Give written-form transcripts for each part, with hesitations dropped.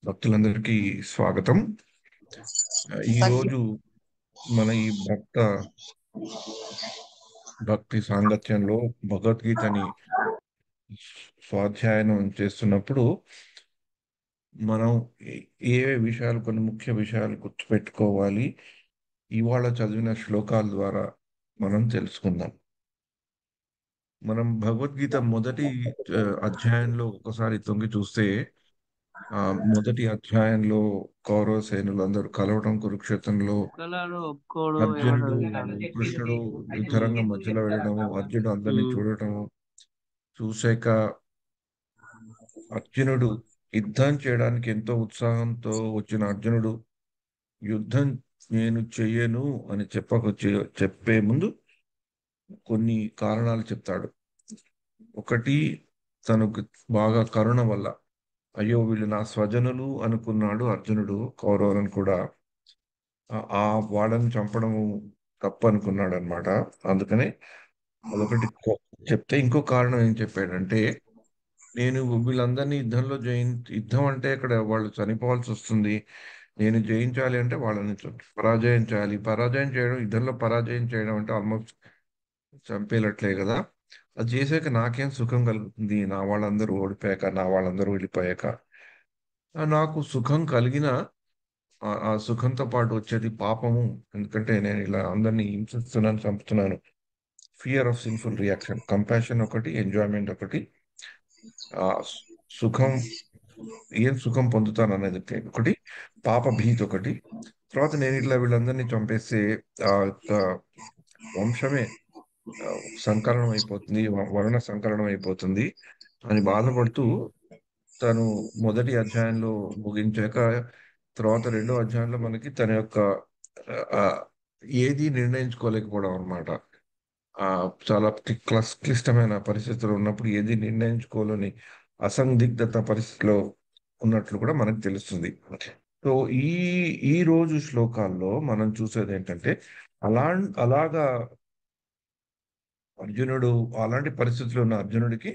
భక్తులందరికీ స్వాగతం. Thank you. ఈరోజు మన ఈ భక్తి సాంగత్యంలో భగవద్గీతని స్వాధ్యాయనం చేస్తున్నప్పుడు మనం ఏ విషయాలు, కొన్ని ముఖ్య విషయాలు గుర్తుపెట్టుకోవాలి. ఇవాళ చదివిన శ్లోకాల ద్వారా మనం తెలుసుకుందాం. మనం భగవద్గీత మొదటి అధ్యాయంలో ఒకసారి తొంగి చూస్తే, ఆ మొదటి అధ్యాయంలో కౌరవ సైన్యులు అందరూ కలవడం కురుక్షేత్రంలో, ఒక్కలాడు ఒక్కోడు అర్జునుడు ఏమంటాడు? కృష్ణుడు యుద్ధరంగం మధ్యలో వెళ్ళడము, అర్జునుడు అందరినీ ఉమ్, చూడటము చూశాక, అర్జునుడు యుద్ధం చేయడానికి ఎంతో ఉత్సాహంతో వచ్చిన అర్జునుడు యుద్ధం నేను చెయ్యను అని చెప్పే ముందు కొన్ని కారణాలు చెప్తాడు. ఒకటి, తనకు బాగా కరుణ వల్ల, అయ్యో వీళ్ళు నా స్వజనులు అనుకున్నాడు అర్జునుడు కౌరవులను కూడా. ఆ వాళ్ళని చంపడము తప్పు అనుకున్నాడు అనమాట. అందుకనే అదొకటి చెప్తే, ఇంకో కారణం ఏం చెప్పాడంటే, నేను వీళ్ళందరినీ యుద్ధం అంటే అక్కడ వాళ్ళు చనిపోవాల్సి వస్తుంది. నేను జయించాలి అంటే వాళ్ళని పరాజయం చేయాలి. పరాజయం చేయడం, యుద్ధంలో పరాజయం చేయడం అంటే ఆల్మోస్ట్ చంపేలట్లే కదా. అది చేసాక నాకేం సుఖం కలుగుతుంది, నా వాళ్ళందరూ ఓడిపోయాక, నా వాళ్ళందరూ వెళ్ళిపోయాక. నాకు సుఖం కలిగిన, ఆ సుఖంతో పాటు వచ్చేది పాపము. ఎందుకంటే నేను ఇలా అందరినీ హింసిస్తున్నాను, చంపుతున్నాను. Fear of sinful reaction, compassion ఒకటి, ఎంజాయ్మెంట్ ఒకటి, ఆ సుఖం, ఏం సుఖం పొందుతాను అనేది ఒకటి, పాప భీతి ఒకటి. తర్వాత నేను ఇట్లా వీళ్ళందరినీ చంపేస్తే ఆ యొక్క వంశమే ఆ, సంకలనం అయిపోతుంది, వర్ణ సంకలనం అయిపోతుంది అని బాధపడుతూ, తను మొదటి అధ్యాయంలో ముగించాక, తర్వాత రెండో అధ్యాయంలో మనకి తన యొక్క ఆ, ఏది నిర్ణయించుకోలేకపోవడం అన్నమాట. ఆ చాలా క్లిష్టమైన పరిస్థితులు ఉన్నప్పుడు ఏది నిర్ణయించుకోలేని అసందిగ్ధత పరిస్థితిలో ఉన్నట్లు కూడా మనకు తెలుస్తుంది. సో ఈ ఈ రోజు శ్లోకాల్లో మనం చూసేది ఏంటంటే, అలా అలాగా అర్జునుడు, అలాంటి పరిస్థితుల్లో ఉన్న అర్జునుడికి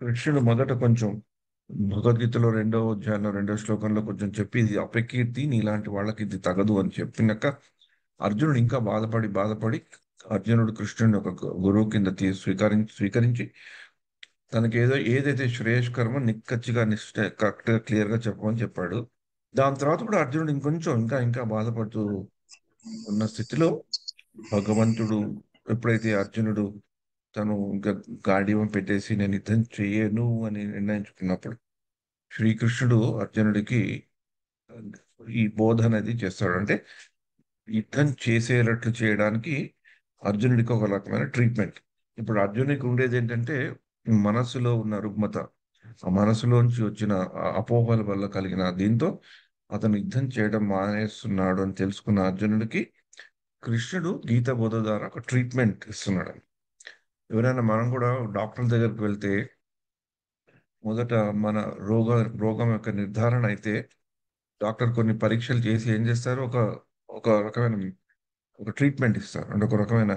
కృష్ణుడు మొదట కొంచెం భగవద్గీతలో రెండో అధ్యాయంలో రెండో శ్లోకంలో కొంచెం చెప్పి, ఇది అపకీర్తి, నీలాంటి వాళ్ళకి ఇది తగదు అని చెప్పినాక, అర్జునుడు ఇంకా బాధపడి అర్జునుడు కృష్ణుడిని ఒక గురువు కింద స్వీకరించి తనకి ఏదైతే శ్రేయస్కరమో నిక్కచ్చిగా కరెక్ట్ గా క్లియర్ గా చెప్పమని చెప్పాడు. దాని తర్వాత కూడా అర్జునుడు ఇంకొంచెం ఇంకా బాధపడుతూ ఉన్న స్థితిలో, భగవంతుడు ఎప్పుడైతే అర్జునుడు తను ఇంకా గాంధీవం పెట్టేసి నేను యుద్ధం చెయ్యను అని నిర్ణయించుకున్నప్పుడు, శ్రీకృష్ణుడు అర్జునుడికి ఈ బోధ అనేది చేస్తాడు. అంటే యుద్ధం చేసేటట్లు చేయడానికి అర్జునుడికి ఒక రకమైన ట్రీట్మెంట్. ఇప్పుడు అర్జునుడికి ఉండేది ఏంటంటే, మనస్సులో ఉన్న రుగ్మత, ఆ మనసులోంచి వచ్చిన ఆ అపోహల వల్ల కలిగిన దీంతో అతను యుద్ధం చేయడం మానేస్తున్నాడు అని తెలుసుకున్న అర్జునుడికి కృష్ణుడు గీత బోధ ద్వారా ఒక ట్రీట్మెంట్ ఇస్తున్నాడు. ఎవరైనా మనం కూడా డాక్టర్ దగ్గరికి వెళ్తే, మొదట మన రోగ రోగం యొక్క నిర్ధారణ అయితే డాక్టర్ కొన్ని పరీక్షలు చేసి ఏం చేస్తారు, ఒక ఒక రకమైన ఒక ట్రీట్మెంట్ ఇస్తారు. అంటే ఒక రకమైన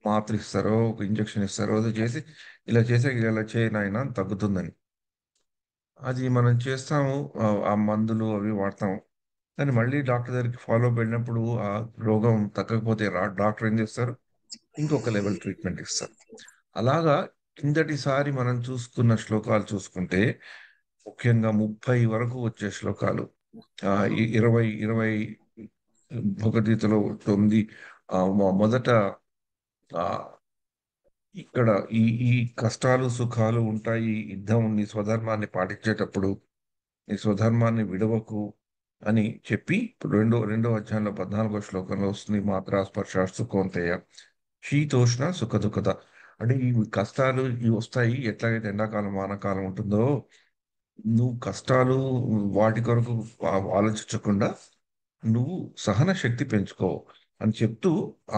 మాత్ర ఇస్తారో, ఒక ఇంజెక్షన్ ఇస్తారో, అది చేసి ఇలా చేసే ఇలా చేయి నాయనా తగ్గుతుందని. అది మనం చేస్తాము. ఆ మందులు అవి వాడతాము. కానీ మళ్ళీ డాక్టర్ దగ్గరికి ఫాలో అప్ వెళ్ళినప్పుడు ఆ రోగం తగ్గకపోతే డాక్టర్ ఏం చేస్తారు, ఇంకొక లెవెల్ ట్రీట్మెంట్ ఇస్తారు. అలాగా కిందటిసారి మనం చూసుకున్న శ్లోకాలు చూసుకుంటే, ముఖ్యంగా 30 వరకు వచ్చే శ్లోకాలు, ఈ 20 భగవద్గీతలో 9, మొదట ఆ ఇక్కడ ఈ ఈ కష్టాలు సుఖాలు ఉంటాయి. యుద్ధం, నీ స్వధర్మాన్ని పాటించేటప్పుడు నీ స్వధర్మాన్ని విడవకు అని చెప్పి, ఇప్పుడు రెండో అధ్యాయంలో 14వ శ్లోకంలో వస్తుంది, మాత్రా స్పర్శ సుఖోంతేయ శీతోష్ణ సుఖ దుఃఖత. అంటే ఈ కష్టాలు ఇవి వస్తాయి, ఎట్లాగైతే ఎండాకాలం వానాకాలం ఉంటుందో, నువ్వు కష్టాలు వాటి కొరకు ఆలోచించకుండా నువ్వు సహన శక్తి పెంచుకో అని చెప్తూ,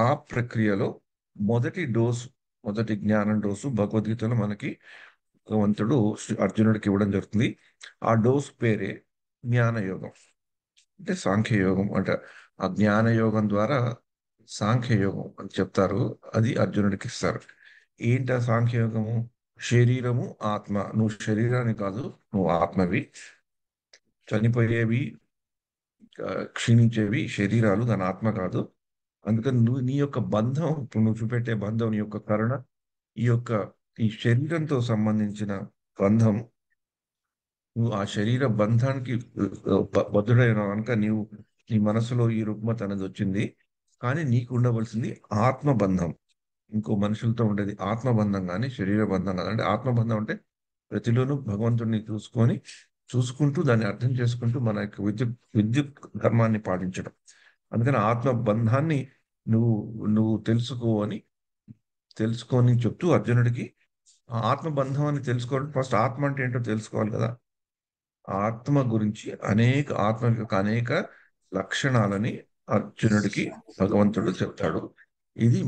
ఆ ప్రక్రియలో మొదటి డోసు, మొదటి జ్ఞానం డోసు భగవద్గీతలో మనకి భగవంతుడు అర్జునుడికి ఇవ్వడం జరుగుతుంది. ఆ డోసు పేరే జ్ఞానయోగం, అంటే సాంఖ్యయోగం. అంటే ఆ జ్ఞానయోగం ద్వారా సాంఖ్యయోగం అని చెప్తారు, అది అర్జునుడికి ఇస్తారు. ఏంటి ఆ సాంఖ్యయోగము? శరీరము ఆత్మ, నువ్వు శరీరాన్ని కాదు, నువ్వు ఆత్మవి. చనిపోయేవి, క్షీణించేవి శరీరాలు, దాని ఆత్మ కాదు. అందుకని నువ్వు నీ యొక్క బంధం, ఇప్పుడు నువ్వు చూపెట్టే బంధం, నీ యొక్క కరుణ, ఈ యొక్క ఈ శరీరంతో సంబంధించిన బంధం, నువ్వు ఆ శరీర బంధానికి బద్ధుడైన కనుక నీవు, నీ మనసులో ఈ రుగ్మత అనేది వచ్చింది. కానీ నీకు ఉండవలసింది ఆత్మబంధం. ఇంకో మనుషులతో ఉండేది ఆత్మబంధం కానీ శరీర బంధం కాదు. అంటే ఆత్మబంధం అంటే ప్రతిలోనూ భగవంతుడిని చూసుకుంటూ దాన్ని అర్థం చేసుకుంటూ మన యొక్క విద్యుత్ ధర్మాన్ని పాటించడం. అందుకని ఆత్మబంధాన్ని నువ్వు నువ్వు తెలుసుకొని చెప్తూ అర్జునుడికి ఆ ఆత్మబంధం అని తెలుసుకోవాలి. ఫస్ట్ ఆత్మ అంటే ఏంటో తెలుసుకోవాలి కదా. ఆత్మ గురించి ఆత్మ యొక్క అనేక లక్షణాలని అర్జునుడికి భగవంతుడు చెప్తాడు. ఇది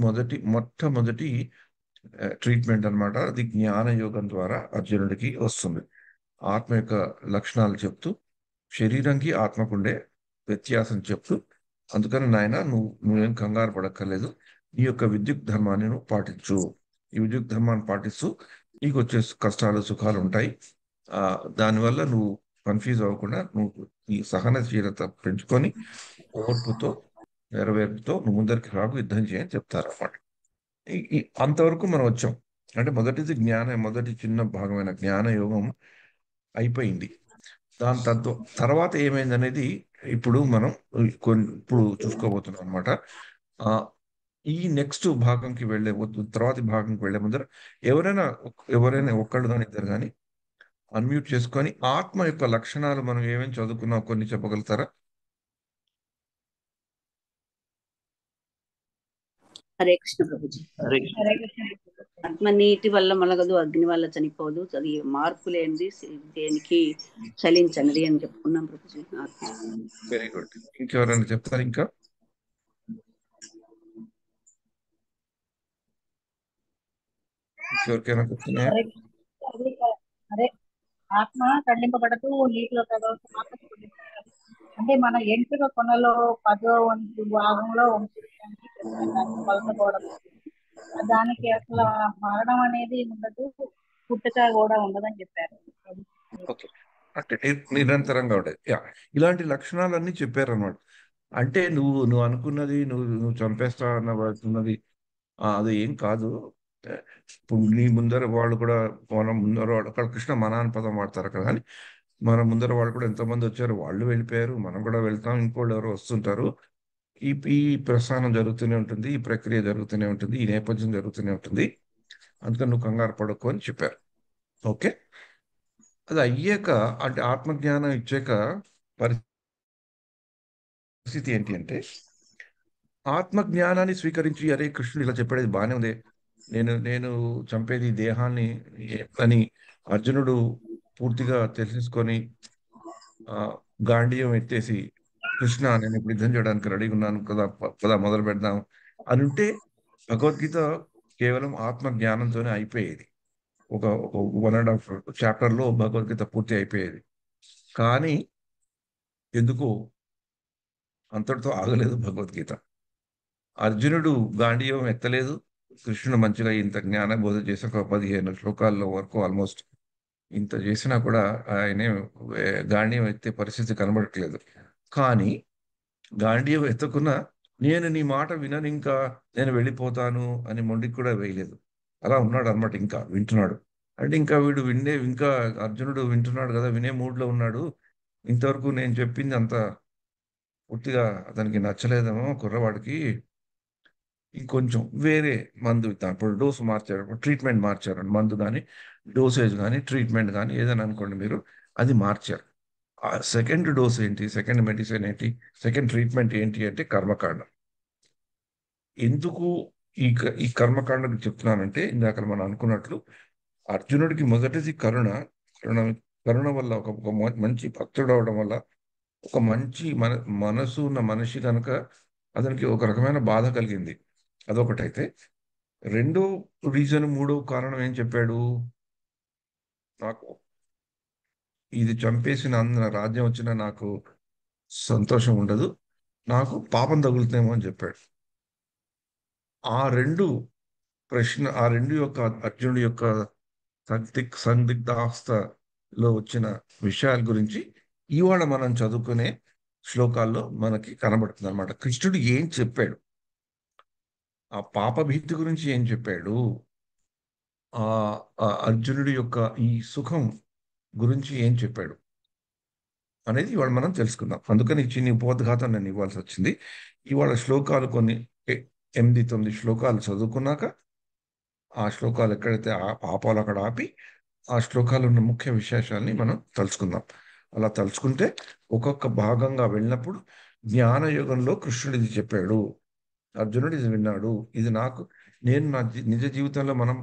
మొట్టమొదటి ట్రీట్మెంట్ అన్నమాట. అది జ్ఞాన యోగం ద్వారా అర్జునుడికి వస్తుంది. ఆత్మ యొక్క లక్షణాలు చెప్తూ, శరీరంకి ఆత్మకుండే వ్యత్యాసం చెప్తూ, అందుకని నాయన నువ్వేం కంగారు పడక్కర్లేదు, ఈ యొక్క విద్యుత్ ధర్మాన్ని నువ్వు పాటించు. ఈ విద్యుత్ ధర్మాన్ని పాటిస్తూ నీకు వచ్చే కష్టాలు సుఖాలు ఉంటాయి. దానివల్ల నువ్వు కన్ఫ్యూజ్ అవ్వకుండా నువ్వు ఈ సహనశీలత పెంచుకొని ఓర్పుతో, నెరవేర్పుతో నువ్వు ముందరికి రాకు, యుద్ధం చేయని చెప్తారు అన్నమాట. అంతవరకు మనం వచ్చాం. అంటే మొదటి చిన్న భాగమైన జ్ఞాన యోగం అయిపోయింది. దాని తర్వాత ఏమైంది అనేది ఇప్పుడు మనం ఇప్పుడు చూసుకోబోతున్నాం అనమాట. ఆ ఈ నెక్స్ట్ భాగంకి తర్వాతి భాగంకి వెళ్లే ముందర ఎవరైనా ఒక్కళ్ళు కానీ ఇద్దరు కానీ అన్మ్యూట్ చేసుకొని ఆత్మ యొక్క లక్షణాలు మనం ఏమేమి చదువుకున్నాం కొన్ని చెప్పగలుగుతారా? హరే కృష్ణ ప్రభుజీ. హరే ఆత్మ నీటి వల్ల మలగదు, అగ్ని వల్ల చనిపోదు, అది మార్పు లేనిది, దేనికి చలించనిది అని చెప్పుకున్నాం ప్రభుజీ. Very good. ఇంకెవరైనా చెప్తారు? ఇంకా ఎవరికైనా చెప్తున్నాయా? అదే ఆత్మ కదిలింపబడదు, నీటిలో కదవచ్చు, మాత్రం అంటే మన ఎంటుక కొనలో 10వ వంతు భాగంలో కొలతకోవడం, దానికి అసలు మరణం అనేది ఉండదు, పుట్టుక కూడా ఉండదని చెప్పారు. ఓకే, అంటే నిరంతరంగా ఉండేది. ఇలాంటి లక్షణాలన్నీ చెప్పారన్నమాట. అంటే నువ్వు అనుకున్నది, నువ్వు చంపేస్తా అన్నది అది ఏం కాదు. ఇప్పుడు నీ ముందర వాళ్ళు కూడా, మన ముందర వాళ్ళు, అక్కడ కృష్ణ మన అని పదం వాడతారు అక్కడ, కానీ మన ముందర వాళ్ళు కూడా ఎంతోమంది వచ్చారు, వాళ్ళు వెళ్ళిపోయారు, మనం కూడా వెళ్తాం, ఇంకోళ్ళు ఎవరో వస్తుంటారు. ఈ ఈ ప్రస్థానం జరుగుతూనే ఉంటుంది, ఈ ప్రక్రియ జరుగుతూనే ఉంటుంది, ఈ నేపథ్యం జరుగుతూనే ఉంటుంది. అందుకని నువ్వు కంగారు పడుకో అని చెప్పారు. ఓకే, అది అయ్యాక, అంటే ఆత్మజ్ఞానం ఇచ్చాక పరిస్థితి ఏంటి అంటే, ఆత్మజ్ఞానాన్ని స్వీకరించి, అరే కృష్ణుడు ఇలా చెప్పేది బాగానే ఉంది, నేను నేను చంపేది దేహాన్ని అని అర్జునుడు పూర్తిగా తెలిసేసుకొని గాంధీయం ఎత్తేసి, కృష్ణ నేను ఇప్పుడు యుద్ధం చేయడానికి రెడీగా ఉన్నాను కదా, పద మొదలు పెడదాం అని ఉంటే, భగవద్గీత కేవలం ఆత్మ జ్ఞానంతోనే అయిపోయేది. ఒక 1.5 చాప్టర్లో భగవద్గీత పూర్తి అయిపోయేది. కానీ ఎందుకో అంతటితో ఆగలేదు భగవద్గీత. అర్జునుడు గాంధీయం ఎత్తలేదు, కృష్ణుడు మంచిగా ఇంత జ్ఞాన బోధ చేసి ఒక 15 శ్లోకాల్లో వరకు ఆల్మోస్ట్ ఇంత చేసినా కూడా ఆయనే గాంధీయం ఎత్తే పరిస్థితి కనబడట్లేదు. కానీ గాంధీయం ఎత్తకున్నా, నేను నీ మాట వినను, ఇంకా నేను వెళ్ళిపోతాను అని మొండికి కూడా వేయలేదు. అలా ఉన్నాడు అనమాట, ఇంకా వింటున్నాడు. అంటే ఇంకా ఇంకా అర్జునుడు వింటున్నాడు కదా, వినే మూడ్లో ఉన్నాడు. ఇంతవరకు నేను చెప్పింది అంత పూర్తిగా అతనికి నచ్చలేదేమో కుర్రవాడికి, ఇంకొంచెం వేరే మందు ఇద్దాం. ఇప్పుడు డోసు మార్చారు, ట్రీట్మెంట్ మార్చారు, మందు కానీ డోసేజ్ కానీ ట్రీట్మెంట్ కానీ ఏదైనా అనుకోండి మీరు, అది మార్చారు. ఆ సెకండ్ డోస్ ఏంటి, సెకండ్ మెడిసిన్ ఏంటి, సెకండ్ ట్రీట్మెంట్ ఏంటి అంటే కర్మకాండం. ఎందుకు ఈ కర్మకాండం చెప్తున్నానంటే, ఇందాక మనం అనుకున్నట్లు అర్జునుడికి మొదటిది కరుణ కరుణ వల్ల, ఒక మంచి భక్తుడు అవడం వల్ల, ఒక మంచి మనసు ఉన్న మనిషి కనుక అతనికి ఒక రకమైన బాధ కలిగింది. అదొకటైతే, రెండో మూడో కారణం ఏం చెప్పాడు, నాకు ఇది చంపేసిన రాజ్యం వచ్చినా నాకు సంతోషం ఉండదు, నాకు పాపం తగులుతుందేమో అని చెప్పాడు. ఆ రెండు యొక్క అర్జునుడి యొక్క సందిగ్ధావస్థలో వచ్చిన విషయాల గురించి ఇవాళ మనం చదువుకునే శ్లోకాల్లో మనకి కనబడుతుంది అనమాట. కృష్ణుడు ఏం చెప్పాడు, ఆ పాపభీతి గురించి ఏం చెప్పాడు, ఆ ఆ అర్జునుడి యొక్క ఈ సుఖం గురించి ఏం చెప్పాడు అనేది ఇవాళ మనం తెలుసుకుందాం. అందుకని ఈ చిన్న ఉపోద్ఘాతం నేను ఇవ్వాల్సి వచ్చింది. ఇవాళ శ్లోకాలు కొన్ని 8-9 శ్లోకాలు చదువుకున్నాక, ఆ శ్లోకాలు ఎక్కడైతే ఆపాలో అక్కడ ఆపి ఆ శ్లోకాలు ఉన్న ముఖ్య విశేషాల్ని మనం తలుచుకుందాం. అలా తలుచుకుంటే ఒక్కొక్క భాగంగా వెళ్ళినప్పుడు జ్ఞానయుగంలో కృష్ణుడు ఇది చెప్పాడు, అర్జునుడు ఇది విన్నాడు, ఇది నాకు, నేను నా నిజ జీవితంలో మనం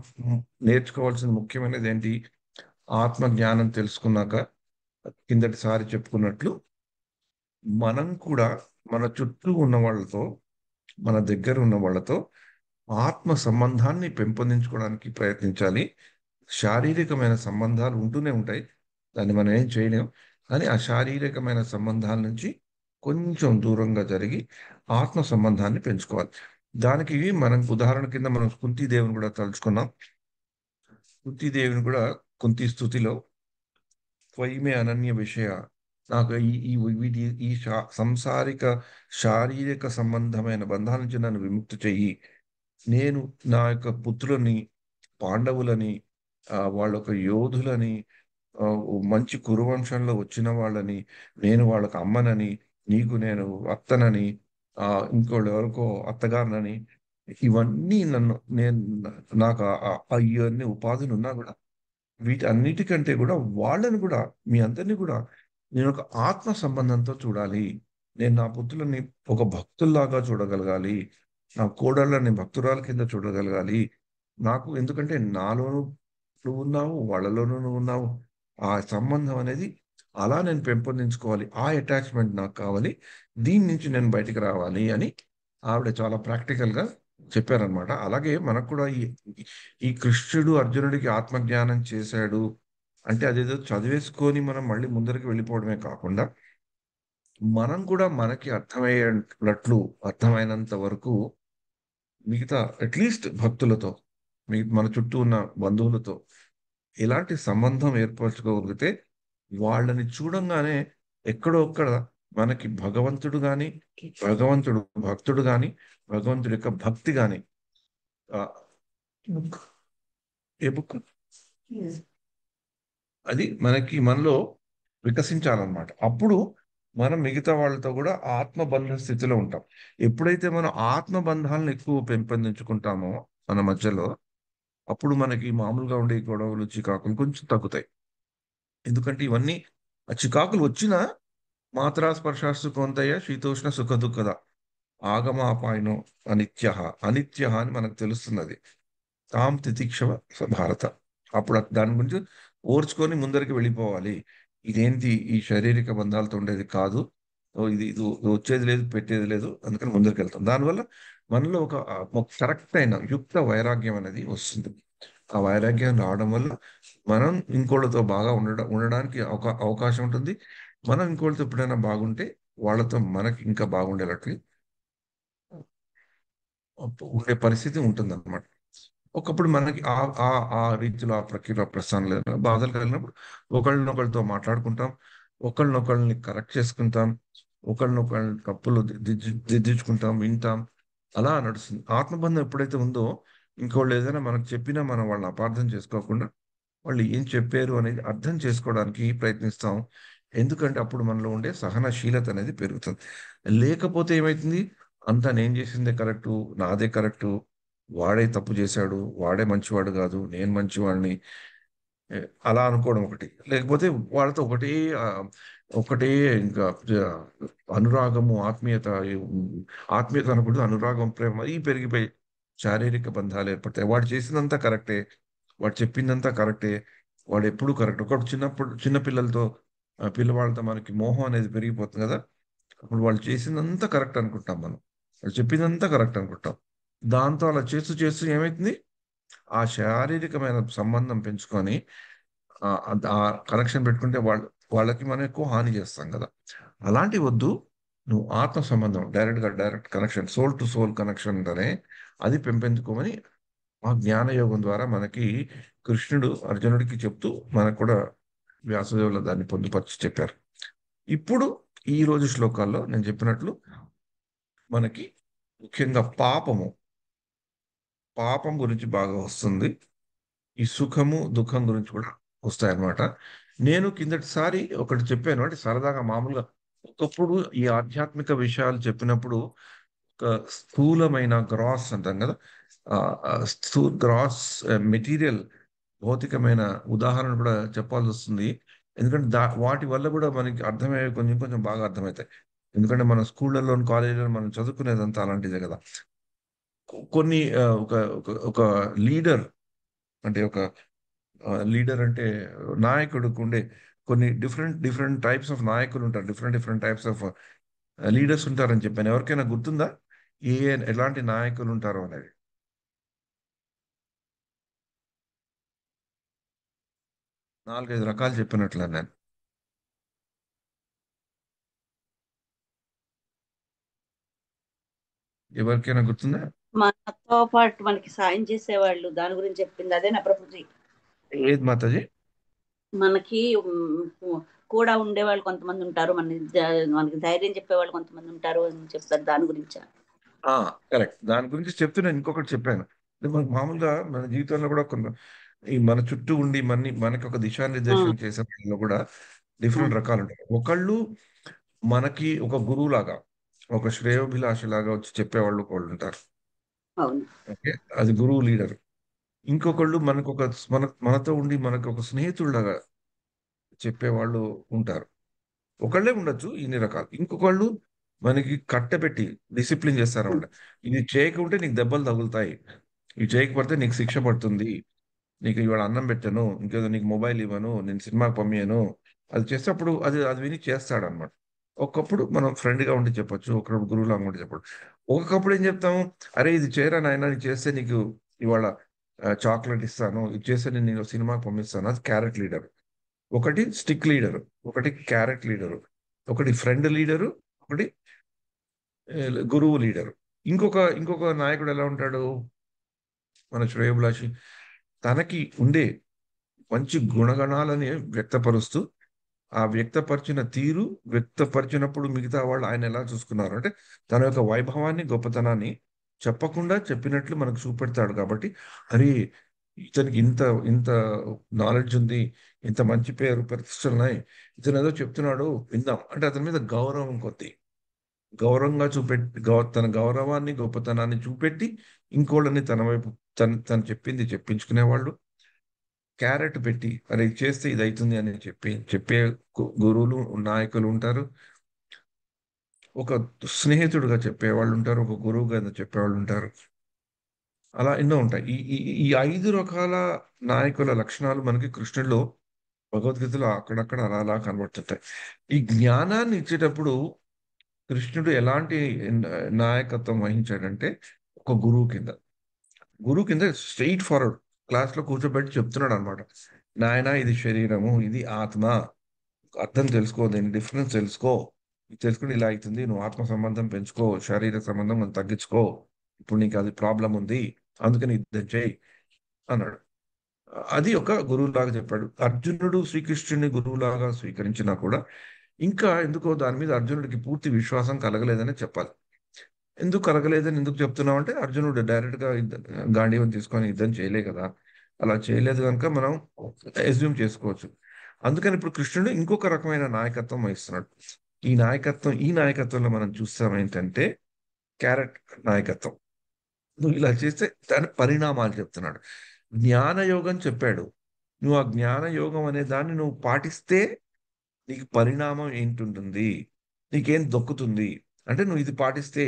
నేర్చుకోవాల్సిన ముఖ్యమైనది ఏంటి, ఆత్మ జ్ఞానం తెలుసుకున్నాక కిందటిసారి చెప్పుకున్నట్లు మనం కూడా మన చుట్టూ ఉన్న వాళ్ళతో, మన దగ్గర ఉన్న వాళ్ళతో ఆత్మ సంబంధాన్ని పెంపొందించుకోవడానికి ప్రయత్నించాలి. శారీరకమైన సంబంధాలు ఉంటూనే ఉంటాయి, దాన్ని మనం ఏం చేయలేం. కానీ ఆ శారీరకమైన సంబంధాల నుంచి కొంచెం దూరంగా జరిగి ఆత్మ సంబంధాన్ని పెంచుకోవాలి. దానికి మనం ఉదాహరణ కింద మనం కుంతీదేవిని కూడా తలుచుకున్నాం. కుంతీదేవిని కూడా కుంతి స్తుతిలో త్వయిమే అనన్య విషయ, నాకు ఈ ఈ వీటి ఈ సంసారిక శారీరక సంబంధమైన బంధాల నుంచి నన్ను విముక్తి చెయ్యి. నేను నా యొక్క పుత్రులని, పాండవులని, వాళ్ళ ఒక యోధులని, ఆ, మంచి కురువంశంలో వచ్చిన వాళ్ళని, నేను వాళ్ళకి అమ్మనని, నీకు నేను అత్తనని, ఇంకోళ్ళు ఎవరికో అత్తగారినని, ఇవన్నీ నన్ను నేను నాకు ఇవన్నీ ఉపాధులు ఉన్నా కూడా వీటి అన్నిటికంటే కూడా వాళ్ళని కూడా, మీ అందరినీ కూడా నేను ఒక ఆత్మ సంబంధంతో చూడాలి. నేను నా పుత్రులని ఒక భక్తుల్లాగా చూడగలగాలి, నా కోడళ్ళని భక్తురాల కింద చూడగలగాలి. నాకు ఎందుకంటే నాలోనూ నువ్వు ఉన్నావు, వాళ్ళలోనూ నువ్వు ఉన్నావు. ఆ సంబంధం అనేది అలా నేను పెంపొందించుకోవాలి, ఆ అటాచ్మెంట్ నాకు కావాలి, దీని నుంచి నేను బయటికి రావాలి అని ఆవిడ చాలా ప్రాక్టికల్ గా చెప్పారనమాట. అలాగే మనకు కూడా ఈ కృష్ణుడు అర్జునుడికి ఆత్మజ్ఞానం చేశాడు అంటే అదేదో చదివేసుకొని మనం మళ్ళీ ముందరికి వెళ్ళిపోవడమే కాకుండా, మనం కూడా మనకి అర్థమయ్యేటట్లు, అర్థమైనంత వరకు మిగతా అట్లీస్ట్ భక్తులతో, మన చుట్టూ ఉన్న బంధువులతో ఎలాంటి సంబంధం ఏర్పరచుకోగలిగితే వాళ్ళని చూడంగానే ఎక్కడో ఒక్కడ మనకి భగవంతుడు గాని, భగవంతుడు భక్తుడు గాని, భగవంతుడి యొక్క భక్తి గాని, ఆ, ఏ బుక్ అది మనకి మనలో వికసించాలన్నమాట. అప్పుడు మనం మిగతా వాళ్ళతో కూడా ఆత్మబంధ స్థితిలో ఉంటాం. ఎప్పుడైతే మనం ఆత్మబంధాలను ఎక్కువ పెంపొందించుకుంటామో మన మధ్యలో, అప్పుడు మనకి మామూలుగా ఉండే ఈ గొడవలు చికాకులు కొంచెం తగ్గుతాయి. ఎందుకంటే ఇవన్నీ, ఆ చికాకులు వచ్చినా మాత్రా స్పర్శాస్తు కొంతయ్య శీతోష్ణ సుఖ దుఃఖద ఆగమాపాయనో అనిత్య, అనిత్య అని మనకు తెలుస్తున్నది. తాం తితిక్షవ భారత. అప్పుడు దాని గురించి ఓర్చుకొని ముందరికి వెళ్ళిపోవాలి. ఇదేంటి ఈ శారీరక బంధాలతో ఉండేది కాదు, ఇది వచ్చేది లేదు పెట్టేది లేదు, అందుకని ముందరికి వెళ్తాం. దానివల్ల మనలో ఒక కరెక్ట్ అయిన యుక్త వైరాగ్యం అనేది వస్తుంది. ఆ వైరాగ్యం రావడం వల్ల మనం ఇంకోళ్ళతో బాగా ఉండడానికి అవకాశం ఉంటుంది. మనం ఇంకోళ్ళతో ఎప్పుడైనా బాగుంటే వాళ్ళతో మనకి ఇంకా బాగుండేటట్లు ఉండే పరిస్థితి ఉంటుంది అనమాట. ఒకప్పుడు మనకి ఆ ఆ ఆ రీతిలో ఆ ప్రక్రియ ప్రస్థానం లేదు. బాధలు కలిగినప్పుడు ఒకళ్ళనొకళ్ళతో మాట్లాడుకుంటాం, ఒకళ్ళనొకళ్ళని కరెక్ట్ చేసుకుంటాం, ఒకళ్ళనొకళ్ళ తప్పులు దిద్దించుకుంటాం, వింటాం. అలా నడుస్తుంది. ఆత్మబంధం ఎప్పుడైతే ఉందో ఇంకోళ్ళు ఏదైనా మనకు చెప్పినా మనం వాళ్ళని అపార్థం చేసుకోకుండా వాళ్ళు ఏం చెప్పారు అనేది అర్థం చేసుకోవడానికి ప్రయత్నిస్తాం. ఎందుకంటే అప్పుడు మనలో ఉండే సహనశీలత అనేది పెరుగుతుంది. లేకపోతే ఏమైతుంది, అంతా నేను చేసిందే కరెక్టు, నాదే కరెక్టు, వాడే తప్పు చేశాడు, వాడే మంచివాడు కాదు, నేను మంచివాడిని, ఏ, అలా అనుకోవడం ఒకటి. లేకపోతే వాళ్ళతో ఒకటే ఇంకా అనురాగము, ఆత్మీయత, ఆత్మీయత అనకూడదు, అనురాగం, ప్రేమ మరీ పెరిగిపోయి శారీరక బంధాలు ఏర్పడతాయి. వాడు చేసిందంతా కరెక్టే, వాడు చెప్పిందంతా కరెక్టే, వాడు ఎప్పుడు కరెక్ట్. ఒకటి చిన్న పిల్లలతో, పిల్లవాళ్ళతో మనకి మోహం అనేది పెరిగిపోతుంది కదా. అప్పుడు వాళ్ళు చేసిందంతా కరెక్ట్ అనుకుంటాం, మనం వాళ్ళు చెప్పిందంతా కరెక్ట్ అనుకుంటాం. దాంతో అలా చేస్తూ చేస్తూ ఏమైతుంది, ఆ శారీరకమైన సంబంధం పెంచుకొని ఆ ఆ కనెక్షన్ పెట్టుకుంటే వాళ్ళకి మనం ఎక్కువ హాని చేస్తాం కదా. అలాంటి వద్దు. నువ్వు ఆత్మ సంబంధం, direct connection, soul to soul connection అంటేనే అది పెంపొందుకోమని ఆ జ్ఞానయోగం ద్వారా మనకి కృష్ణుడు అర్జునుడికి చెప్తూ మనకు కూడా వ్యాసదేవుల దాన్ని పొందుపరిచి చెప్పారు. ఇప్పుడు ఈ రోజు శ్లోకాల్లో నేను చెప్పినట్లు మనకి ముఖ్యంగా పాపం గురించి బాగా వస్తుంది. ఈ సుఖము దుఃఖం గురించి కూడా వస్తాయన్నమాట. నేను కిందటిసారి ఒకటి చెప్పాను, అంటే సరదాగా మామూలుగా ఒకప్పుడు ఈ ఆధ్యాత్మిక విషయాలు చెప్పినప్పుడు ఒక స్థూలమైన గ్రాస్ అంటాం కదా, గ్రాస్ మెటీరియల్ భౌతికమైన ఉదాహరణ కూడా చెప్పాల్సి వస్తుంది. ఎందుకంటే వాటి వల్ల కూడా మనకి అర్థమయ్యే కొంచెం కొంచెం బాగా అర్థమవుతాయి. ఎందుకంటే మన స్కూళ్ళలో కాలేజీలో మనం చదువుకునేదంతా అలాంటిదే కదా. కొన్ని ఒక ఒక ఒక లీడర్ అంటే ఒక లీడర్ అంటే నాయకుడికి ఉండే కొన్ని డిఫరెంట్ డిఫరెంట్ టైప్స్ ఆఫ్ నాయకులు ఉంటారు, different different types of leaders ఉంటారని చెప్పాను. ఎవరికైనా గుర్తుందా ఏ ఎలాంటి నాయకులు ఉంటారో అనేది? 4-5 రకాలు చెప్పినట్లు నేను. ఎవరికైనా గుర్తుందా? మనతో పాటు మనకి సాయం చేసేవాళ్ళు, దాని గురించి చెప్పింది అదే నా ప్రభుజీ. ఏది మాతాజీ? మనకి కూడా ఉండేవాళ్ళు కొంతమంది ఉంటారు, మనకి ధైర్యం చెప్పేవాళ్ళు కొంతమంది ఉంటారు అని చెప్పారు, దాని గురించా? కరెక్ట్, దాని గురించి చెప్తున్నాను. ఇంకొకటి చెప్పాను, ఇది మనకు మామూలుగా మన జీవితంలో కూడా కొన్ని ఈ మన చుట్టూ ఉండి మనకి ఒక దిశానిర్దేశం చేసే వాళ్ళలో కూడా డిఫరెంట్ రకాలు ఉంటాయి. ఒకళ్ళు మనకి ఒక గురువు లాగా, ఒక శ్రేయోభిలాషి లాగా వచ్చి చెప్పేవాళ్ళు ఒకళ్ళు ఉంటారు. అవును. ఓకే, అది గురువు లీడర్. ఇంకొకళ్ళు మనకు ఒక మనతో ఉండి మనకు ఒక స్నేహితుడిలాగా చెప్పేవాళ్ళు ఉంటారు. ఒకళ్ళే ఉండొచ్చు ఇన్ని రకాలు. ఇంకొకళ్ళు మనకి కట్టబెట్టి డిసిప్లిన్ చేస్తారన్నమాట. ఇది చేయకుంటే నీకు దెబ్బలు తగులుతాయి, ఇది చేయకపోతే నీకు శిక్ష పడుతుంది, నీకు ఇవాళ అన్నం పెట్టను, ఇంకేదో నీకు మొబైల్ ఇవ్వను, నేను సినిమాకి పంపించను. అది చేస్తే అప్పుడు అది విని చేస్తాడు అనమాట. ఒకప్పుడు మనం ఫ్రెండ్గా ఉండి చెప్పొచ్చు, ఒకప్పుడు గురువులాగా ఉండి చెప్పొచ్చు. ఒకప్పుడు ఏం చెప్తాము, అరే ఇది చేయరా నాయన, ఇది చేస్తే నీకు ఇవాళ చాక్లెట్ ఇస్తాను, ఇది చేస్తే నేను సినిమాకి పంపిస్తాను. అది క్యారెట్ లీడర్. ఒకటి స్టిక్ లీడరు, ఒకటి క్యారెట్ లీడరు, ఒకటి ఫ్రెండ్ లీడరు, ఒకటి గురువు లీడరు. ఇంకొక నాయకుడు ఎలా ఉంటాడు, మన శ్రేయోభిలాషి, తనకి ఉండే మంచి గుణగణాలని వ్యక్తపరుస్తూ ఆ వ్యక్తపరిచిన తీరు వ్యక్తపరిచినప్పుడు మిగతా వాళ్ళు ఆయన ఎలా చూసుకున్నారు అంటే తన యొక్క వైభవాన్ని గొప్పతనాన్ని చెప్పకుండా చెప్పినట్లు మనకు చూపెడతాడు. కాబట్టి అరే ఇతనికి ఇంత ఇంత నాలెడ్జ్ ఉంది, ఇంత మంచి పేరు ప్రతిష్టలు ఉన్నాయి, ఇతను ఏదో చెప్తున్నాడు విందాం అంటే అతని మీద గౌరవం కొద్ది గౌరవంగా తన గౌరవాన్ని గొప్పతనాన్ని చూపెట్టి ఇంకోళ్ళని తన వైపు తను చెప్పింది చెప్పించుకునేవాళ్ళు. క్యారెట్ పెట్టి అరే ఇది చేస్తే ఇది అవుతుంది అని చెప్పే గురువులు నాయకులు ఉంటారు. ఒక స్నేహితుడుగా చెప్పేవాళ్ళు ఉంటారు, ఒక గురువుగా చెప్పేవాళ్ళు ఉంటారు. అలా ఎన్నో ఉంటాయి. ఈ ఈ ఈ 5 రకాల నాయకుల లక్షణాలు మనకి కృష్ణుడిలో భగవద్గీతలో అక్కడక్కడ అలా అలా కనబడుతుంటాయి. ఈ జ్ఞానాన్ని ఇచ్చేటప్పుడు కృష్ణుడు ఎలాంటి నాయకత్వం వహించాడంటే ఒక గురువు కింద స్ట్రెయిట్ ఫార్వర్డ్ క్లాస్ లో కూర్చోబెట్టి చెప్తున్నాడు అనమాట. నాయన ఇది శరీరము, ఇది ఆత్మ, అర్థం తెలుసుకో, దీని డిఫరెన్స్ తెలుసుకో, ఇది తెలుసుకుని ఇలా అవుతుంది, నువ్వు ఆత్మ సంబంధం పెంచుకో, శారీర సంబంధం మనం తగ్గించుకో, ఇప్పుడు నీకు అది ప్రాబ్లం ఉంది, అందుకని యుద్ధం చేయి అన్నాడు. అది ఒక గురువులాగా చెప్పాడు. అర్జునుడు శ్రీకృష్ణుని గురువులాగా స్వీకరించినా కూడా ఇంకా ఎందుకో దాని మీద అర్జునుడికి పూర్తి విశ్వాసం కలగలేదని చెప్పాలి. ఎందుకు కలగలేదని ఎందుకు చెప్తున్నాం అంటే అర్జునుడు డైరెక్ట్ గా గాంధీవం తీసుకొని యుద్ధం చేయలే కదా. అలా చేయలేదు కనుక మనం ఎస్యూమ్ చేసుకోవచ్చు. అందుకని ఇప్పుడు కృష్ణుడు ఇంకొక రకమైన నాయకత్వం వహిస్తున్నాడు. ఈ నాయకత్వంలో మనం చూస్తాం ఏంటంటే క్యారెట్ నాయకత్వం. నువ్వు ఇలా చేస్తే దాని పరిణామాలు చెప్తున్నాడు. జ్ఞానయోగం చెప్పాడు. నువ్వు ఆ జ్ఞానయోగం అనే దాన్ని నువ్వు పాటిస్తే నీకు పరిణామం ఏంటుంటుంది, నీకేం దొక్కుతుంది అంటే నువ్వు ఇది పాటిస్తే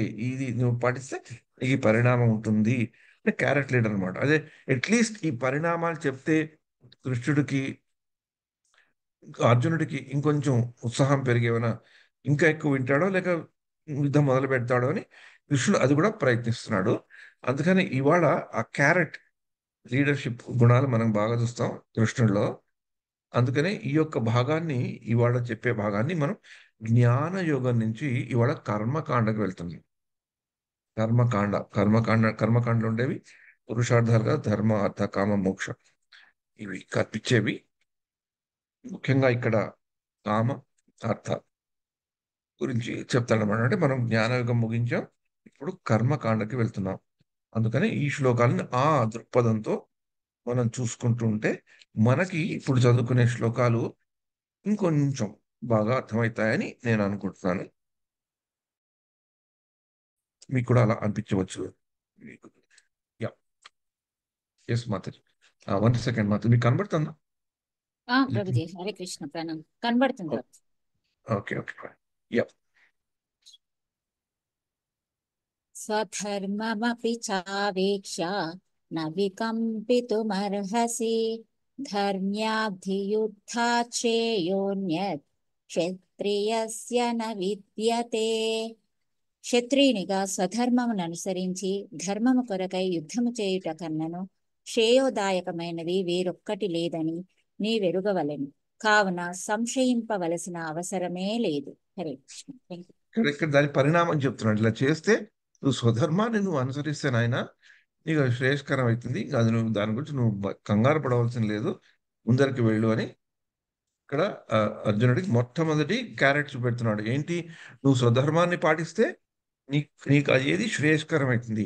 నీకు ఈ పరిణామం ఉంటుంది అంటే క్యారెట్ లీడర్ అనమాట. అదే అట్లీస్ట్ ఈ పరిణామాలు చెప్తే కృష్ణుడికి అర్జునుడికి ఇంకొంచెం ఉత్సాహం పెరిగేవనా, ఇంకా ఎక్కువ వింటాడో లేక యుద్ధం మొదలు పెడతాడో అని కృష్ణుడు అది కూడా ప్రయత్నిస్తున్నాడు. అందుకని ఇవాళ ఆ క్యారెట్ లీడర్షిప్ గుణాలు మనం బాగా చూస్తాం కృష్ణుడిలో. అందుకనే ఈ యొక్క భాగాన్ని ఇవాళ చెప్పే భాగాన్ని మనం జ్ఞాన యోగం నుంచి ఇవాళ కర్మకాండకు వెళ్తుంది. కర్మకాండలో ఉండేవి పురుషార్థాలుగా ధర్మ అర్థ కామ మోక్ష, ఇవి కల్పించేవి. ముఖ్యంగా ఇక్కడ కామ అర్థ గురించి చెప్తాడన్నమాట. అంటే మనం జ్ఞానయుగం ముగించాం, ఇప్పుడు కర్మకాండకి వెళ్తున్నాం. అందుకని ఈ శ్లోకాలను ఆ దృక్పథంతో మనం చూసుకుంటూ ఉంటే మనకి ఇప్పుడు చదువుకునే శ్లోకాలు ఇంకొంచెం బాగా అర్థమవుతాయని నేను అనుకుంటున్నాను. మీకు కూడా అలా అనిపించవచ్చు. మీకు yeah, yes Mataji. 1 second Mataji, మీకు కనబడుతుందా? ప్రభుజీ హరే కృష్ణ ప్రణాం. కనబడుతుంది ప్రభుజీ. Okay okay. యా. స్వధర్మమపి చావేక్ష న వికంపితుమర్హసి ధర్మ్యాధియుద్ధాత్ శ్రేయోన్యత్ క్షత్రియస్య న విద్యతే. క్షత్రియునిగా స్వధర్మమును అనుసరించి ధర్మము కొరకై యుద్ధము చేయుట కన్నను శ్రేయోదాయకమైనది వేరొక్కటి లేదని నీవెరుగవలెను. కావున సంశయింపవలసిన అవసరమే లేదు. హరే కృష్ణ. థాంక్యూ. ఇక్కడ దాని పరిణామం చెప్తున్నాడు. ఇలా చేస్తే నువ్వు స్వధర్మాన్ని నువ్వు అనుసరిస్తే నాయన నీకు అది శ్రేయస్కరం అవుతుంది. ఇంకా అది నువ్వు దాని గురించి నువ్వు కంగారు పడవలసిన లేదు, ముందరికి వెళ్ళు అని ఇక్కడ అర్జునుడికి మొట్టమొదటి క్యారెట్ చూపెడుతున్నాడు. ఏంటి? నువ్వు స్వధర్మాన్ని పాటిస్తే నీకు అది ఏది శ్రేయస్కరం అవుతుంది.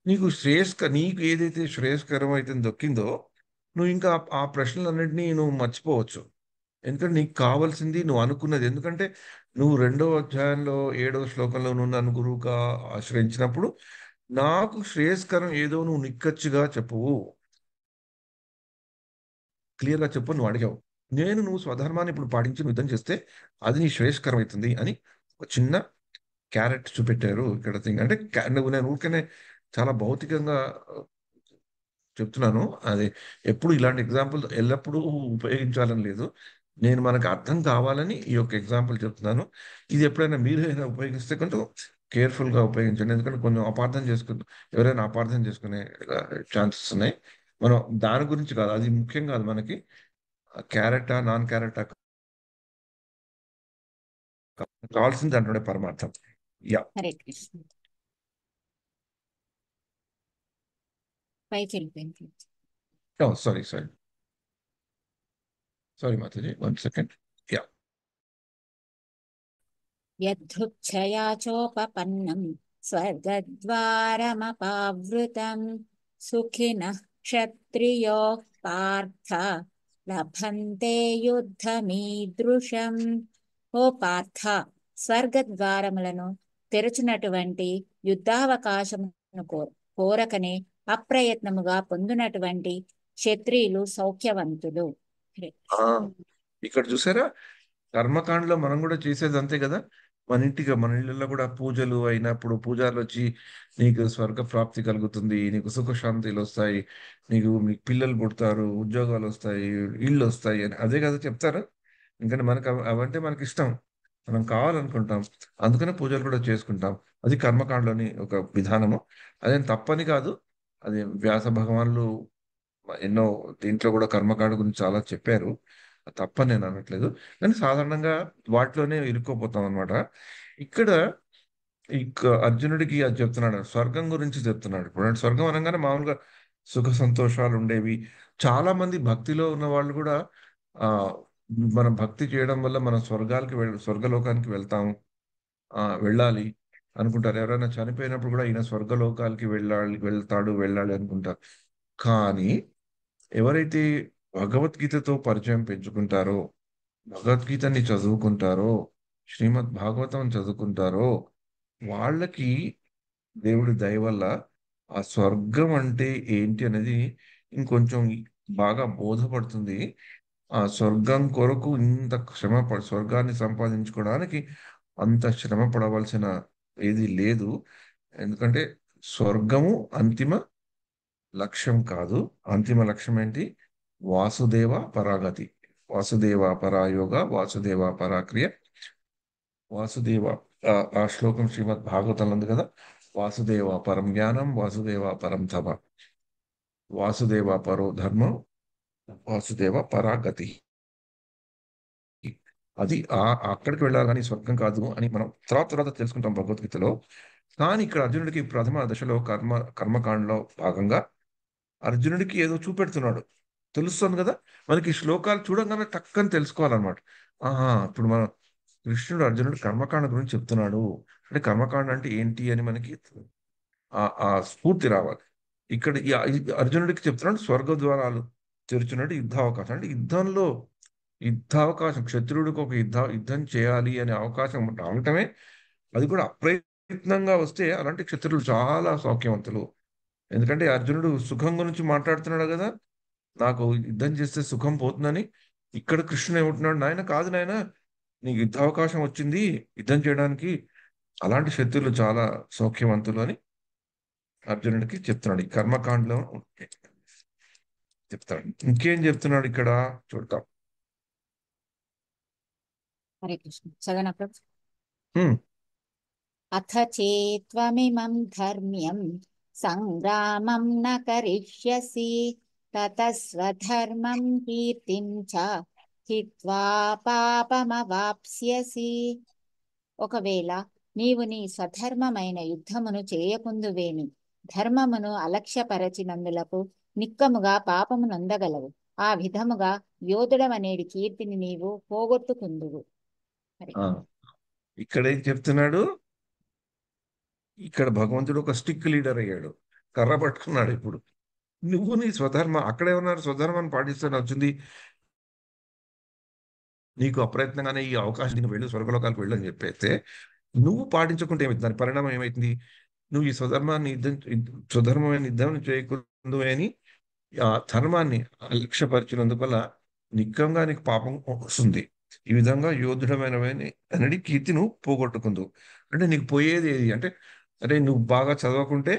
నీకు ఏదైతే శ్రేయస్కరం అయితే దొక్కిందో నువ్వు ఇంకా ఆ ప్రశ్నలన్నింటినీ నువ్వు మర్చిపోవచ్చు. ఎందుకంటే నీకు కావాల్సింది నువ్వు అనుకున్నది. ఎందుకంటే నువ్వు 2వ అధ్యాయంలో 7వ శ్లోకంలో నువ్వు నన్ను గురువుగా ఆశ్రయించినప్పుడు నాకు శ్రేయస్కరం ఏదో నువ్వు నిక్కచ్చిగా చెప్పవు, క్లియర్గా చెప్పు, నువ్వు అడిగావు. నువ్వు స్వధర్మాన్ని ఇప్పుడు పాటించి నువ్వు యుద్ధం చేస్తే అది నీ శ్రేయస్కరం అవుతుంది అని ఒక చిన్న క్యారెట్ చూపెట్టారు ఇక్కడ. అంటే నేను ఊరికనే చాలా భౌతికంగా చెప్తున్నాను. అది ఎప్పుడు ఇలాంటి ఎగ్జాంపుల్ ఎల్లప్పుడూ ఉపయోగించాలని లేదు. నేను మనకు అర్థం కావాలని ఈ యొక్క ఎగ్జాంపుల్ చెప్తున్నాను. ఇది ఎప్పుడైనా మీరు ఉపయోగిస్తే కొంచెం కేర్ఫుల్గా ఉపయోగించండి. ఎందుకంటే కొంచెం ఎవరైనా అపార్థం చేసుకునే ఛాన్సెస్ ఉన్నాయి. మనం దాని గురించి కాదు, అది ముఖ్యం కాదు మనకి. క్యారెటా నాన్ క్యారెటా కావాల్సింది దాంట్లో పరమార్థం. యా. హరే కృష్ణ. పైకి వెళ్ళిపోయింది. సారీ మాతాజీ, 1 సెకండ్. యా. యద్ధృచ్ఛయా చోపపన్నం స్వర్గద్వారమపావృతం సుఖినః క్షత్రియోః పార్థ లభంతే యుద్ధమీదృశం. ఓ పార్థ, స్వర్గద్వారములను తెరచునటువంటి యుద్ధావకాశమును కోరకనే అప్రయత్నముగా పొందినటువంటి క్షత్రియులు సౌఖ్యవంతులు. ఇక్కడ చూసారా, కర్మకాండలో మనం కూడా చేసేది అంతే కదా. మన ఇళ్ళల్లో కూడా పూజలు అయినప్పుడు పూజారులు వచ్చి నీకు స్వర్గ ప్రాప్తి కలుగుతుంది, నీకు సుఖశాంతిలు వస్తాయి, మీకు పిల్లలు పుడతారు, ఉద్యోగాలు వస్తాయి, ఇళ్ళు వస్తాయి అని అదే కదా చెప్తారు. ఎందుకంటే మనకు అవంటే మనకి ఇష్టం, మనం కావాలనుకుంటాం, అందుకనే పూజలు కూడా చేసుకుంటాం. అది కర్మకాండలోని ఒక విధానము. అదేం తప్పని కాదు. అది వ్యాస భగవాన్లు ఎన్నో దీంట్లో కూడా కర్మకాండ గురించి చాలా చెప్పారు. తప్పని నేను అనట్లేదు, కానీ సాధారణంగా వాటిలోనే ఇరుక్కోపోతాం అనమాట. ఇక్కడ అర్జునుడికి అది చెప్తున్నాడు, స్వర్గం గురించి చెప్తున్నాడు. ఇప్పుడు స్వర్గం అనగానే మామూలుగా సుఖ సంతోషాలు ఉండేవి. చాలా మంది భక్తిలో ఉన్న వాళ్ళు కూడా ఆ మనం భక్తి చేయడం వల్ల మనం స్వర్గలోకానికి వెళ్ళాలి అనుకుంటారు. ఎవరైనా చనిపోయినప్పుడు కూడా ఈయన స్వర్గలోకాలకి వెళ్ళాలి అనుకుంటారు. కానీ ఎవరైతే భగవద్గీతతో పరిచయం పెంచుకుంటారో, భగవద్గీతని చదువుకుంటారో, శ్రీమద్ భాగవతం చదువుకుంటారో వాళ్ళకి దేవుడి దయ వల్ల ఆ స్వర్గం అంటే ఏంటి అనేది ఇంకొంచెం బాగా బోధపడుతుంది. ఆ స్వర్గం కొరకు స్వర్గాన్ని సంపాదించుకోవడానికి అంత శ్రమ పడవలసిన ఏది లేదు. ఎందుకంటే స్వర్గము అంతిమ లక్ష్యం కాదు. అంతిమ లక్ష్యం ఏంటి? వాసుదేవ పరాగతి, వాసుదేవ పరాయోగ, వాసుదేవ పరాక్రియ, వాసుదేవ ఆ శ్లోకం శ్రీమద్ భాగవతంలో ఉంది కదా. వాసుదేవ పరం జ్ఞానం, వాసుదేవ పరం తప, వాసుదేవ పరో ధర్మం, వాసుదేవ పరాగతి. అది అక్కడికి వెళ్ళాలి కానీ స్వర్గం కాదు అని మనం తర్వాత తెలుసుకుంటాం భగవద్గీతలో. కానీ ఇక్కడ అర్జునుడికి ప్రథమ దశలో కర్మకాండలో భాగంగా అర్జునుడికి ఏదో చూపెడుతున్నాడు. తెలుస్తుంది కదా మనకి, శ్లోకాలు చూడంగానే టక్కని తెలుసుకోవాలన్నమాట. ఇప్పుడు మనం కృష్ణుడు అర్జునుడు కర్మకాండ గురించి చెప్తున్నాడు. అంటే కర్మకాండ అంటే ఏంటి అని మనకి ఆ స్ఫూర్తి రావాలి. ఇక్కడ ఈ అర్జునుడికి చెప్తున్నాడు స్వర్గ ద్వారాలు తెరుచున్నట్టు యుద్ధావకాశం. అంటే యుద్ధావకాశం క్షత్రుడికి ఒక యుద్ధం చేయాలి అనే అవకాశం రావటమే, అది కూడా అప్రయత్నంగా వస్తే అలాంటి క్షత్రులు చాలా సౌఖ్యవంతులు. ఎందుకంటే అర్జునుడు సుఖం గురించి మాట్లాడుతున్నాడు కదా, నాకు యుద్ధం చేస్తే సుఖం పోతుందని. ఇక్కడ కృష్ణుడు ఏమంటున్నాడు, నాయన కాదు నాయన, నీకు యుద్ధావకాశం వచ్చింది యుద్ధం చేయడానికి, అలాంటి శత్రులు చాలా సౌఖ్యవంతులు అని అర్జునుడికి చెప్తున్నాడు. ఈ కర్మకాండలో చెప్తాడు. ఇంకేం చెప్తున్నాడు ఇక్కడ చూద్దాం. హరే కృష్ణ. చదవనా ప్రభు? హ్మ్. అథ చేత్వమిమం ధర్మ్యం సంగ్రామం న కరిష్యసి తతః స్వధర్మం కీర్తిం చ హిత్వా పాపమవాప్స్యసి. ఒకవేళ నీవు నీ స్వధర్మమైన యుద్ధమును చేయకుందువేమి, ధర్మమును అలక్ష్యపరచినందులకు నిక్కముగా పాపము నొందగలవు. ఆ విధముగా యోధుడమనేడి కీర్తిని నీవు పోగొట్టుకుందువు. హరే ఆ, ఇక్కడ ఏం చెప్తున్నాడు, ఇక్కడ భగవంతుడు ఒక స్టిక్ లీడర్ అయ్యాడు, కర్ర పట్టుకున్నాడు. ఇప్పుడు నువ్వు నీ స్వధర్మ, అక్కడే ఉన్నారు, స్వధర్మాన్ని పాటిస్తాను వచ్చింది నీకు అప్రయత్నంగానే ఈ అవకాశం, నువ్వు వెళ్ళు స్వర్గలోకాలకు వెళ్ళు అని చెప్పేస్తే నువ్వు పాటించకుంటే ఏమైంది, దాని పరిణామం ఏమైతుంది? నువ్వు ఈ స్వధర్మమైన యుద్ధం చేయకూడదు అని ఆ ధర్మాన్ని అలక్ష్యపరిచినందువల్ల నిక్కంగా నీకు పాపం వస్తుంది. ఈ విధంగా యోధుడమైన అనేది కీర్తి నువ్వు పోగొట్టుకుందు. అంటే నీకు పోయేది ఏది అంటే, అరే నువ్వు బాగా చదవకుంటే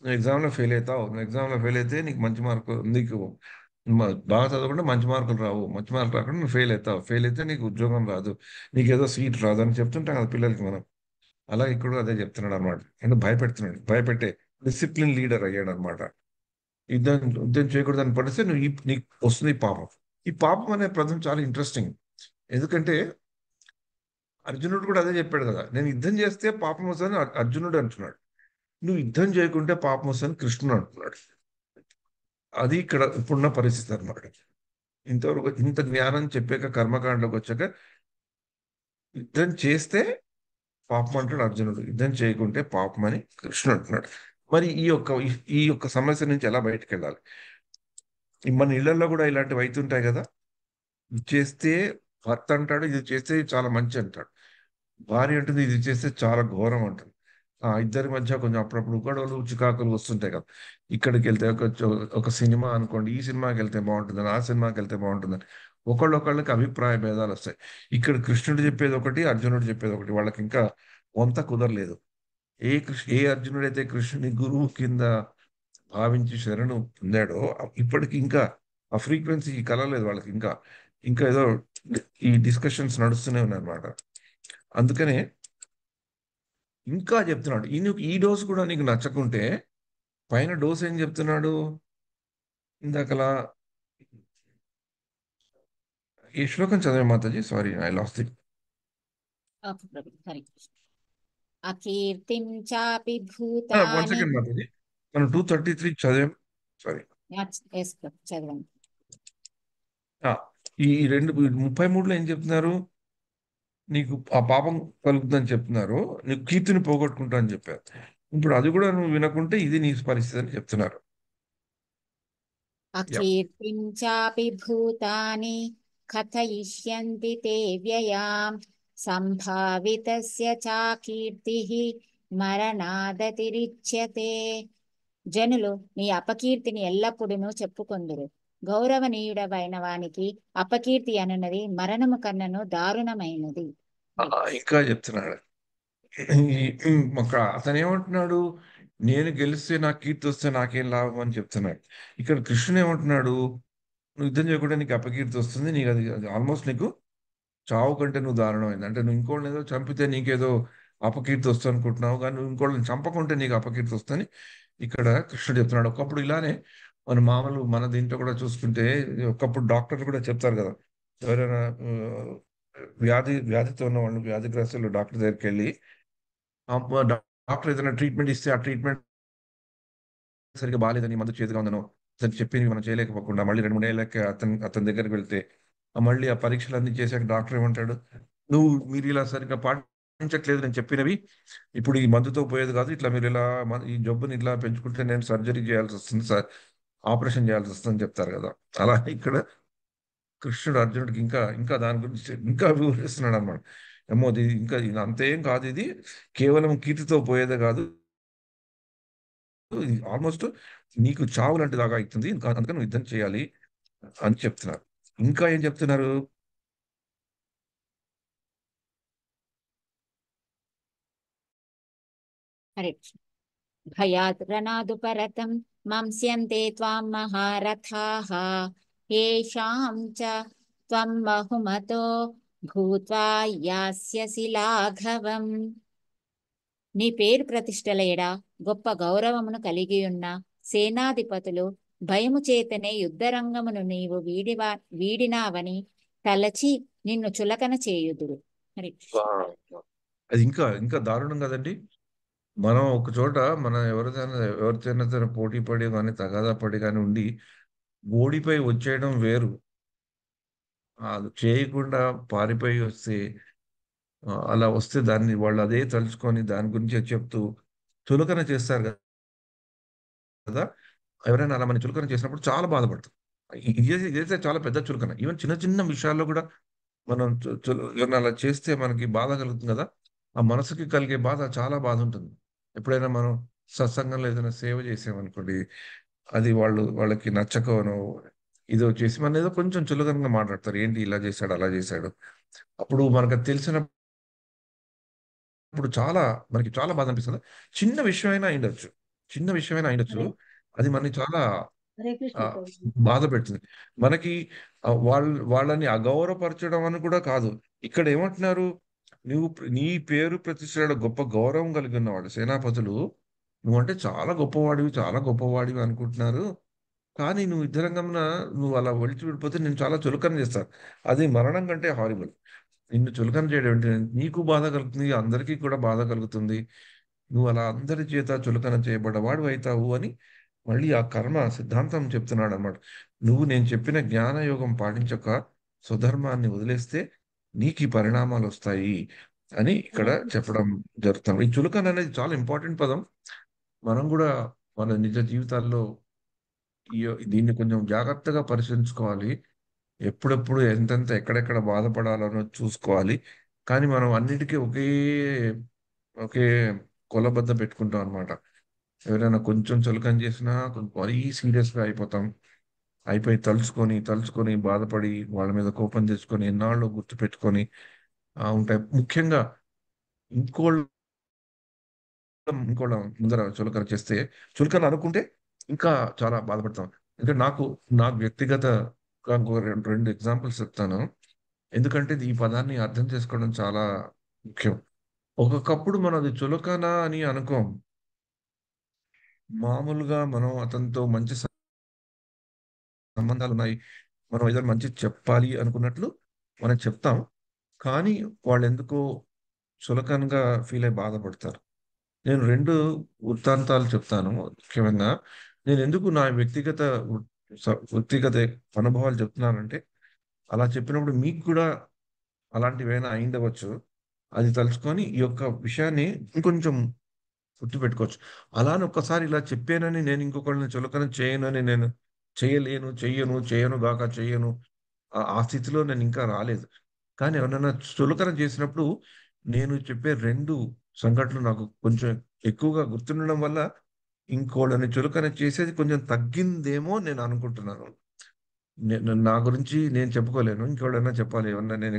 నువ్వు ఎగ్జామ్లో ఫెయిల్ అవుతావు, నువ్వు ఎగ్జామ్లో ఫెయిల్ అయితే నీకు మంచి మార్కులు, నీకు బాగా చదవకుండా మంచి మార్కులు రావు, మంచి మార్కులు రాకుండా నువ్వు ఫెయిల్ అవుతావు, ఫెయిల్ అయితే నీకు ఉద్యోగం రాదు, నీకు ఏదో సీట్ రాదు అని చెప్తుంటాం కదా పిల్లలకి మనం. అలా ఇక్కడ అదే చెప్తున్నాడు అనమాట. అంటే భయపెడుతున్నాడు, భయపెట్టే డిసిప్లిన్ లీడర్ అయ్యాడు అనమాట. యుద్ధం చేయకూడదని పడిస్తే నీకు వస్తుంది పాపం. ఈ పాపం అనే పదం చాలా ఇంట్రెస్టింగ్. ఎందుకంటే అర్జునుడు కూడా అదే చెప్పాడు కదా, నేను యుద్ధం చేస్తే పాపం వస్తుందని అర్జునుడు అంటున్నాడు, నువ్వు యుద్ధం చేయకుంటే పాపం వస్తుందని కృష్ణుడు అంటున్నాడు. అది ఇక్కడ ఇప్పుడున్న పరిస్థితి అనమాట. ఇంతవరకు ఇంత జ్ఞానం చెప్పాక కర్మకాండలోకి వచ్చాక యుద్ధం చేస్తే పాపం అంటాడు అర్జునుడు, యుద్ధం చేయకుంటే పాపం అని కృష్ణుడు అంటున్నాడు. మరి ఈ యొక్క సమస్య నుంచి ఎలా బయటకు వెళ్ళాలి? మన ఇళ్లలో కూడా ఇలాంటివి అవుతుంటాయి కదా. ఇది చేస్తే భర్త అంటాడు ఇది చేస్తే చాలా మంచి అంటాడు, భార్య అంటుంది ఇది చేస్తే చాలా ఘోరం అంటుంది. ఆ ఇద్దరి మధ్య కొంచెం అప్పుడప్పుడు గొడవలు చికాకులు వస్తుంటాయి కదా. ఇక్కడికి వెళ్తే ఒక సినిమా అనుకోండి, ఈ సినిమాకి వెళ్తే బాగుంటుందని, ఆ సినిమాకి వెళ్తే బాగుంటుందని ఒకళ్ళొకళ్ళకి అభిప్రాయ భేదాలు వస్తాయి. ఇక్కడ కృష్ణుడు చెప్పేది ఒకటి, అర్జునుడు చెప్పేది ఒకటి, వాళ్ళకి ఇంకా వంత కుదరలేదు. ఏ అర్జునుడైతే కృష్ణుని గురువు కింద భావించి శరణు పొందాడో ఇప్పటికి ఇంకా ఆ ఫ్రీక్వెన్సీ కలలేదు వాళ్ళకి. ఇంకా ఇంకా ఏదో ఈ డిస్కషన్స్ నడుస్తూనే ఉన్నాయన్నమాట. అందుకనే ఇంకా చెప్తున్నాడు, ఈ డోస్ కూడా నీకు నచ్చకుంటే పైన డోస్ ఏం చెప్తున్నాడు ఇందాకలా. ఈ శ్లోకం చదివే మాతాజీ, sorry I lost it. Okay ప్రభు. హరే కృష్ణ. అకీర్తిం చాపి వన్ భూతాని. సెకండ్ మాతాజీ, మనం 233 చదివాం, సారీ. ఎస్ ప్రభు, చదవండి. ఈ 33లో ఏం చెప్తున్నారు, నీకు ఆ పాపం కలుగుతుందని చెప్తున్నారు, నీకు కీర్తిని పోగొట్టుకుంటా అని చెప్పారు. ఇప్పుడు అది కూడా నువ్వు వినకుంటే ఇది నీ పరిస్థితి అని చెప్తున్నారు. అకీర్తిం చాపి భూతాని కథయిష్యంతి తే వ్యయాం సంభావితస్య చాకీర్తిః మరణాదతిరిచ్యతే. జనులు నీ అపకీర్తిని ఎల్లప్పుడూ చెప్పుకొందురు. గౌరవనీయుడవైన వానికి అపకీర్తి అనున్నది మరణము కన్నను దారుణమైనది. ఇంకా చెప్తున్నాడు. అతను ఏమంటున్నాడు, నేను గెలిస్తే నాకు కీర్తి వస్తే నాకేం లాభం అని చెప్తున్నాడు. ఇక్కడ కృష్ణుడు ఏమంటున్నాడు, నువ్వు యుద్ధం చేయకుండా నీకు అపకీర్తి వస్తుంది, నీకు అది ఆల్మోస్ట్ నీకు చావు కంటే నువ్వు దారుణమైంది. అంటే నువ్వు ఇంకోళ్ళని ఏదో చంపితే నీకేదో అపకీర్తి వస్తుంది అనుకుంటున్నావు, కానీ నువ్వు ఇంకోళ్ళని చంపకుంటే నీకు అపకీర్తి వస్తుందని ఇక్కడ కృష్ణుడు చెప్తున్నాడు. ఒకప్పుడు ఇలానే మన దీంట్లో కూడా చూసుకుంటే ఒకప్పుడు డాక్టర్లు కూడా చెప్తారు కదా, ఎవరైనా వ్యాధితో ఉన్న వాళ్ళు, వ్యాధిగ్రస్తులు డాక్టర్ దగ్గరికి వెళ్ళి డాక్టర్ ఏదైనా ట్రీట్మెంట్ ఇస్తే ఆ ట్రీట్మెంట్ సరిగ్గా బాగాలేదని, మందు చేతిగా ఉందనో సరి చెప్పి మనం చేయలేకపోకుండా మళ్ళీ 2-3 ఏళ్ళకి అతని దగ్గరికి వెళ్తే మళ్ళీ ఆ పరీక్షలు అన్ని చేశాక డాక్టర్ ఏమంటాడు, మీరు ఇలా సరిగ్గా పాటించట్లేదు నేను చెప్పినవి. ఇప్పుడు ఈ మందుతో పోయేది కాదు. ఇట్లా మీరు ఇలా ఈ జబ్బుని ఇట్లా పెంచుకుంటే నేను సర్జరీ చేయాల్సి వస్తుంది సార్, ఆపరేషన్ చేయాల్సి వస్తుందని చెప్తారు కదా. అలా ఇక్కడ కృష్ణుడు అర్జునుడికి ఇంకా ఇంకా దాని గురించి ఇంకా వివరిస్తున్నాడు అనమాట. ఏమో ఇది అంతేం కాదు, ఇది కేవలం కీర్తితో పోయేదే కాదు, ఇది ఆల్మోస్ట్ నీకు చావు లాంటి దాకా అవుతుంది, ఇంకా అందుకని నువ్వు యుద్ధం చేయాలి అని చెప్తున్నారు. ఇంకా ఏం చెప్తున్నారు? హరే కృష్ణ. భయాత్ రణాదు పరతం మంస్యంతే త్వాం మహారథాః ఏషాం చ త్వం బహుమతో భూత్వా యాస్యసి లాఘవం. నీ పేరు ప్రతిష్టల ఎడ గొప్ప గౌరవమును కలిగి ఉన్న సేనాధిపతులు భయము చేతనే యుద్ధరంగమును నీవు వీడినావని తలచి నిన్ను చులకన చేయుదురు. హరి కృష్ణ. అది ఇంకా ఇంకా దారుణం కదండి. మనం ఒక చోట మనం ఎవరితోనైనా సరే పోటీ పడి కానీ తగాదా పడి కానీ ఉండి ఓడిపోయి వచ్చేయడం వేరు. అది చేయకుండా పారిపోయి వస్తే, అలా వస్తే దాన్ని వాళ్ళు అదే తలుచుకొని దాని గురించి చెప్తూ చులకన చేస్తారు కదా. ఎవరైనా అలా మన చులకన చేసినప్పుడు చాలా బాధపడతాం. ఇదైతే చాలా పెద్ద చులకన. ఈవెన్ చిన్న చిన్న విషయాల్లో కూడా మనం ఎవరైనా అలా చేస్తే మనకి బాధ కలుగుతుంది కదా. ఆ మనసుకి కలిగే బాధ చాలా బాధ ఉంటుంది. ఎప్పుడైనా మనం సత్సంగంలో ఏదైనా సేవ చేసామనుకోండి, అది వాళ్ళకి నచ్చకనో ఇదో చేసి మన ఏదో కొంచెం చులకనగా మాట్లాడతారు. ఏంటి ఇలా చేశాడు అలా చేశాడు. అప్పుడు మనకు అది తెలిసినప్పుడు చాలా మనకి చాలా బాధ అనిపిస్తుంది. చిన్న విషయమైనా అయిండొచ్చు, చిన్న విషయమైనా అయిండొచ్చు, అది మనని చాలా హరే కృష్ణ ఆ, ప్రభు. బాధ పెడుతుంది. మనకి వాళ్ళని అగౌరవపరచడం అని కూడా కాదు. ఇక్కడ ఏమంటున్నారు? నువ్వు నీ పేరు ప్రతిష్టల గొప్ప గౌరవం కలిగి ఉన్నవాడు సేనాపతులు, నువ్వంటే చాలా గొప్పవాడివి, చాలా గొప్పవాడివి అనుకుంటున్నారు. కానీ నువ్వు యుద్ధరంగంన నువ్వు అలా ఒలిచి విడిపోతే నేను చాలా చులకన చేస్తాను. అది మరణం కంటే హారిబుల్. నిన్ను చులకన చేయడం ఏంటి? నీకు బాధ కలుగుతుంది, అందరికీ కూడా బాధ కలుగుతుంది. నువ్వు అలా అందరి చేత చులకన చేయబడ్డవాడు అవుతావు అని మళ్ళీ ఆ కర్మ సిద్ధాంతం చెప్తున్నాడు అన్నమాట. నువ్వు నేను చెప్పిన జ్ఞానయోగం పాటించక స్వధర్మాన్ని వదిలేస్తే నీకు ఈ పరిణామాలు వస్తాయి అని ఇక్కడ చెప్పడం జరుగుతుంది. ఈ చులకన అనేది చాలా ఇంపార్టెంట్ పదం. మనం కూడా మన నిజ జీవితాల్లో దీన్ని కొంచెం జాగ్రత్తగా పరిశీలించుకోవాలి. ఎప్పుడెప్పుడు ఎంతెంత ఎక్కడెక్కడ బాధపడాలనో చూసుకోవాలి. కానీ మనం అన్నిటికీ ఒకే కొలబద్ద పెట్టుకుంటాం అనమాట. ఎవరైనా కొంచెం చులకన చేసినా మరీ సీరియస్గా అయిపోతాం. అయిపోయి తలుచుకొని తలుచుకొని బాధపడి వాళ్ళ మీద కోపం తెచ్చుకొని ఎన్నాళ్ళు గుర్తు పెట్టుకొని ఉంటాయి. ముఖ్యంగా ఇంకోళ్ళ ఇంకోళ్ళ ముందర చులకన చేస్తే, చులకన అనుకుంటే ఇంకా చాలా బాధపడతాం. అంటే నాకు వ్యక్తిగత ఇంకో రెండు ఎగ్జాంపుల్స్ చెప్తాను. ఎందుకంటే ఈ పదాన్ని అర్థం చేసుకోవడం చాలా ముఖ్యం. ఒకప్పుడు మనం అది చులకన అని అనుకోం. మామూలుగా మనం అతనితో మంచి సంబంధాలు ఉన్నాయి, మనం ఏదైనా మంచి చెప్పాలి అనుకున్నట్లు మనం చెప్తాం. కానీ వాళ్ళు ఎందుకో చులకనగా ఫీల్ అయి బాధపడతారు. నేను రెండు వృత్తాంతాలు చెప్తాను ముఖ్యంగా. నేను ఎందుకు నా వ్యక్తిగత అనుభవాలు చెప్తున్నానంటే, అలా చెప్పినప్పుడు మీకు కూడా అలాంటివైనా అయిండవచ్చు. అది తలుచుకొని ఈ యొక్క విషయాన్ని ఇంకొంచెం గుర్తుపెట్టుకోవచ్చు. అలానే ఒక్కసారి ఇలా చెప్పానని నేను ఇంకొకరిని చులకన చేయనని నేను చెయ్యను గాక చెయ్యను, ఆ స్థితిలో నేను ఇంకా రాలేదు. కానీ ఎవరైనా చులకన చేసినప్పుడు నేను చెప్పే రెండు సంఘటనలు నాకు కొంచెం ఎక్కువగా గుర్తుండడం వల్ల ఇంకోళ్ళని చులకన చేసేది కొంచెం తగ్గిందేమో నేను అనుకుంటున్నాను. నా గురించి నేను చెప్పుకోలేను, ఇంకెవడైనా చెప్పాలి. ఏమన్నా నేను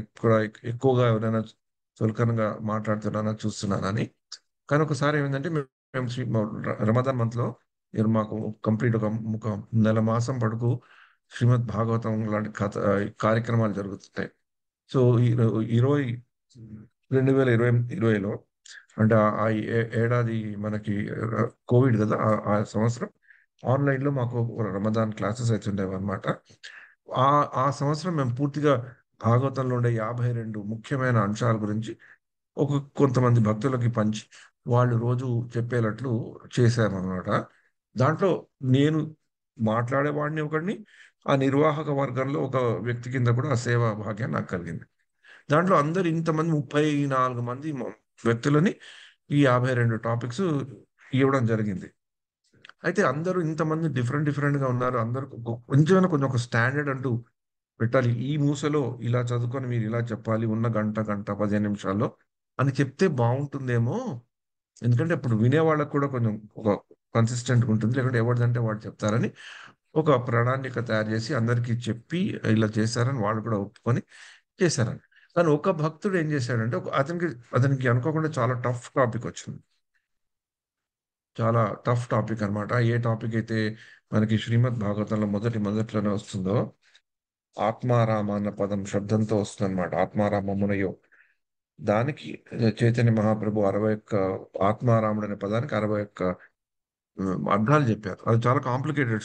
ఎక్కువగా ఎవరైనా చులకనగా మాట్లాడుతున్నానా చూస్తున్నానని. కానీ ఒకసారి ఏమైందంటే మేము రమదాన్ మంత్లో మాకు కంప్లీట్ ఒక నెల మాసం పడుకు శ్రీమద్ భాగవతం లాంటి కార్యక్రమాలు జరుగుతుంటాయి. సో 2020లో అంటే ఆ ఏడాది మనకి కోవిడ్ కదా, ఆ సంవత్సరం ఆన్లైన్లో మాకు రమదాన్ క్లాసెస్ అవుతుండేవి అనమాట. ఆ ఆ సంవత్సరం మేము పూర్తిగా భాగవతంలో ఉండే 52 ముఖ్యమైన అంశాల గురించి కొంతమంది భక్తులకి పంచి వాళ్ళు రోజు చెప్పేటట్లు చేశామన్నమాట. దాంట్లో నేను మాట్లాడేవాడిని ఒకడిని, ఆ నిర్వాహక వర్గంలో ఒక వ్యక్తి కింద కూడా ఆ సేవా భాగ్యం నాకు కలిగింది. దాంట్లో అందరు ఇంతమంది 34 మంది వ్యక్తులని ఈ 52 టాపిక్స్ ఇవ్వడం జరిగింది. అయితే అందరూ ఇంతమంది డిఫరెంట్ డిఫరెంట్ గా ఉన్నారు. అందరూ కొంచెం కొంచెం ఒక స్టాండర్డ్ అంటూ పెట్టాలి. ఈ మూసలో ఇలా చదువుకొని మీరు ఇలా చెప్పాలి ఉన్న గంట గంట 15 నిమిషాల్లో అని చెప్తే బాగుంటుందేమో. ఎందుకంటే ఇప్పుడు వినేవాళ్ళకి కూడా కొంచెం ఒక కన్సిస్టెంట్ ఉంటుంది. లేకుంటే ఎవరిదంటే వాడు చెప్తారని ఒక ప్రణాళిక తయారు చేసి అందరికీ చెప్పి ఇలా చేశారని వాళ్ళు కూడా ఒప్పుకొని చేశారని. కానీ ఒక భక్తుడు ఏం చేశాడంటే అతనికి అనుకోకుండా చాలా టఫ్ టాపిక్ వచ్చింది. చాలా టఫ్ టాపిక్ అన్నమాట. ఏ టాపిక్ అయితే మనకి శ్రీమద్ భాగవతంలో మొదట్లోనే వస్తుందో, ఆత్మారామ అన్న పదం శబ్దంతో వస్తుంది అనమాట. ఆత్మారామమునయో దానికి చైతన్య మహాప్రభు 61 ఆత్మారాముడు అనే పదానికి 61 అర్థాలు చెప్పారు. అది చాలా కాంప్లికేటెడ్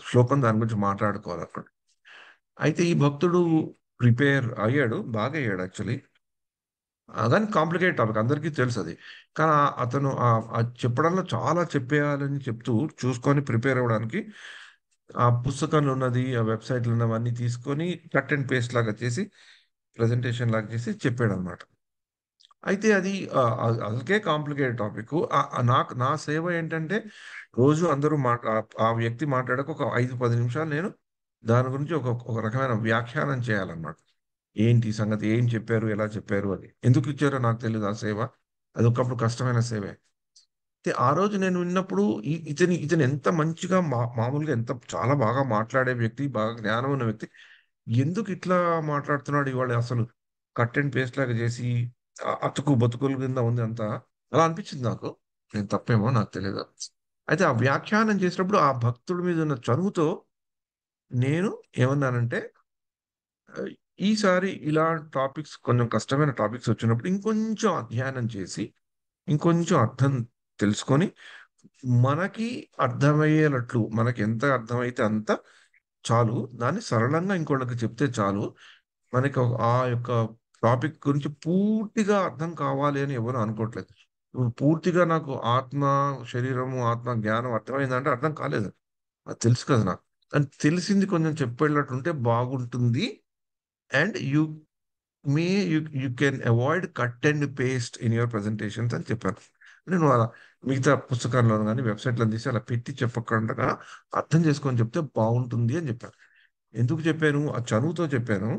శ్లోకం. దాని గురించి మాట్లాడుకోవాలి అక్కడ. అయితే ఈ భక్తుడు ప్రిపేర్ అయ్యాడు, బాగా అయ్యాడు యాక్చువల్లీ. కానీ కాంప్లికేటెడ్ టాపిక్ అందరికీ తెలుసు అది. కానీ అతను చెప్పడంలో చాలా చెప్పేయాలని చెప్తూ చూసుకొని ప్రిపేర్ అవ్వడానికి ఆ పుస్తకంలో ఉన్నది, ఆ వెబ్సైట్లో ఉన్నవన్నీ తీసుకొని కట్ అండ్ పేస్ట్ లాగా చేసి ప్రజెంటేషన్ లాగా చేసి చెప్పాడు అనమాట. అయితే అది అసలుకే కాంప్లికేటెడ్ టాపిక్. నా సేవ ఏంటంటే రోజు అందరూ ఆ వ్యక్తి మాట్లాడక ఒక 5-10 నిమిషాలు నేను దాని గురించి ఒక రకమైన వ్యాఖ్యానం చేయాలన్నమాట. ఏంటి సంగతి, ఏం చెప్పారు, ఎలా చెప్పారు అని. ఎందుకు ఇచ్చారో నాకు తెలియదు ఆ సేవ. అది ఒకప్పుడు కష్టమైన సేవే. అయితే ఆ రోజు నేను విన్నప్పుడు ఇతను ఎంత మంచిగా మామూలుగా ఎంత చాలా బాగా మాట్లాడే వ్యక్తి, బాగా జ్ఞానం ఉన్న వ్యక్తి, ఎందుకు ఇట్లా మాట్లాడుతున్నాడు ఇవాళ అసలు కట్ అండ్ పేస్ట్ లాగా చేసి అతుకు బతుకుల కింద ఉంది అంతా. అలా అనిపించింది నాకు. నేను తప్పేమో నాకు తెలియదు. అయితే ఆ వ్యాఖ్యానం చేసినప్పుడు ఆ భక్తుడి మీద ఉన్న చనువుతో నేను ఏమన్నానంటే, ఆ, ఈసారి ఇలా టాపిక్స్ కొంచెం కష్టమైన టాపిక్స్ వచ్చినప్పుడు ఇంకొంచెం అధ్యయనం చేసి ఇంకొంచెం అర్థం తెలుసుకొని మనకి అర్థమయ్యేటట్లు, మనకి ఎంత అర్థమైతే అంత చాలు, దాన్ని సరళంగా ఇంకోళ్ళకి చెప్తే చాలు. మనకి ఆ యొక్క టాపిక్ గురించి పూర్తిగా అర్థం కావాలి అని ఎవరు అనుకోవట్లేదు. ఇప్పుడు పూర్తిగా నాకు ఆత్మ, శరీరము, ఆత్మ జ్ఞానం అర్థమైందంటే అర్థం కాలేదు. అది తెలుసు కదా నాకు. కానీ తెలిసింది కొంచెం చెప్పేటట్టుంటే బాగుంటుంది. And you can avoid cut and paste in your presentations అని చెప్పాను. నేను అలా మిగతా పుస్తకాల్లో కానీ వెబ్సైట్లో తీసి అలా పెట్టి చెప్పకుండా అర్థం చేసుకొని చెప్తే బాగుంటుంది అని చెప్పాను. ఎందుకు చెప్పాను? ఆ చదువుతో చెప్పాను.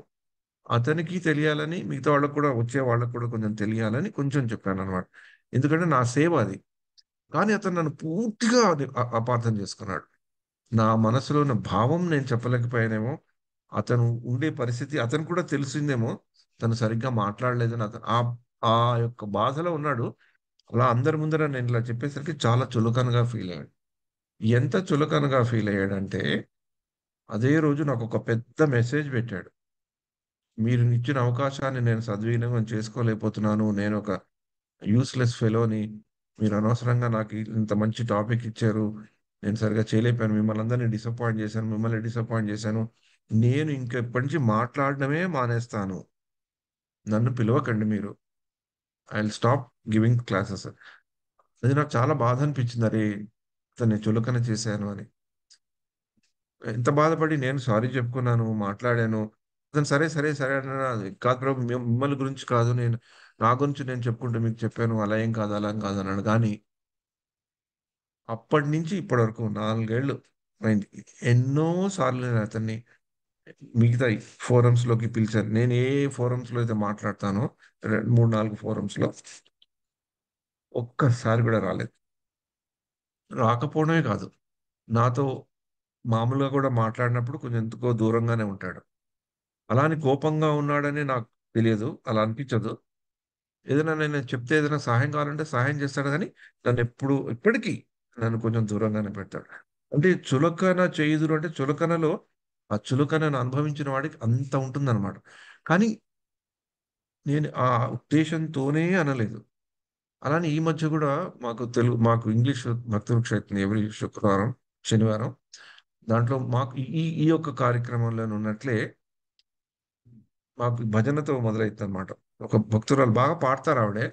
అతనికి తెలియాలని, మిగతా వాళ్ళకు కూడా, వచ్చే వాళ్ళకు కూడా కొంచెం తెలియాలని కొంచెం చెప్పాను అనమాట. ఎందుకంటే నా సేవ అది. కానీ అతను నన్ను పూర్తిగా అపార్థం చేసుకున్నాడు. నా మనసులో ఉన్న భావం నేను చెప్పలేకపోయానేమో. అతను ఉండే పరిస్థితి అతను కూడా తెలిసిందేమో. తను సరిగ్గా మాట్లాడలేదని అతను ఆ యొక్క బాధలో ఉన్నాడు. అలా అందరి ముందర నేను ఇలా చెప్పేసరికి చాలా చులకనగా ఫీల్ అయ్యాడు. ఎంత చులకనగా ఫీల్ అయ్యాడంటే అదే రోజు నాకు ఒక పెద్ద మెసేజ్ పెట్టాడు. మీరు ఇచ్చిన అవకాశాన్ని నేను సద్వినియోగం చేసుకోలేకపోతున్నాను. నేను ఒక యూస్లెస్ ఫెలోని. మీరు అనవసరంగా నాకు ఇంత మంచి టాపిక్ ఇచ్చారు. నేను సరిగా చేయలేకపోయాను. మిమ్మల్ని అందరినీ డిసప్పాయింట్ చేశాను. మిమ్మల్ని డిసప్పాయింట్ చేశాను. నేను ఇంకెప్పటి నుంచి మాట్లాడడమే మానేస్తాను. నన్ను పిలవకండి మీరు. I will stop giving classes. అది నాకు చాలా బాధ అనిపించింది. అరే, అతన్ని చులకన చేశాను అని. ఎంత బాధపడి నేను సారీ చెప్పుకున్నాను, మాట్లాడాను. అతను సరే సరే సరే అన్నాడు. అది కాదు ప్రభు, మిమ్మల్ని గురించి కాదు, నేను నా గురించి నేను చెప్పుకుంటూ మీకు చెప్పాను. అలా ఏం కాదు, అలా ఏం కాదు అన్నాడు. కానీ అప్పటి నుంచి ఇప్పటి వరకు 4 ఏళ్ళు అయింది. ఎన్నో సార్లు నేను అతన్ని మిగతా ఫోరమ్స్ లోకి పిలిచాను. నేను ఏ ఫోరమ్స్ లో అయితే మాట్లాడతానో 3-4 ఫోరమ్స్ లో ఒక్కసారి కూడా రాలేదు. రాకపోవడమే కాదు, నాతో మామూలుగా కూడా మాట్లాడినప్పుడు కొంచెం ఎందుకో దూరంగానే ఉంటాడు. అలా అని కోపంగా ఉన్నాడని నాకు తెలియదు, అలా అనిపించదు. ఏదైనా నేను చెప్తే ఏదైనా సహాయం కావాలంటే సహాయం చేస్తాడు. కానీ నన్ను ఇప్పటికీ నన్ను కొంచెం దూరంగానే పెడతాడు. అంటే చులకన చేయుదురు అంటే చులకనలో ఆ చులకనను అనుభవించిన వాడికి అంత ఉంటుందన్నమాట. కానీ నేను ఆ ఉద్దేశంతోనే అనలేదు. అలానే ఈ మధ్య కూడా మాకు ఇంగ్లీష్ భక్తి వృక్ష అవుతుంది ఎవ్రీ శుక్రవారం, శనివారం. దాంట్లో మాకు ఈ ఈ యొక్క కార్యక్రమంలో ఉన్నట్లే మాకు భజనతో మొదలవుతుంది అనమాట. ఒక భక్తురాలు బాగా పాడతారు ఆవిడే.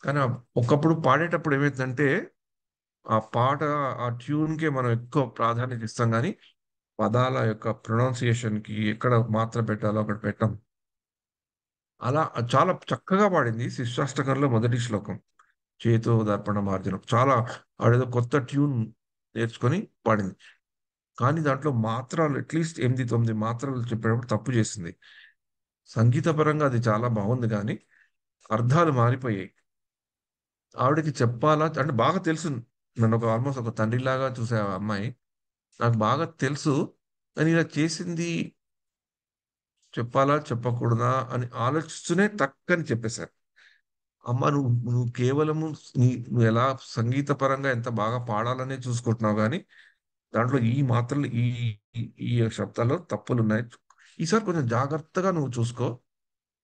కానీ ఒకప్పుడు పాడేటప్పుడు ఏమైందంటే ఆ పాట, ఆ ట్యూన్కే మనం ఎక్కువ ప్రాధాన్యత ఇస్తాం. కానీ పదాల యొక్క ప్రొనౌన్సియేషన్ కి ఎక్కడ మాత్ర పెట్టాలో అక్కడ పెట్టాం. అలా చాలా చక్కగా పాడింది శిష్టాష్టకంలో మొదటి శ్లోకం. చేతో దర్పణ మార్జనం చాలా ఆడేదో కొత్త ట్యూన్ నేర్చుకొని పాడింది. కానీ దాంట్లో మాత్రలు అట్లీస్ట్ 8, 9 మాత్రలు చెప్పేటప్పుడు తప్పు చేసింది. సంగీతపరంగా అది చాలా బాగుంది కానీ అర్థాలు మారిపోయాయి. ఆవిడకి చెప్పాలా అంటే బాగా తెలుసు, నన్ను ఒక ఆల్మోస్ట్ ఒక తండ్రిలాగా చూసే ఆ అమ్మాయి. నాకు బాగా తెలుసు, కానీ ఇలా చేసింది చెప్పాలా చెప్పకూడదా అని ఆలోచిస్తూనే టక్కని చెప్పేశారు. అమ్మ నువ్వు నువ్వు కేవలము నువ్వు ఎలా సంగీత పరంగా ఎంత బాగా పాడాలనే చూసుకుంటున్నావు కానీ దాంట్లో ఈ మాత్రలు ఈ ఈ ఈ శబ్దాల్లో తప్పులు ఉన్నాయి. ఈసారి కొంచెం జాగ్రత్తగా నువ్వు చూసుకో,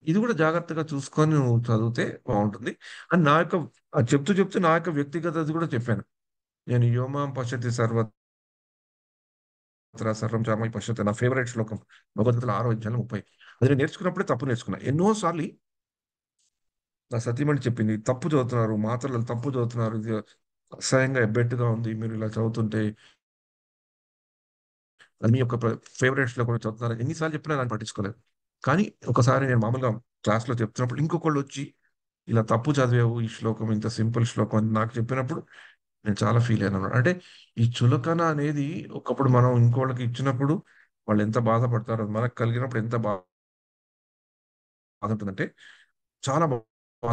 ఇది కూడా జాగ్రత్తగా చూసుకొని నువ్వు చదివితే బాగుంటుంది అని నా యొక్క చెప్తూ చెప్తూ నా యొక్క వ్యక్తిగతది కూడా చెప్పాను. నేను యోమాం పశ్యతి సర్వత్ర సర్వం చామై పశ్యతి నా ఫేవరెట్ శ్లోకం భగవద్గీతలో 6వ అధ్యాయం 30. అది నేను నేర్చుకున్నప్పుడే తప్పు నేర్చుకున్నా. ఎన్నోసార్లు నా సతీమణి చెప్పింది, తప్పు చదువుతున్నారు, మాత్రలు తప్పు చదువుతున్నారు, ఇది అసహ్యంగా ఎబ్బెట్టుగా ఉంది, మీరు ఇలా చదువుతుంటే అది మీ యొక్క ఫేవరెట్స్ లో కూడా చదువుతున్నారు. ఎన్నిసార్లు చెప్పినా దాన్ని పట్టించుకోలేదు. కానీ ఒకసారి నేను మామూలుగా క్లాస్లో చెప్తున్నప్పుడు ఇంకొకళ్ళు వచ్చి ఇలా తప్పు చదివావు ఈ శ్లోకం, ఇంత సింపుల్ శ్లోకం అని నాకు చెప్పినప్పుడు నేను చాలా ఫీల్ అయ్యాను అన్నమాట. అంటే ఈ చులకన అనేది ఒకప్పుడు మనం ఇంకోళ్ళకి ఇచ్చినప్పుడు వాళ్ళు ఎంత బాధపడతారో, అది మనకు కలిగినప్పుడు ఎంత బాధ ఉంటుందంటే చాలా బాధ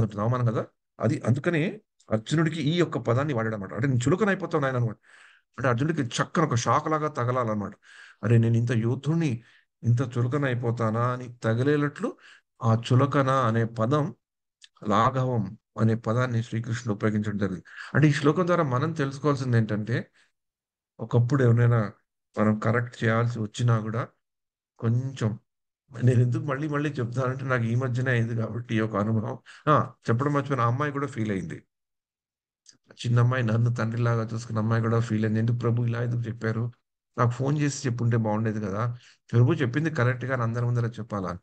ఉంటుంది, అవమానం కదా అది. అందుకనే అర్జునుడికి ఈ యొక్క పదాన్ని వాడాడు అనమాట. అంటే నేను చులకన అయిపోతాను ఆయన అనమాట. అంటే అర్జునుడికి చక్కన ఒక షాక్ లాగా తగలాలన్నమాట. అరే నేను ఇంత యోధుణ్ణి ఇంత చులకన అయిపోతానా అని తగిలేటట్లు ఆ చులకన అనే పదం, లాఘవం అనే పదాన్ని శ్రీకృష్ణుడు ఉపయోగించడం జరిగింది. అంటే ఈ శ్లోకం ద్వారా మనం తెలుసుకోవాల్సింది ఏంటంటే, ఒకప్పుడు ఎవరైనా మనం కరెక్ట్ చేయాల్సి వచ్చినా కూడా కొంచెం, నేను ఎందుకు మళ్ళీ మళ్ళీ చెప్తానంటే నాకు ఈ మధ్యనే అయింది కాబట్టి ఈ యొక్క అనుభవం. ఆ, చెప్పడం మర్చిపోయిన ఆ అమ్మాయి కూడా ఫీల్ అయింది. చిన్న అమ్మాయి నన్ను తండ్రిలాగా చూసుకున్న అమ్మాయి కూడా ఫీల్ అయింది. ఎందుకు ప్రభు ఇలా ఎందుకు చెప్పారు, నాకు ఫోన్ చేసి చెప్పుంటే బాగుండేది కదా, ప్రభు చెప్పింది కరెక్ట్ గా అందరి ముందర చెప్పాలా అని.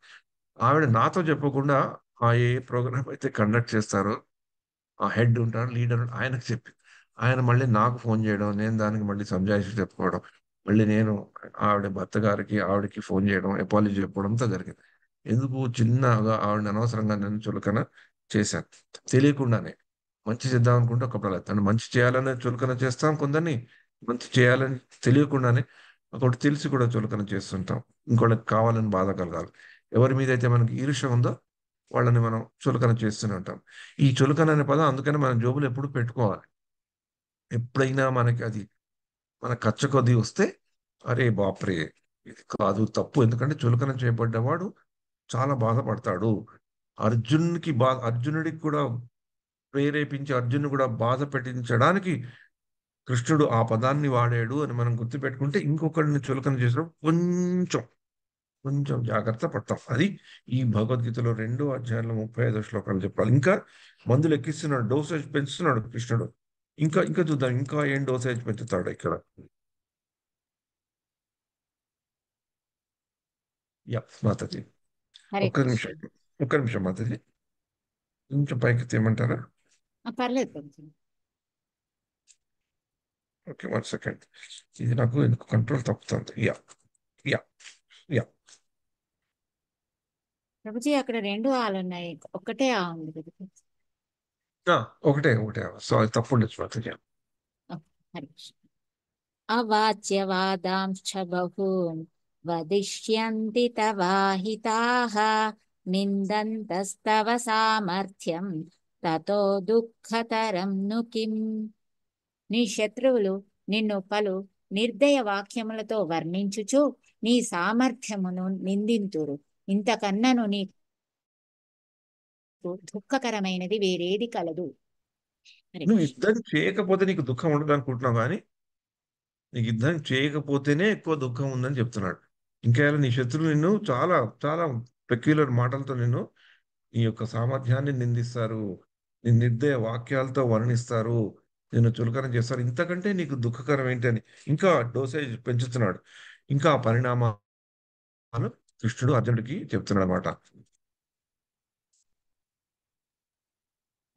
ఆవిడ నాతో చెప్పకుండా ఆ ఏ ప్రోగ్రామ్ అయితే కండక్ట్ చేస్తారో ఆ హెడ్ ఉంటాడు, లీడర్ ఉంటాడు, ఆయనకు చెప్పి ఆయన మళ్ళీ నాకు ఫోన్ చేయడం, నేను దానికి మళ్ళీ సంజాయిషి చెప్పుకోవడం, మళ్ళీ నేను ఆవిడ భర్త గారికి ఆవిడకి ఫోన్ చేయడం, అపాలజీ చెప్పడంతో జరిగింది. ఎందుకు చిన్నగా ఆవిడ అనవసరంగా నేను చులకన చేశాను తెలియకుండానే. మంచి చేద్దాం అనుకుంటే ఒకప్పుడు తను మంచి చేయాలని చులకన చేస్తాం కొందరిని, మంచి చేయాలని తెలియకుండానే ఒకటి తెలిసి కూడా చులకన చేస్తుంటాం. ఇంకోళ్ళకి కావాలని బాధ కలగాలి. ఎవరి మీద అయితే మనకి ఈర్ష్య ఉందో వాళ్ళని మనం చులకన చేస్తూనే ఉంటాం. ఈ చులకన అనే పదం అందుకని మన జోబులు ఎప్పుడు పెట్టుకోవాలి. ఎప్పుడైనా మనకి అది మన కచ్చ కొద్దీ వస్తే అరే బాప్రే ఇది కాదు తప్పు, ఎందుకంటే చులకన చేయబడ్డవాడు చాలా బాధపడతాడు. అర్జునుడికి కూడా ప్రేరేపించి అర్జునుడు కూడా బాధ పెట్టించడానికి కృష్ణుడు ఆ పదాన్ని వాడాడు అని మనం గుర్తుపెట్టుకుంటే ఇంకొకరిని చులకన చేసినప్పుడు కొంచెం కొంచెం జాగ్రత్త పడతాం. అది ఈ భగవద్గీతలో 2వ అధ్యాయంలో 35 శ్లోకాలు చెప్పాలి. ఇంకా మందులు ఎక్కిస్తున్నాడు, డోసేజ్ పెంచుతున్నాడు కృష్ణుడు. ఇంకా ఇంకా చూద్దాం, ఇంకా ఏం డోసేజ్ పెంచుతాడు ఇక్కడ. యా మాతాజీ, హరే ఒక్క కృష్ణ. నిమిషం, ఒక్క నిమిషం మాతాజీ, కొంచెం పైకి తీయమంటారా? పర్లేదు ప్రభుజీ. Okay, 1 second. ఇది నాకు ఎందుకు కంట్రోల్ తప్పుతుంది. యా యా యా ప్రభుజీ అక్కడ 2 ఆలు ఉన్నాయి, ఒక్కటే ఆ ఉంది కదా. ఒకటే ఒకటే, సారీ తప్పు ఉండొచ్చు మాతాజీ. హరే కృష్ణ. అవాచ్యవాదాంశ్చ బహూన్ వదిష్యంతి తవాహితాః నిందంతస్తవ సామర్థ్యం తతో దుఃఖతరం ను కిం. నీ శత్రువులు నిన్ను పలు నిర్దయ వాక్యములతో వర్ణించుచు నీ సామర్థ్యమును నిందింతురు. ఇంతకన్నను నీకు దుఃఖకరమైనది వేరేది కలదు. హరే నువ్వు కృష్ణ. యుద్ధం చేయకపోతే నీకు దుఃఖం ఉండదు అనుకుంటున్నావు కానీ నీకు యుద్ధం చేయకపోతేనే ఎక్కువ దుఃఖం ఉందని చెప్తున్నాడు. ఇంకా నీ శత్రువులు నిన్ను చాలా చాలా పెక్యులర్ మాటలతో నిన్ను నీ యొక్క సామర్థ్యాన్ని నిందిస్తారు, నీ నిర్దయ వాక్యాలతో వర్ణిస్తారు, నిన్ను చులకన చేస్తారు. ఇంతకంటే నీకు దుఃఖకరం ఏంటని ఇంకా డోసేజ్ పెంచుతున్నాడు. ఇంకా ఆ పరిణామాలు కృష్ణుడు అర్జునుడికి చెప్తున్నాడు అనమాట.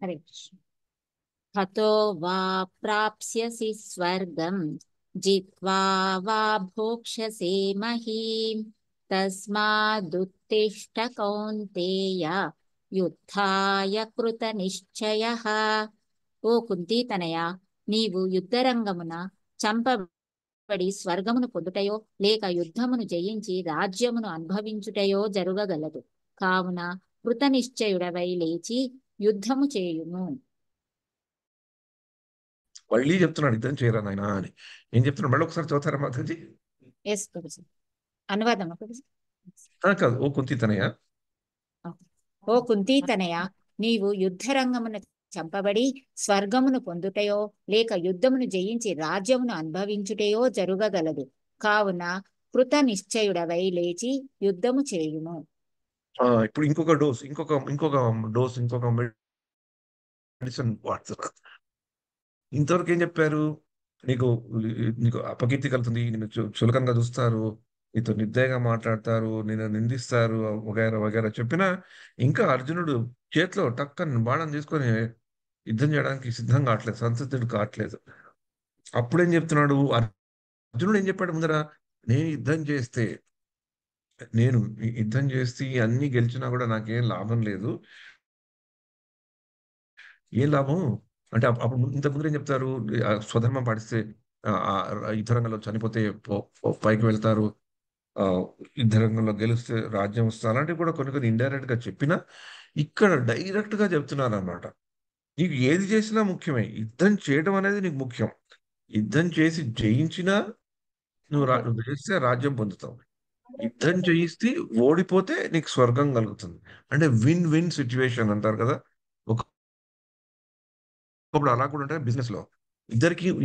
హరే కృష్ణ. హతో వా ప్రాప్స్యసి స్వర్గం జిత్వా వా భోక్ష్యసే మహీం తస్మాదుత్తిష్ట కౌంతేయ యుద్ధాయ కృతనిశ్చయః. ఓ కుంతీతనయ, నీవు యుద్ధరంగమున చంపబడి స్వర్గమును పొందుటయో లేక యుద్ధమును జయించి రాజ్యమును అనుభవించుటయో జరుగగలదు. కావున కృతనిశ్చయుడవై లేచి యుద్ధము చేయుము. మళ్ళీ చెప్తున్నాడు యుద్ధం చేయరా నాయనా అని. ఏం చెప్తున్నాడు మళ్ళీ ఒకసారి చదువుతారా మాతాజీ? ఎస్ ప్రభుజీ. అనువాదమా ప్రభుజీ? కాదు, ఓ కుంతితనయ. ఓ కుంతీతనయ, నీవు యుద్ధరంగమున చంపబడి స్వర్గమును పొందుటయో లేక యుద్ధమును జయించి రాజ్యమును అనుభవించుటయో జరుగగలదు. కావున కృత నిశ్చయుడవై లేచి యుద్ధము చేయుము. ఇప్పుడు ఇంకొక డోస్ ఇంకొక మెడిసిన్ వాడుతున్నా. ఇంతవరకు ఏం చెప్పారు? నీకు నీకు అపకీర్తి కలుగుతుంది, నేను చులకనగా చూస్తారు, నీతో నిర్దయగా మాట్లాడతారు, నేను నిందిస్తారు, వగైరా వగైరా చెప్పినా ఇంకా అర్జునుడు చేతిలో టక్కని బాణం తీసుకొని యుద్ధం చేయడానికి సిద్ధం కావట్లేదు, సంసిద్ధుడు కావట్లేదు. అప్పుడేం చెప్తున్నాడు అర్జునుడు? ఏం చెప్పాడు ముందర? నేను యుద్ధం చేసి అన్ని గెలిచినా కూడా నాకేం లాభం లేదు. ఏం లాభం అంటే అప్పుడు ఇంత ముందు ఏం చెప్తారు? స్వధర్మం పాటిస్తే యుద్ధ రంగంలో చనిపోతే పైకి వెళ్తారు, యుద్ధ రంగంలో గెలిస్తే రాజ్యం వస్తుంది, అలాంటివి కూడా కొన్ని కొన్ని ఇండైరెక్ట్ గా చెప్పినా ఇక్కడ డైరెక్ట్ గా చెప్తున్నారు అన్నమాట. నీకు ఏది చేసినా ముఖ్యమే, యుద్ధం చేయడం అనేది నీకు ముఖ్యం. యుద్ధం చేసి జయించినా నువ్వు చేస్తే రాజ్యం పొందుతావు. యుద్ధం చేయిస్తే ఓడిపోతే నీకు స్వర్గం కలుగుతుంది. అంటే విన్ విన్ సిచ్యువేషన్ అంటారు కదా. ఒకప్పుడు అలా కూడా ఉంటాయి బిజినెస్ లో.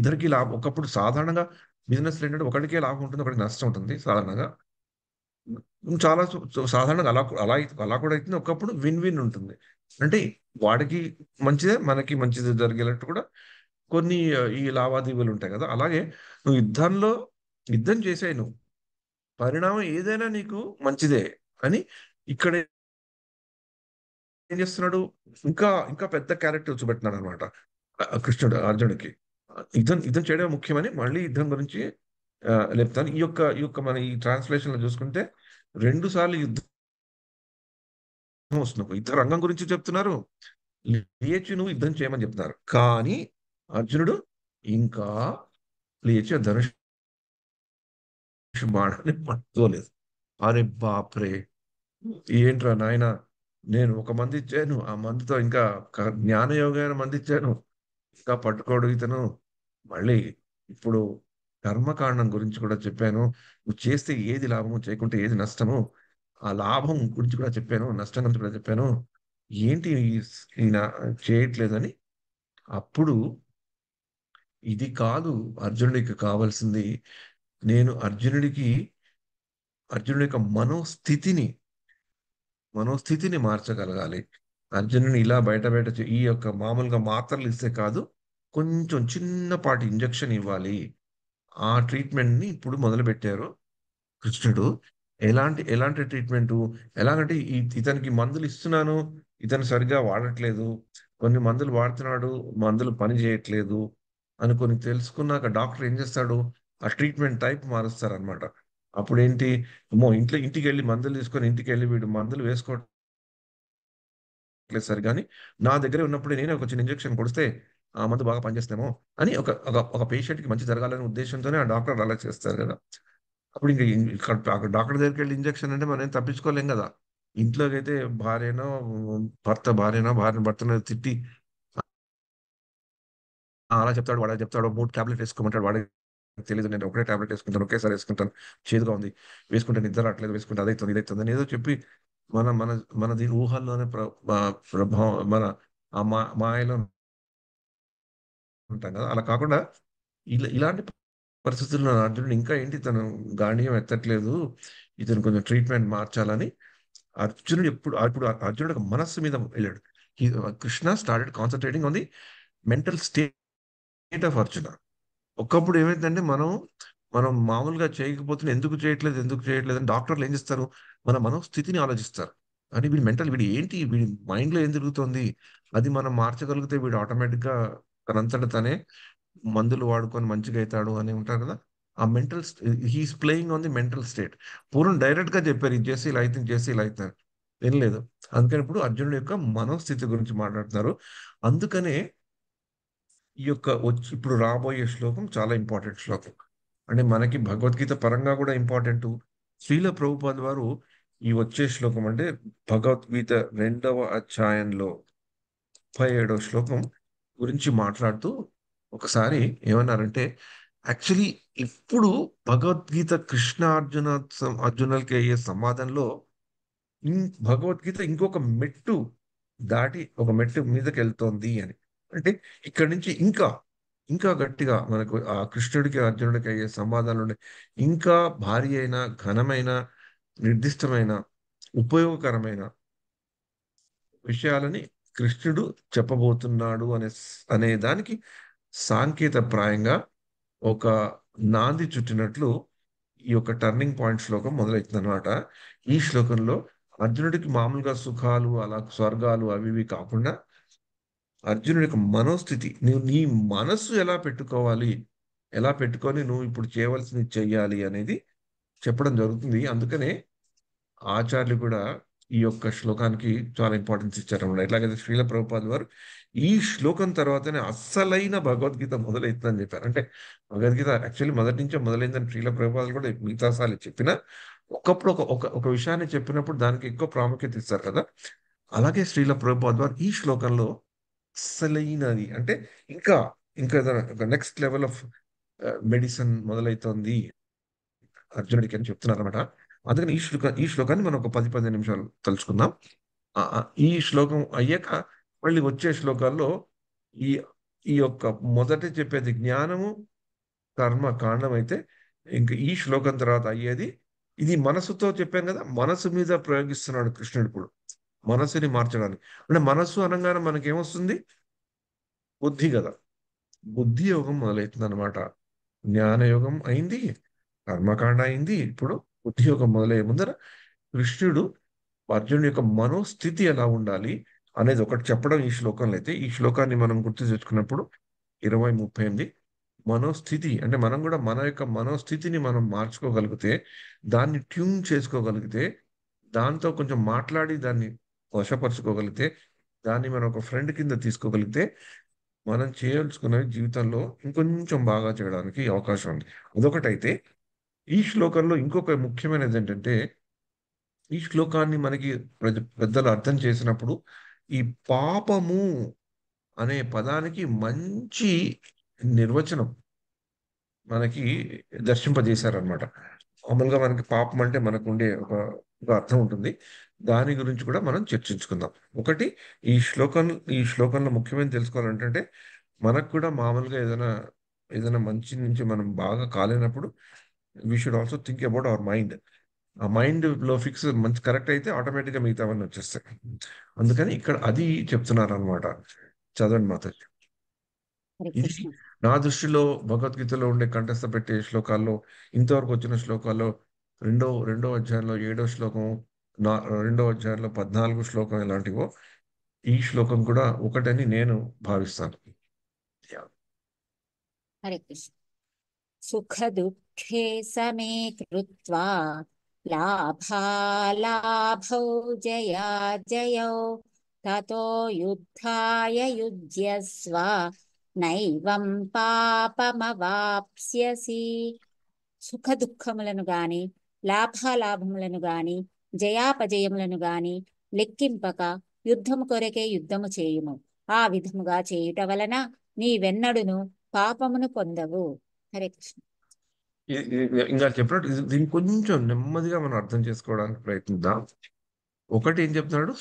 ఇద్దరికి లాభం. ఒకప్పుడు సాధారణంగా బిజినెస్ లో ఏంటంటే ఒకటికే లాభం ఉంటుంది, ఒకటి నష్టం ఉంటుంది సాధారణంగా. చాలా సాధారణంగా అలా కూడా అయితే ఒకప్పుడు విన్ విన్ ఉంటుంది. అంటే వాడికి మంచిదే, మనకి మంచిది జరిగేటట్టు కూడా కొన్ని ఈ లావాదేవీలు ఉంటాయి కదా. అలాగే నువ్వు యుద్ధం చేసాయి, నువ్వు పరిణామం ఏదైనా నీకు మంచిదే అని ఇక్కడ ఏం చేస్తున్నాడు? ఇంకా ఇంకా పెద్ద క్యారెక్టర్ చూపెట్టినాడు అనమాట కృష్ణుడు అర్జునుడికి. యుద్ధం చేయడం ముఖ్యమని మళ్ళీ యుద్ధం గురించి లేపుతాను. ఈ యొక్క మన ఈ ట్రాన్స్లేషన్ లో చూసుకుంటే 2 సార్లు యుద్ధం వస్తుంది. యుద్ధ రంగం గురించి చెప్తున్నారు, లేచి నువ్వు యుద్ధం చేయమని చెప్తున్నారు. కానీ అర్జునుడు ఇంకా లేచి ధనుష్ బాణాన్ని పట్టుకోలేదు. అరే బాప్రే, ఏంట్రా నాయన, నేను ఒక మంది ఇచ్చాను, ఆ మందితో ఇంకా జ్ఞానయోగమైన మంది ఇచ్చాను, ఇంకా పట్టుకోడు ఇతను. మళ్ళీ ఇప్పుడు కర్మకాండం గురించి కూడా చెప్పాను, నువ్వు చేస్తే ఏది లాభము, చేయకుంటే ఏది నష్టము, ఆ లాభం గురించి కూడా చెప్పాను, నష్టం గురించి కూడా చెప్పాను, ఏంటి ఈయన చేయట్లేదని. అప్పుడు ఇది కాదు అర్జునుడికి కావాల్సింది. నేను అర్జునుడి యొక్క మనోస్థితిని మార్చగలగాలి. అర్జునుని ఇలా బయట ఈ యొక్క మామూలుగా మాత్రలు ఇస్తే కాదు, కొంచెం చిన్నపాటి ఇంజెక్షన్ ఇవ్వాలి. ఆ ట్రీట్మెంట్ ని ఇప్పుడు మొదలు పెట్టారు కృష్ణుడు. ఎలాంటి ట్రీట్మెంట్? ఎలాగంటే ఇతనికి మందులు ఇస్తున్నాను, ఇతను సరిగ్గా వాడట్లేదు, కొన్ని మందులు వాడుతున్నాడు, మందులు పని చేయట్లేదు అని కొన్ని తెలుసుకున్నాక డాక్టర్ ఏం చేస్తాడు? ఆ ట్రీట్మెంట్ టైప్ మారుస్తారు అనమాట. అప్పుడు ఏంటి, ఇంటికి వెళ్ళి మందులు తీసుకొని ఇంటికి వెళ్ళి వీడు మందులు వేసుకోవట్లేదు సరి, కానీ నా దగ్గర ఉన్నప్పుడు నేనే ఒక చిన్న ఇంజెక్షన్ కొడిస్తే ఆ మందు బాగా పనిచేస్తామో అని ఒక పేషెంట్ కి మంచి జరగాలనే ఉద్దేశంతోనే ఆ డాక్టర్ అలా చేస్తారు కదా. అప్పుడు అక్కడ డాక్టర్ దగ్గరికి వెళ్ళి ఇంజెక్షన్ అంటే మనం తప్పించుకోలేం కదా. ఇంట్లోకి అయితే భార్యనో భార్యను భర్తనో తిట్టి అలా చెప్తాడు, వాడు చెప్తాడు 3 టాబ్లెట్ వేసుకోమంటాడు, వాడికి తెలియదు, నేను ఒకటే టాబ్లెట్ వేసుకుంటాను, ఒకేసారి వేసుకుంటాను, చేదుగా ఉంది, వేసుకుంటే నిద్ర రావట్లేదు, వేసుకుంటే ఇదైతుంది అని ఏదో చెప్పి మన మన మన దీని ఊహల్లోనే ప్రభావం, మన ఆ మాయలో ఉంటాం కదా. అలా కాకుండా ఇలాంటి పరిస్థితుల్లో అర్జునుడు ఇంకా ఏంటి, తను గాంధీయం ఎత్తట్లేదు, ఇతను కొంచెం ట్రీట్మెంట్ మార్చాలని ఇప్పుడు అర్జునుడు మనస్సు మీద వెళ్ళాడు. Krishna started concentrating on the mental state of Arjuna. ఒకప్పుడు ఏమైందంటే మనం మామూలుగా చేయకపోతే ఎందుకు చేయట్లేదు అని డాక్టర్లు ఏం చేస్తారు? మన మనోస్థితిని ఆలోచిస్తారు. అని వీడు ఏంటి, వీడి మైండ్ లో ఏం జరుగుతుంది, అది మనం మార్చగలిగితే వీడు ఆటోమేటిక్ గా తనంతట తనే మందులు వాడుకొని మంచిగా అవుతాడు అని ఉంటారు కదా. ఆ mental he's playing on the mental state. పూర్వం డైరెక్ట్ గా చెప్పారు ఇది చేసి ఇలా అయితే ఇది చేసి ఇలా అవుతారు, వినలేదు. అందుకని ఇప్పుడు అర్జునుడి యొక్క మనోస్థితి గురించి మాట్లాడుతున్నారు. అందుకనే ఈ యొక్క ఇప్పుడు రాబోయే శ్లోకం చాలా ఇంపార్టెంట్ శ్లోకం. అంటే మనకి భగవద్గీత పరంగా కూడా ఇంపార్టెంట్. శ్రీల ప్రభుపాద వారు ఈ వచ్చే శ్లోకం అంటే భగవద్గీత 2వ అధ్యాయంలో 37వ శ్లోకం గురించి మాట్లాడుతూ ఒకసారి ఏమన్నారంటే, యాక్చువల్లీ ఇప్పుడు భగవద్గీత కృష్ణ అర్జునులకి అయ్యే సమాధానంలో భగవద్గీత ఇంకొక మెట్టు దాటి ఒక మెట్టు మీదకి వెళ్తోంది అని. అంటే ఇక్కడి నుంచి ఇంకా ఇంకా గట్టిగా మనకు ఆ కృష్ణుడికి అర్జునుడికి అయ్యే సంవాదాలు ఉన్నాయి. ఇంకా భారీ అయిన ఘనమైన నిర్దిష్టమైన ఉపయోగకరమైన విషయాలని కృష్ణుడు చెప్పబోతున్నాడు అనే దానికి సాంకేతప్రాయంగా ఒక నాంది చుట్టినట్లు ఈ యొక్క టర్నింగ్ పాయింట్ శ్లోకం మొదలవుతుంది అనమాట. ఈ శ్లోకంలో అర్జునుడికి మామూలుగా సుఖాలు అలా స్వర్గాలు అవి ఇవి కాకుండా అర్జునుడి యొక్క మనోస్థితి, నువ్వు నీ మనస్సు ఎలా పెట్టుకోవాలి, ఎలా పెట్టుకొని నువ్వు ఇప్పుడు చేయవలసింది చెయ్యాలి అనేది చెప్పడం జరుగుతుంది. అందుకనే ఆచార్యులు కూడా ఈ యొక్క శ్లోకానికి చాలా ఇంపార్టెన్స్ ఇచ్చారన్నమాట. ఎట్లాగైతే శ్రీల ప్రభుపాద వారు ఈ శ్లోకం తర్వాతనే అస్సలైన భగవద్గీత మొదలవుతుందని చెప్పారు. అంటే భగవద్గీత యాక్చువల్లీ మొదటి నుంచే మొదలైందని శ్రీల ప్రభుపాదులు కూడా మిగతా సార్లు చెప్పిన ఒకప్పుడు ఒక ఒక ఒక విషయాన్ని చెప్పినప్పుడు దానికి ఎక్కువ ప్రాముఖ్యత ఇస్తారు కదా. అలాగే శ్రీల ప్రభుపాద వారు ఈ శ్లోకంలో అస్సలైనది అంటే ఇంకా ఇంకా నెక్స్ట్ లెవెల్ ఆఫ్ మెడిసిన్ మొదలవుతోంది అర్జునుడికి అని చెప్తున్నారు అనమాట. అందుకని ఈ శ్లోకాన్ని మనం ఒక 10-15 నిమిషాలు తలుచుకుందాం. ఈ శ్లోకం అయ్యాక మళ్ళీ వచ్చే శ్లోకాల్లో ఈ ఈ యొక్క మొదట చెప్పేది జ్ఞానము కర్మ కాండం అయితే, ఇంకా ఈ శ్లోకం తర్వాత అయ్యేది ఇది మనసుతో చెప్పాను కదా, మనసు మీద ప్రయోగిస్తున్నాడు కృష్ణుడు ఇప్పుడు మనసుని మార్చడానికి. అంటే మనస్సు అనగానే మనకేమొస్తుంది? బుద్ధి కదా. బుద్ధి యోగం మొదలవుతుంది అనమాట. జ్ఞానయోగం అయింది, కర్మకాండ అయింది, ఇప్పుడు బుద్ధి యోగం మొదలయ్యే ముందర కృష్ణుడు అర్జునుడి యొక్క మనోస్థితి ఎలా ఉండాలి అనేది ఒకటి చెప్పడం ఈ శ్లోకంలో. అయితే ఈ శ్లోకాన్ని మనం గుర్తు తెచ్చుకున్నప్పుడు 20-38 మనోస్థితి అంటే మనం కూడా మన యొక్క మనోస్థితిని మనం మార్చుకోగలిగితే, దాన్ని ట్యూన్ చేసుకోగలిగితే, దాంతో కొంచెం మాట్లాడి దాన్ని వశపరచుకోగలిగితే, దాన్ని మనం ఒక ఫ్రెండ్ కింద తీసుకోగలిగితే మనం చేయాల్సుకున్నవి జీవితంలో ఇంకొంచెం బాగా చేయడానికి అవకాశం ఉంది. అదొకటైతే ఈ శ్లోకంలో ఇంకొక ముఖ్యమైనది ఏంటంటే, ఈ శ్లోకాన్ని మనకి పెద్దలు అర్థం చేసినప్పుడు ఈ పాపము అనే పదానికి మంచి నిర్వచనం మనకి దర్శింపజేశారనమాట. మామూలుగా మనకి పాపం అంటే మనకు ఉండే ఒక అర్థం ఉంటుంది. దాని గురించి కూడా మనం చర్చించుకుందాం. ఒకటి ఈ శ్లోకంలో ముఖ్యమైన తెలుసుకోవాలంటే మనకు కూడా మామూలుగా ఏదైనా మంచి నుంచి మనం బాగా కాలేనప్పుడు we should also think about our mind. ఆ మైండ్ లో ఫిక్స్ మంచి కరెక్ట్ అయితే ఆటోమేటిక్గా మిగతావన్నీ వచ్చేస్తాయి. అందుకని ఇక్కడ అది చెప్తున్నారు అనమాట. చదవండి మాతాజీ. హరే ఇది కృష్ణ. నా దృష్టిలో భగవద్గీతలో ఉండే కంఠస్థ పెట్టే శ్లోకాల్లో ఇంతవరకు వచ్చిన శ్లోకాల్లో రెండో అధ్యాయంలో 7వ శ్లోకం, రెండో అధ్యాయంలో 14 శ్లోకం ఎలాంటివో ఈ శ్లోకం కూడా ఒకటని నేను భావిస్తాను. హరే కృష్ణ. సుఖ దుఃఖే సమే కృత్వా లాభాలాభౌ జయాజయౌ తతో యుద్ధాయ యుజ్యస్వ నైవం పాపమవాప్స్యసి. సుఖ దుఃఖములను గాని లాభాలాభములను గాని జయాపజయములను గాని లెక్కింపక యుద్ధము కొరకే యుద్ధము చేయుము. ఆ విధముగా చేయుట వలన నీవెన్నడును పాపమును పొందవు. హరే కృష్ణ. ఇంకా చెప్పినట్టు దీన్ని కొంచెం నెమ్మదిగా మనం అర్థం చేసుకోవడానికి ప్రయత్నిద్దాం. ఒకటి ఏం చెప్తున్నాడు?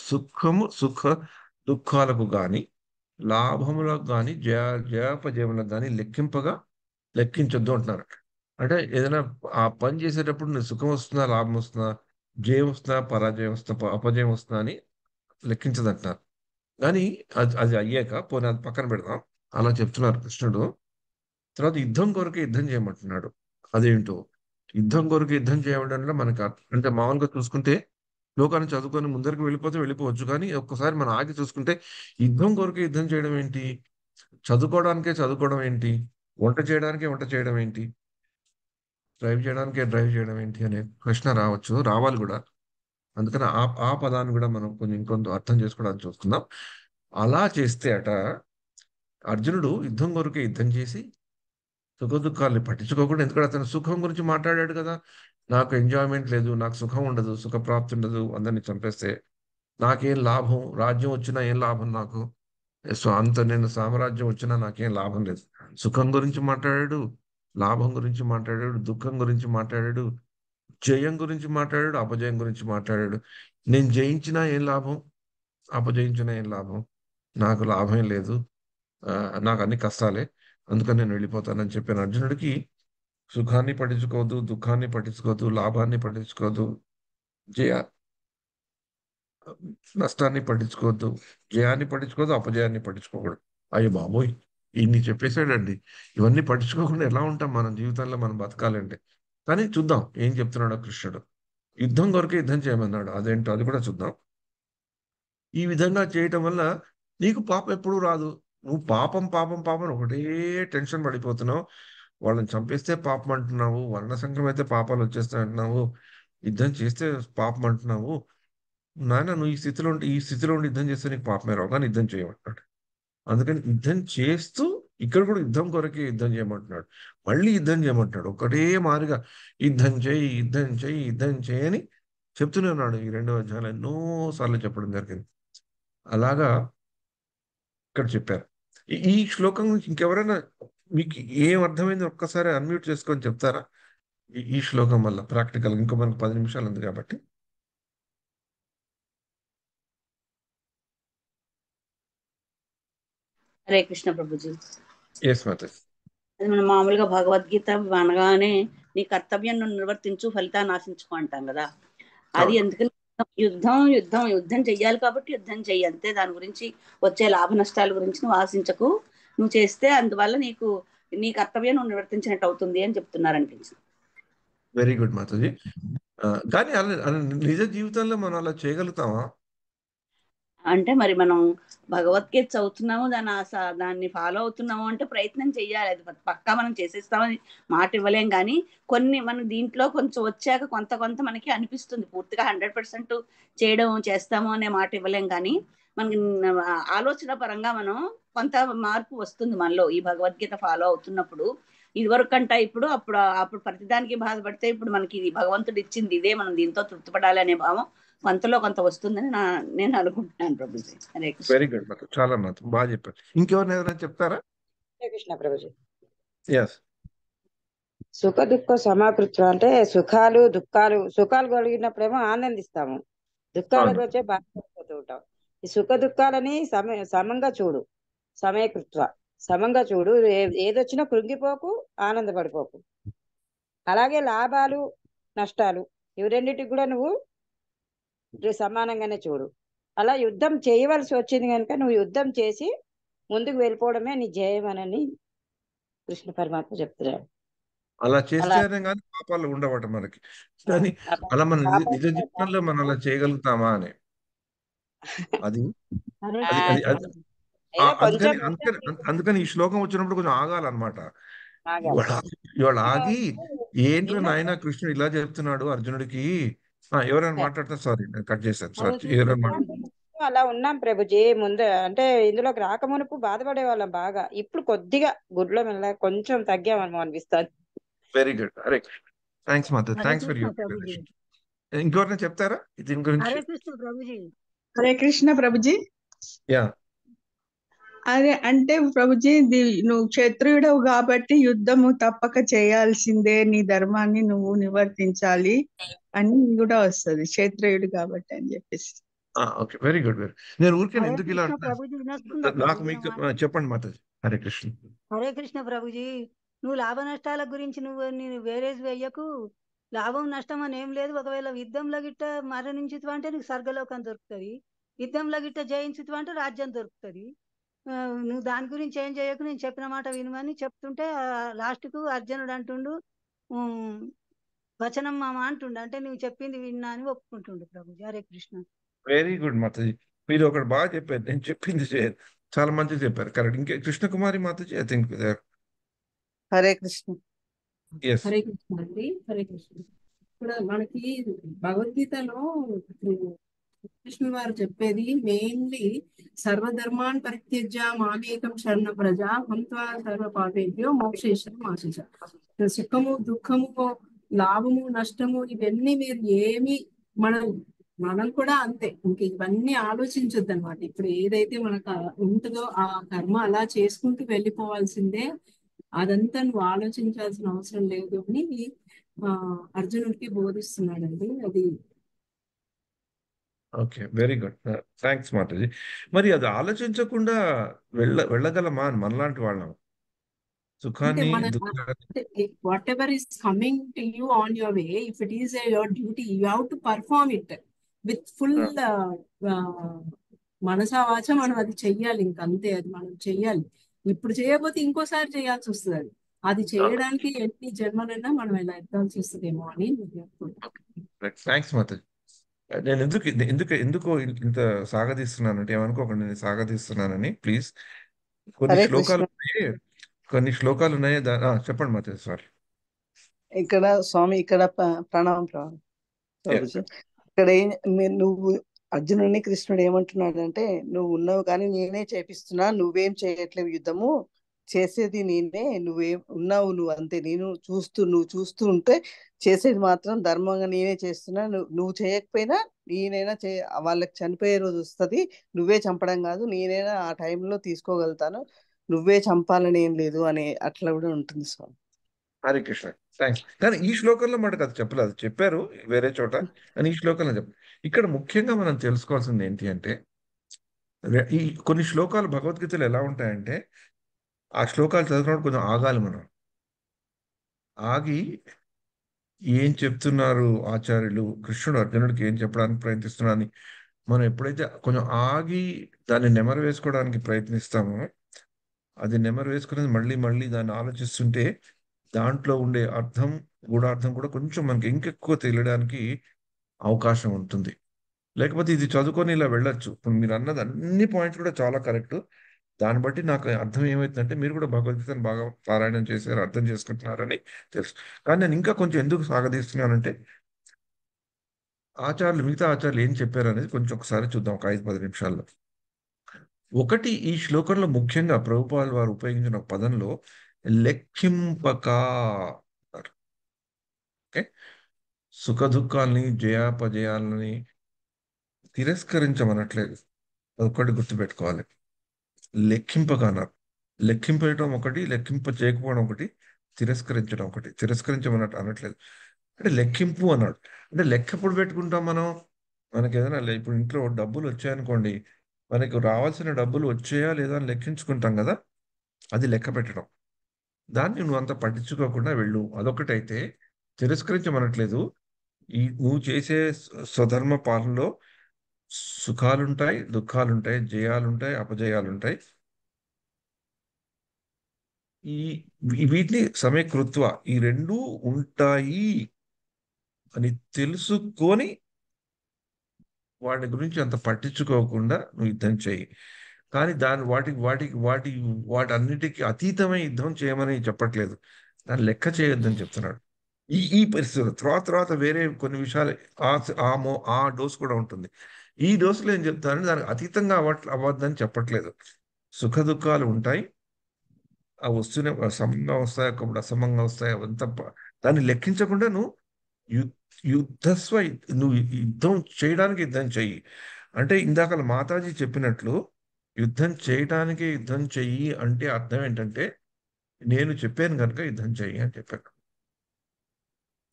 సుఖ దుఃఖాలకు గాని లాభములకు గాని జయాపజయములకు గాని లెక్కించొద్దు అంటున్నారు. అంటే ఏదైనా ఆ పని చేసేటప్పుడు నీకు సుఖం వస్తుందా, లాభం వస్తుందా, జయం వస్తుందా, పరాజయం వస్తుందా, అపజయం వస్తుందా అని లెక్కించదంటున్నారు. కానీ అది అయ్యాక పోనీ అది పక్కన పెడదాం, అలా చెప్తున్నారు కృష్ణుడు. తర్వాత యుద్ధం కొరకు యుద్ధం చేయమంటున్నాడు. అదేంటో యుద్ధం కొరకు యుద్ధం చేయడం మనకు అంటే మామూలుగా చూసుకుంటే లోకాన్ని చదువుకొని ముందరికి వెళ్ళిపోవచ్చు. కానీ ఒక్కసారి మనం ఆగి చూసుకుంటే యుద్ధం కొరకు యుద్ధం చేయడం ఏంటి, చదువుకోవడం ఏంటి, వంట చేయడం ఏంటి, డ్రైవ్ చేయడం ఏంటి అనే ప్రశ్న రావచ్చు, రావాలి కూడా. అందుకని ఆ పదాన్ని కూడా మనం కొంచెం ఇంకొంత అర్థం చేసుకోవడానికి చూస్తున్నాం. అలా చేస్తే అర్జునుడు యుద్ధం కొరకే యుద్ధం చేసి సుఖ దుఃఖాల్ని పట్టించుకోకుండా, ఎందుకంటే అతను సుఖం గురించి మాట్లాడాడు కదా. నాకు ఎంజాయ్మెంట్ లేదు, నాకు సుఖం ఉండదు, సుఖప్రాప్తి ఉండదు, అందరిని చంపేస్తే నాకేం లాభం, రాజ్యం వచ్చినా ఏం లాభం నాకు, సో అంత నేను సామ్రాజ్యం వచ్చినా నాకేం లాభం లేదు. సుఖం గురించి మాట్లాడాడు, లాభం గురించి మాట్లాడాడు, దుఃఖం గురించి మాట్లాడాడు, జయం గురించి మాట్లాడాడు, అపజయం గురించి మాట్లాడాడు. నేను జయించినా ఏం లాభం, అపజయించినా ఏం లాభం, నాకు లాభం లేదు, ఆ, నాకు అన్ని కష్టాలే, అందుకని నేను వెళ్ళిపోతానని చెప్పిన అర్జునుడికి సుఖాన్ని పట్టించుకోవద్దు, దుఃఖాన్ని పట్టించుకోవద్దు, లాభాన్ని పట్టించుకోవద్దు, జయ నష్టాన్ని పట్టించుకోవద్దు, జయాన్ని పట్టించుకోవద్దు, అపజయాన్ని పట్టించుకోకూడదు. అయ్యో బాబోయ్, ఇన్ని చెప్పేశాడండి. ఇవన్నీ పట్టించుకోకుండా ఎలా ఉంటాం మనం జీవితంలో, మనం బతకాలంటే? కానీ చూద్దాం ఏం చెప్తున్నాడో కృష్ణుడు. యుద్ధం కొరకే యుద్ధం చేయమన్నాడు, అదేంటో అది కూడా చూద్దాం. ఈ విధంగా చేయటం వల్ల నీకు పాపం ఎప్పుడూ రాదు. నువ్వు పాపం పాపం పాపం అని ఒకటే టెన్షన్ పడిపోతున్నావు. వాళ్ళని చంపేస్తే పాపం అంటున్నావు, వర్ణ సంక్రమం అయితే పాపాలు వచ్చేస్తాయి అంటున్నావు, యుద్ధం చేస్తే పాపం అంటున్నావు. నాయన నువ్వు ఈ స్థితిలో ఉండి యుద్ధం చేస్తే నీకు పాపమే రావు, కానీ యుద్ధం చేయమంటున్నాడు. అందుకని యుద్ధం చేస్తూ ఇక్కడ కూడా యుద్ధం కొరకే యుద్ధం చేయమంటున్నాడు. మళ్ళీ యుద్ధం చేయమంటున్నాడు ఒకటే మారిగా, యుద్ధం చేయి, యుద్ధం చేయి, యుద్ధం చేయని చెప్తూనే ఉన్నాడు. ఈ 2వ అధ్యాయంలో ఎన్నో సార్లు చెప్పడం జరిగింది. అలాగా ఇక్కడ చెప్పారు. ఈ శ్లోకం గురించి ఇంకెవరైనా మీకు ఏం అర్థమైంది ఒక్కసారి అన్మ్యూట్ చేసుకొని చెప్తారా? ఈ శ్లోకం వల్ల ప్రాక్టికల్, ఇంకో మనకు 10 నిమిషాలు ఉంది కాబట్టి. హరే కృష్ణ ప్రభుజీ. ఎస్ మాతాజీ. అది మనం మామూలుగా భగవద్గీత అనగానే నీ కర్తవ్యం నువ్వు నిర్వర్తించు, ఫలితాన్ని ఆశించుకో అంటాం కదా. అది ఎందుకని యుద్ధం యుద్ధం యుద్ధం చెయ్యాలి కాబట్టి యుద్ధం చెయ్యి అంతే. దాని గురించి వచ్చే లాభ నష్టాల గురించి నువ్వు ఆశించకు. నువ్వు చేస్తే అందువల్ల నీకు నీ కర్తవ్యం నువ్వు నిర్వర్తించినట్టు అవుతుంది అని చెప్తున్నారు అనిపించింది. Very good Mataji. కానీ నిజ జీవితంలో మనం అలా చేయగలుగుతామా? అంటే మరి మనం భగవద్గీత చదువుతున్నాము, దాన్ని ఫాలో అవుతున్నాము అంటే ప్రయత్నం చెయ్యాలి. అది పక్కా మనం చేసేస్తామని మాట ఇవ్వలేం. కానీ కొన్ని మనం దీంట్లో కొంచెం వచ్చాక కొంత మనకి అనిపిస్తుంది. పూర్తిగా 100% చేస్తాము అనే మాట ఇవ్వలేం. కానీ మనకి ఆలోచన పరంగా మనం కొంత మార్పు వస్తుంది మనలో ఈ భగవద్గీత ఫాలో అవుతున్నప్పుడు. ఇదివరకు కంటే అప్పుడు ప్రతిదానికి బాధపడితే ఇప్పుడు మనకి ఇది భగవంతుడు ఇచ్చింది, ఇదే మనం దీంతో తృప్తిపడాలి అనే భావం కొంతలో కొంత వస్తుందని నేను అనుకుంటున్నాను ప్రభుజీ. హరే కృష్ణ. వెరీ గుడ్ మాత, చాలా బాగా చెప్పారు. ఇంకెవరిని ఏదైనా చెప్తారా? హరే కృష్ణ ప్రభుజీ. ఎస్. సుఖ దుఃఖ సమాకృత్వం అంటే సుఖాలు కలిగినప్పుడేమో ఆనందిస్తాము, దుఃఖాలకు అవును. వచ్చే బాధపడిపోతూ ఉంటాం. ఈ సుఖ దుఃఖాలని సమంగా చూడు, సమంగా చూడు. ఏదొచ్చినా కృంగిపోకు, ఆనందపడిపోకు. అలాగే లాభాలు నష్టాలు ఇవి రెండింటికి కూడా నువ్వు సమానంగానే చూడు. అలా యుద్ధం చేయవలసి వచ్చింది కనుక నువ్వు యుద్ధం చేసి ముందుకు వెళ్ళిపోవడమే నీ జయమనని కృష్ణ పరమాత్మ చెప్తున్నాడు. అలా చేస్తేనే కానీ పాపాలు ఉండవట మనకి. కానీ అలా మన నిజ జీవితంలో మనం అలా చేయగలుగుతామా అని, అది అది అది అది అందుకని ఈ శ్లోకం వచ్చినప్పుడు కొంచెం ఆగాలన్నమాట. ఇవాళ ఆగి ఏంటో నాయన కృష్ణుడు ఇలా చెప్తున్నాడు అర్జునుడికి. ఎవరైనా మాట్లాడతారు? సారీ నేను కట్ చేశాను, సారీ. ఎవరైనా అలా ఉన్నాం ప్రభుజీ. ముందు అంటే ఇందులోకి రాకమునుపు బాధపడే వాళ్ళం బాగా. ఇప్పుడు కొద్దిగా గుడ్లో మెల్ల కొంచెం తగ్గామని అనిపిస్తుంది. Very good. Hare Krishna. Thanks Mata, thanks for your explanation. ఇంకెవరైనా చెప్తారా దీని గురించి? హరే కృష్ణ ప్రభుజీ. హరే కృష్ణ ప్రభుజీ. యా. అదే అంటే ప్రభుజీ, నువ్వు క్షత్రియుడవు కాబట్టి యుద్ధము తప్పక చేయాల్సిందే, నీ ధర్మాన్ని నువ్వు నివర్తించాలి అని కూడా వస్తుంది, క్షత్రియుడు కాబట్టి అని చెప్పేసి. Okay, very good. వెరీ నేను ఊరికే హరే ఎందుకు ఇలా కృష్ణ అంటున్నాను? ప్రభుజీ వినొస్తుందా నాకు ప్రభుజీ మీకు నా మాట? చెప్పండి మాతాజీ. హరే కృష్ణ. హరే కృష్ణ ప్రభుజీ. నువ్వు లాభ నష్టాల గురించి నేను వేరేసి వెయ్యకు. లాభం నష్టం అని ఏం లేదు. ఒకవేళ యుద్ధంలో గిట్ట మరణించుతూ అంటే నీకు స్వర్గలోకం దొరుకుతుంది, యుద్ధంలో గిట్ట జయించుతూ అంటే రాజ్యం దొరుకుతుంది. నువ్వు దాని గురించి ఏం చేయకు, నేను చెప్పిన మాట వినమని చెప్తుంటే లాస్ట్ కు అర్జునుడు అంటుండు, వచనం మామ అంటుండు. అంటే నువ్వు చెప్పింది విన్నా అని ఒప్పుకుంటుండు ప్రభుజీ. హరే కృష్ణ. వెరీ గుడ్ మాతాజీ. మీరు ఒకటి బాగా చెప్పారు, నేను చెప్పింది చేయదు. చాలా మంచిగా చెప్పారు. కరెక్ట్. ఇంకే Krishnakumari Mataji, I think. Hare Krishna. Yes Hare Krishna అండి. హరే కృష్ణ. ఇప్పుడు మనకి భగవద్గీతలో కృష్ణ వారు చెప్పేది మెయిన్లీ సర్వధర్మాన్ పరిత్యజ్య మామేకం శరణ ప్రజ హంత్వా సర్వ పాపేభ్యో మోక్షేశ్వరం ఆశిష. సుఖము దుఃఖము లాభము నష్టము ఇవన్నీ మీరు ఏమి మనం మనం కూడా అంతే, ఇంక ఇవన్నీ ఆలోచించొద్దు అనమాట. ఇప్పుడు ఏదైతే మనకు ఉంటుందో ఆ కర్మ అలా చేసుకుంటూ వెళ్ళిపోవాల్సిందే, అదంతా నువ్వు ఆలోచించాల్సిన అవసరం లేదు అని అర్జునుడికి బోధిస్తున్నాడండి. అది okay, very good, thanks Mataji. మరి అది ఆలోచించకుండా వెళ్ళగలమా అని మనలాంటి వాళ్ళం అంటే సుఖాన్ని మన దుఃఖాన్ని? Whatever is coming to you on your way, if it is your duty you have to perform it with full మనసా వాచ మనం అది చెయ్యాలి. ఇంక అంతే, అది మనం చెయ్యాలి. ఇప్పుడు చేయకపోతే ఇంకోసారి చేయాల్సి వస్తుంది. అది చేయడానికి ఎన్ని జన్మలైనా మనం ఇలా ఎత్తాల్సి వస్తుందేమో అని నేను చెప్తున్నాను. థ్యాంక్స్ మాతాజీ. నేను ఎందుకు ఎందుకు ఎందుకు ఇంత సాగదీస్తున్నానంటే ఏమనుకోకండి, నేను సాగదీస్తున్నానని ప్లీజ్. కొన్ని హరే శ్లోకాలు కృష్ణ. ఉన్నాయి, కొన్ని శ్లోకాలు ఉన్నాయి. చెప్పండి మాతాజీ. సారీ. ఇక్కడ స్వామి ఇక్కడ ప్రణామం ప్రభుజీ. ఇక్కడ నువ్వు అర్జునుడిని కృష్ణుడు ఏమంటున్నాడంటే, నువ్వు ఉన్నావు కానీ నేనే చేపిస్తున్నా, నువ్వేం చేయట్లేవు, యుద్ధము చేసేది నేనే, నువ్వేం ఉన్నావు, నువ్వు అంతే, నువ్వు చూస్తూ ఉంటే చేసేది మాత్రం ధర్మంగా నేనే చేస్తున్నా, నువ్వు చేయకపోయినా నేనైనా వాళ్ళకి చనిపోయే రోజు వస్తుంది, నువ్వే చంపడం కాదు, నేనైనా ఆ టైంలో తీసుకోగలుగుతాను, నువ్వే చంపాలని ఏం లేదు అనే అట్లా కూడా ఉంటుంది స్వామి. హరే కృష్ణ, థ్యాంక్స్. కానీ ఈ శ్లోకంలో మనకు అది చెప్పలేదు, చెప్పారు వేరే చోట, కానీ ఈ శ్లోకంలో చెప్పారు. ఇక్కడ ముఖ్యంగా మనం తెలుసుకోవాల్సింది ఏంటి అంటే, ఈ కొన్ని శ్లోకాలు భగవద్గీతలో ఎలా ఉంటాయంటే, ఆ శ్లోకాలు చదువుకున్నప్పుడు కొంచెం ఆగాలి మనం. ఆగి ఏం చెప్తున్నారు ఆచార్యులు, కృష్ణుడు అర్జునుడికి ఏం చెప్పడానికి ప్రయత్నిస్తున్నారని మనం ఎప్పుడైతే కొంచెం ఆగి దాన్ని నెమరు వేసుకోవడానికి ప్రయత్నిస్తామో, అది నెమరు వేసుకునేది మళ్ళీ మళ్ళీ దాన్ని ఆలోచిస్తుంటే దాంట్లో ఉండే గూఢార్థం కూడా కొంచెం మనకి ఇంకెక్కువ తెలియడానికి అవకాశం ఉంటుంది. లేకపోతే ఇది చదువుకొని ఇలా వెళ్ళొచ్చు. ఇప్పుడు మీరు అన్నది అన్ని పాయింట్స్ కూడా చాలా కరెక్ట్. దాన్ని బట్టి నాకు అర్థం ఏమవుతుందంటే మీరు కూడా భగవద్గీతను బాగా పారాయణం చేశారు, అర్థం చేసుకుంటున్నారని తెలుసు. కానీ నేను ఇంకా కొంచెం ఎందుకు సాగదీస్తున్నానంటే, మిగతా ఆచార్యులు ఏం చెప్పారు అనేది కొంచెం ఒకసారి చూద్దాం, ఒక 5-10 నిమిషాల్లో. ఒకటి, ఈ శ్లోకంలో ముఖ్యంగా ప్రభుపాల్ వారు ఉపయోగించిన ఒక పదంలో లెక్కింపక. ఓకే, సుఖ దుఃఖాలని జయాపజయాలని తిరస్కరించమనట్లేదు, అదొక్కటి గుర్తుపెట్టుకోవాలి. లెక్కింపక అన్నారు. లెక్కింపేయటం ఒకటి, లెక్కింప చేయకపోవడం ఒకటి, తిరస్కరించడం ఒకటి. తిరస్కరించమన్నట్టు అనట్లేదు, అంటే లెక్కింపు అన్నాడు. అంటే లెక్క ఎప్పుడు పెట్టుకుంటాం మనం? మనకి ఏదైనా ఇప్పుడు ఇంట్లో డబ్బులు వచ్చాయనుకోండి, మనకు రావాల్సిన డబ్బులు వచ్చాయా లేదా అని లెక్కించుకుంటాం కదా, అది లెక్క పెట్టడం. దాన్ని నువ్వు అంత పట్టించుకోకుండా వెళ్ళు, అదొకటైతే. తిరస్కరించమనట్లేదు. నువ్వు చేసే స్వధర్మ పాలనలో సుఖాలుంటాయి, దుఃఖాలుంటాయి, జయాలుంటాయి, అపజయాలుంటాయి. వీటిని సమయకృత్వ, ఈ రెండూ ఉంటాయి అని తెలుసుకొని వాటి గురించి అంత పట్టించుకోకుండా నువ్వు యుద్ధం చేయి. కానీ వాటన్నిటికీ అతీతమై యుద్ధం చేయమని చెప్పట్లేదు, దాన్ని లెక్క చేయొద్దని చెప్తున్నాడు. ఈ పరిస్థితులు తర్వాత వేరే కొన్ని విషయాలు ఆ డోస్ కూడా ఉంటుంది. ఈ డోసులో ఏం చెప్తారంటే దానికి అతీతంగా అవ్వద్దని చెప్పట్లేదు. సుఖ దుఃఖాలు ఉంటాయి, అవి వస్తూనే సమంగా వస్తాయి, ఒకప్పుడు అసమంగా వస్తాయి, అవంతా దాన్ని లెక్కించకుండా నువ్వు నువ్వు యుద్ధం చేయడానికి యుద్ధం చెయ్యి. అంటే ఇందాక మాతాజీ చెప్పినట్లు యుద్ధం చేయడానికి యుద్ధం చెయ్యి అంటే అర్థం ఏంటంటే, నేను చెప్పాను కనుక యుద్ధం చెయ్యి అని చెప్పాను.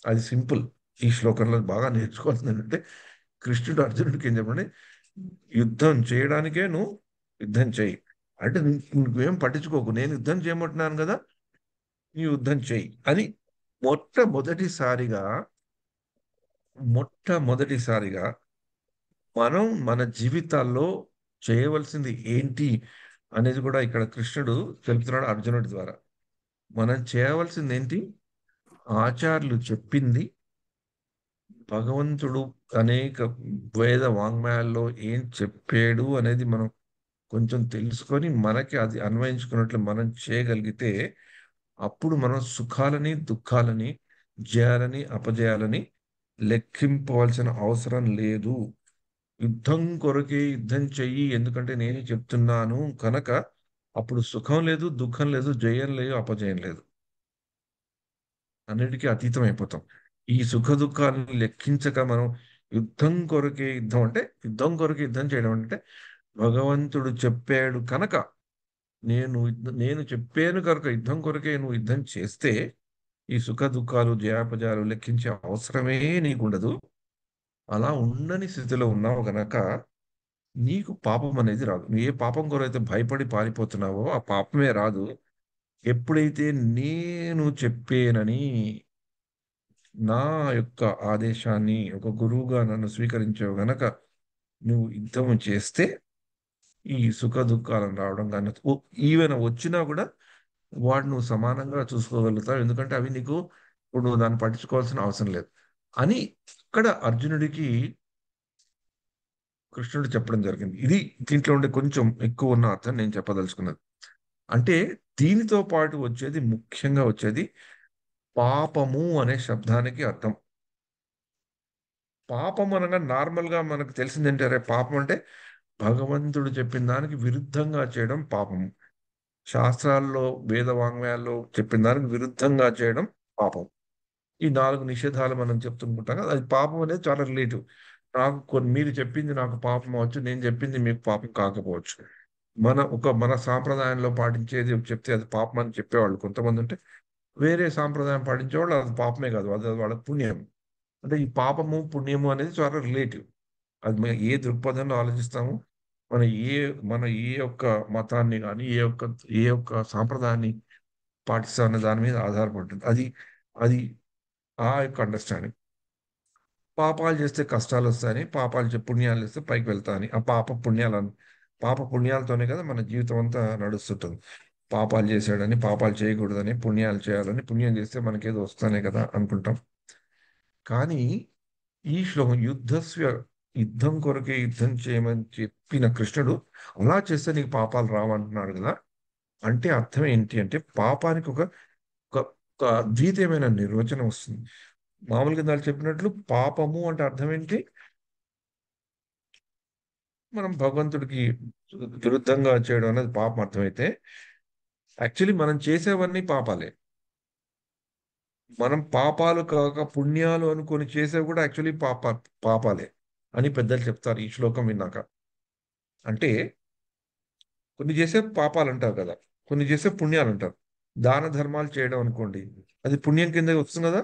అది సింపుల్. ఈ శ్లోకంలో బాగా నేర్చుకోవాల్సింది ఏంటంటే, కృష్ణుడు అర్జునుడికి ఏం చెప్పండి, యుద్ధం చేయడానికే నువ్వు యుద్ధం చెయ్యి. అంటే నువ్వేం పట్టించుకోకు, నేను యుద్ధం చేయమంటున్నాను కదా, నీ యుద్ధం చెయ్యి అని మొట్టమొదటిసారిగా మనం మన జీవితాల్లో చేయవలసింది ఏంటి అనేది కూడా ఇక్కడ కృష్ణుడు తెలుపుతున్నాడు అర్జునుడి ద్వారా. మనం చేయవలసింది ఏంటి? ఆచార్యులు చెప్పింది, భగవంతుడు అనేక వేద వాంగ్మయాల్లో ఏం చెప్పాడు అనేది మనం కొంచెం తెలుసుకొని మనకి అది అన్వయించుకున్నట్లు మనం చేయగలిగితే అప్పుడు మనం సుఖాలని దుఃఖాలని జయాలని అపజయాలని లెక్కింపవలసిన అవసరం లేదు. యుద్ధం కొరకే యుద్ధం చెయ్యి, ఎందుకంటే నేను చెప్తున్నాను కనుక అప్పుడు సుఖం లేదు, దుఃఖం లేదు, జయం లేదు, అపజయం లేదు, అన్నిటికీ అతీతం అయిపోతాం. ఈ సుఖ దుఃఖాలను లెక్కించక మనం యుద్ధం కొరకే యుద్ధం అంటే, యుద్ధం కొరకే యుద్ధం చేయడం అంటే భగవంతుడు చెప్పాడు కనుక, నేను చెప్పాను కనుక యుద్ధం కొరకే నువ్వు యుద్ధం చేస్తే ఈ సుఖ దుఃఖాలు జయాపజయాలు లెక్కించే అవసరమే నీకుండదు. అలా ఉండని స్థితిలో ఉన్నావు గనక నీకు పాపం అనేది రాదు. నువ్వు ఏ పాపం కొరైతే భయపడి పారిపోతున్నావో ఆ పాపమే రాదు. ఎప్పుడైతే నేను చెప్పేనని నా యొక్క ఆదేశాన్ని ఒక గురువుగా నన్ను స్వీకరించావు గనక నువ్వు యుద్ధం చేస్తే ఈ సుఖ దుఃఖాలను రావడం కానీ ఈవెన్ వచ్చినా కూడా వాడు నువ్వు సమానంగా చూసుకోగలుగుతావు. ఎందుకంటే అవి నీకు ఇప్పుడు నువ్వు దాన్ని పట్టించుకోవాల్సిన అవసరం లేదు అని ఇక్కడ అర్జునుడికి కృష్ణుడు చెప్పడం జరిగింది. ఇది దీంట్లో ఉండే కొంచెం ఎక్కువ ఉన్న అర్థం నేను చెప్పదలుచుకున్నది. అంటే దీనితో పాటు వచ్చేది, ముఖ్యంగా వచ్చేది పాపము అనే శబ్దానికి అర్థం. పాపం అనగా నార్మల్గా మనకు తెలిసింది ఏంటంటే, పాపం అంటే భగవంతుడు చెప్పిన దానికి విరుద్ధంగా చేయడం పాపం. శాస్త్రాల్లో వేద వాంగ్మయాల్లో చెప్పిన దానికి విరుద్ధంగా చేయడం పాపం. ఈ 4 నిషేధాలు మనం చెప్తుంటాం కదా, అది పాపం అనేది చాలా రిలేటివ్. మీరు చెప్పింది నాకు పాపం అవచ్చు, నేను చెప్పింది మీకు పాపం కాకపోవచ్చు. మన సాంప్రదాయంలో పాటించేది చెప్తే అది పాపం అని చెప్పేవాళ్ళు కొంతమంది ఉంటే, వేరే సాంప్రదాయం పాటించేవాళ్ళు అది పాపమే కాదు, అది వాళ్ళ పుణ్యం. అంటే ఈ పాపము పుణ్యము అనేది చాలా రిలేటివ్. అది మనం ఏ దృక్పథంలో ఆలోచిస్తాము, మన ఏ మన ఏ ఒక్క మతాన్ని కానీ ఏ ఒక్క సాంప్రదాయాన్ని పాటిస్తామనే దాని మీద ఆధారపడుతుంది. అది అది ఆ యొక్క అండర్స్టాండింగ్. పాపాలు చేస్తే కష్టాలు వస్తాయని, పుణ్యాలు చేస్తే పైకి వెళ్తాయని, ఆ పాప పుణ్యాలతోనే కదా మన జీవితం అంతా నడుస్తుంటుంది. పాపాలు చేశాడని, పాపాలు చేయకూడదని, పుణ్యాలు చేయాలని, పుణ్యం చేస్తే మనకేదో వస్తానే కదా అనుకుంటాం. కానీ ఈ శ్లోకం యుద్ధం కొరకే యుద్ధం చేయమని చెప్పిన కృష్ణుడు అలా చేస్తే నీకు పాపాలు రావంటున్నాడు కదా. అంటే అర్థం ఏంటి అంటే, పాపానికి ఒక ఒక అద్వితీయమైన నిర్వచనం వస్తుంది. మామూలుగా దాన్ని చెప్పినట్లు పాపము అంటే అర్థం ఏంటి, మనం భగవంతుడికి విరుద్ధంగా చేయడం అనేది పాపం అర్థమైతే, యాక్చువల్లీ మనం చేసేవన్నీ పాపాలే. మనం పాపాలు కాక పుణ్యాలు అనుకొని చేసేవి కూడా యాక్చువల్లీ పాపాలే అని పెద్దలు చెప్తారు ఈ శ్లోకం విన్నాక. అంటే కొన్ని చేసే పాపాలు అంటారు కదా, కొన్ని చేసే పుణ్యాలు అంటారు. దాన ధర్మాలు చేయడం అనుకోండి, అది పుణ్యం కింద వస్తుంది కదా.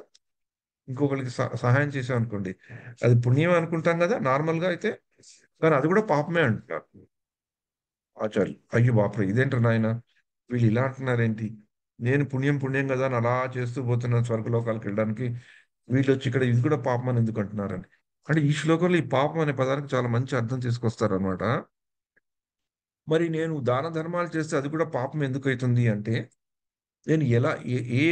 ఇంకొకరికి సహాయం చేసాం అనుకోండి, అది పుణ్యం అనుకుంటాం కదా నార్మల్గా అయితే, కానీ అది కూడా పాపమే అంటారు ఆచార్యులు. అయ్యో బాప్రే, ఇదేంటారు నాయన, వీళ్ళు ఇలా అంటున్నారేంటి, నేను పుణ్యం కదా అని అలా చేస్తూ పోతున్నాను స్వర్గలోకాలకు వెళ్ళడానికి, వీళ్ళు వచ్చి ఇక్కడ ఇది కూడా పాపం అని ఎందుకు అంటున్నారని. అంటే ఈ శ్లోకంలో ఈ పాపం అనే పదానికి చాలా మంచి అర్థం తీసుకొస్తారు అనమాట. మరి నేను దాన ధర్మాలు చేస్తే అది కూడా పాపం ఎందుకు అవుతుంది అంటే, నేను ఎలా ఏ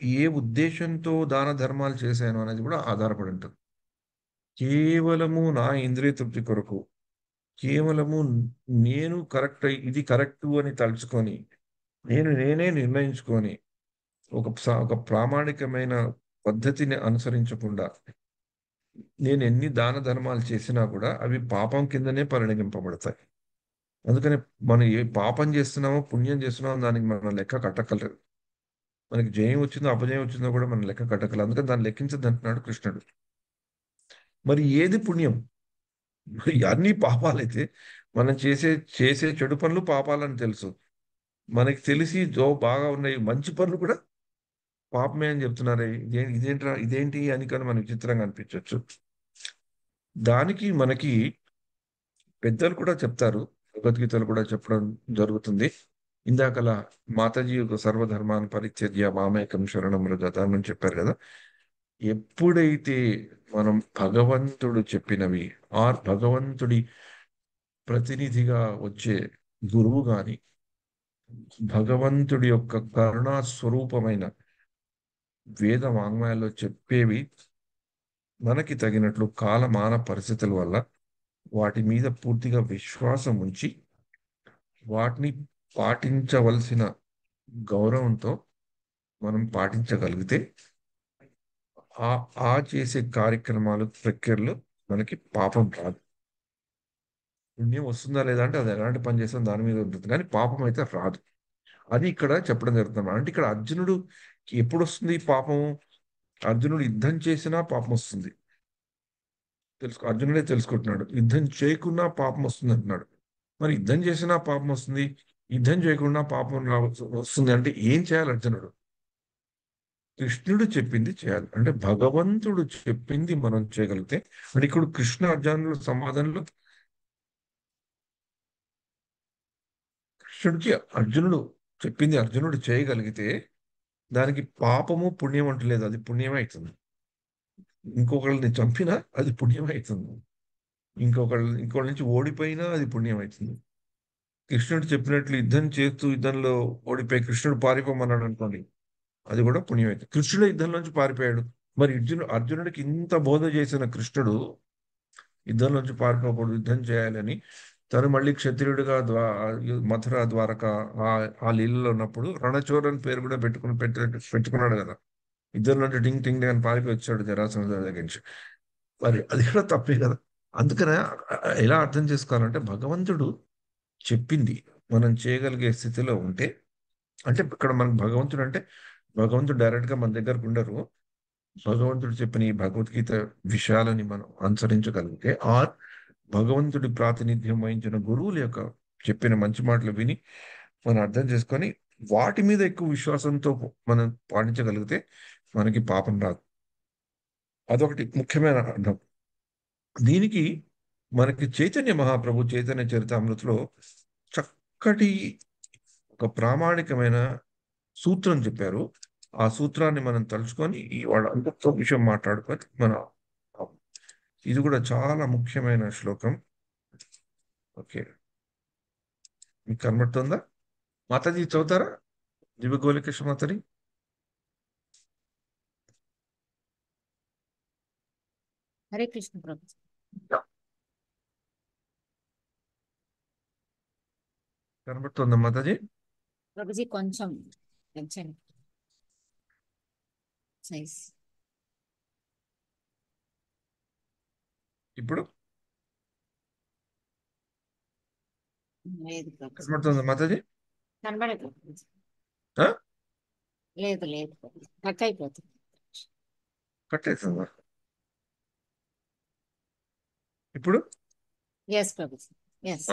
ఏ ఉద్దేశంతో దాన ధర్మాలు చేశాను అనేది కూడా ఆధారపడి ఉంటుంది. కేవలము నా ఇంద్రియ తృప్తి కొరకు, కేవలము నేను ఇది కరెక్టు అని తలుచుకొని, నేనే నిర్ణయించుకొని ఒక ప్రామాణికమైన పద్ధతిని అనుసరించకుండా నేను ఎన్ని దాన ధర్మాలు చేసినా కూడా అవి పాపం కిందనే పరిగణింపబడతాయి. అందుకని మనం ఏ పాపం చేస్తున్నామో పుణ్యం చేస్తున్నామో దానికి మనం లెక్క కట్టకలేదు. మనకి జయం వచ్చిందో అపజయం వచ్చిందో కూడా మనం లెక్క కట్టకలేదు. అందుకని దాన్ని లెక్కించద్దు అంటున్నాడు కృష్ణుడు. మరి ఏది పుణ్యం? మరి అన్ని పాపాలైతే మనం చేసే చెడు పనులు పాపాలని తెలుసు. మనకి తెలిసి బాగా ఉన్నాయి మంచి పనులు కూడా పాపమే అని చెప్తున్నారే, ఇదేంటి అని కానీ మనకి విచిత్రంగా అనిపించవచ్చు. దానికి మనకి పెద్దలు కూడా చెప్తారు, భగవద్గీతలు కూడా చెప్పడం జరుగుతుంది. ఇందాకలా మాతాజీ ఒక సర్వధర్మాన్ని పరిత్యజ్య మామేకం శరణం వ్రజ అని చెప్పారు కదా. ఎప్పుడైతే మనం భగవంతుడు చెప్పినవి భగవంతుడి ప్రతినిధిగా వచ్చే గురువు గాని, భగవంతుడి యొక్క కరుణా స్వరూపమైన వేద వాంగ్మయాల్లో చెప్పేవి మనకి తగినట్లు కాలమాన పరిస్థితుల వల్ల వాటి మీద పూర్తిగా విశ్వాసం ఉంచి వాటిని పాటించవలసిన గౌరవంతో మనం పాటించగలిగితే ఆ ఆ చేసే కార్యక్రమాలు ప్రక్రియలు మనకి పాపం రాదు. పుణ్యం వస్తుందా లేదా అంటే అది ఎలాంటి పని చేస్తుందో దాని మీద ఉంటుంది, కానీ పాపం అయితే రాదు. అది ఇక్కడ చెప్పడం జరుగుతుంది. అంటే ఇక్కడ అర్జునుడు ఎప్పుడు వస్తుంది ఈ పాపం? అర్జునుడు యుద్ధం చేసినా పాపం వస్తుంది. అర్జునుడే తెలుసుకుంటున్నాడు, యుద్ధం చేయకున్నా పాపం వస్తుంది అంటున్నాడు. మరి యుద్ధం చేసినా పాపం వస్తుంది, యుద్ధం చేయకుండా పాపం వస్తుంది అంటే ఏం చేయాలి అర్జునుడు? కృష్ణుడు చెప్పింది చేయాలి. అంటే భగవంతుడు చెప్పింది మనం చేయగలిగితే, అంటే ఇక్కడ కృష్ణ అర్జునుడు సమాధానంలో కృష్ణుడికి అర్జునుడు చెప్పింది అర్జునుడు చేయగలిగితే దానికి పాపము పుణ్యం అంటూ లేదు, అది పుణ్యమే అవుతుంది. ఇంకొకళ్ళని చంపినా అది పుణ్యమే అవుతుంది. ఇంకొకళ్ళ నుంచి ఓడిపోయినా అది పుణ్యం అవుతుంది. కృష్ణుడు చెప్పినట్లు యుద్ధం చేస్తూ యుద్ధంలో ఓడిపోయి కృష్ణుడు పారిపోమన్నాడు అనుకోండి, అది కూడా పుణ్యం అవుతుంది. కృష్ణుడు యుద్ధంలోంచి పారిపోయాడు. మరి అర్జునుడికి ఇంత బోధ చేసిన కృష్ణుడు యుద్ధంలోంచి పారిపోకూడదు, యుద్ధం చేయాలని తను మళ్ళీ క్షత్రియుడిగా మథుర ద్వారక ఆ లీలలో ఉన్నప్పుడు రణచోర్ అని పేరు కూడా పెట్టుకున్నాడు కదా. యుద్ధంలోంచి టింగ్ టింగ్ అని పారిపోయి వచ్చాడు జరాసంధ దగ్గర నుంచి. మరి అది కూడా తప్పే కదా. అందుకనే ఎలా అర్థం చేసుకోవాలంటే భగవంతుడు చెప్పింది మనం చేయగలిగే స్థితిలో ఉంటే, అంటే ఇక్కడ మనకు భగవంతుడు అంటే భగవంతుడు డైరెక్ట్ గా మన దగ్గరకు ఉండరు. భగవంతుడు చెప్పిన ఈ భగవద్గీత విషయాలని మనం అనుసరించగలిగితే, ఆర్ భగవంతుడి ప్రాతినిధ్యం వహించిన గురువుల యొక్క చెప్పిన మంచి మాటలు విని మనం అర్థం చేసుకొని వాటి మీద ఎక్కువ విశ్వాసంతో మనం పాటించగలిగితే మనకి పాపం రాదు. అదొకటి ముఖ్యమైన అర్థం. దీనికి మనకి చైతన్య మహాప్రభు చైతన్య చరితామృతిలో చక్కటి ఒక ప్రామాణికమైన సూత్రం చెప్పారు. ఆ సూత్రాన్ని మనం తలుచుకొని వాళ్ళ అందరితో విషయం మాట్లాడుకొని ఇది కూడా చాలా ముఖ్యమైన శ్లోకం. ఓకే, మీకు కనబడుతుందా? మాతాజీ చదువుతారా? దివ్య గోళికృష్ణ మాతాజీ. హరే కృష్ణ ప్రభు. కనబడుతుందా మాతాజీ? ప్రభుజీ కొంచెం సైజ్. ఇప్పుడు లేదు ప్రభుజీ, కనబడుతుందా మాతాజీ? కనబడట్లేదు. ఆ? లేదు లేదు కట్ అయిపోతుంది. కట్టేస్తుందా ఇప్పుడు? Yes Prabhuji, yes.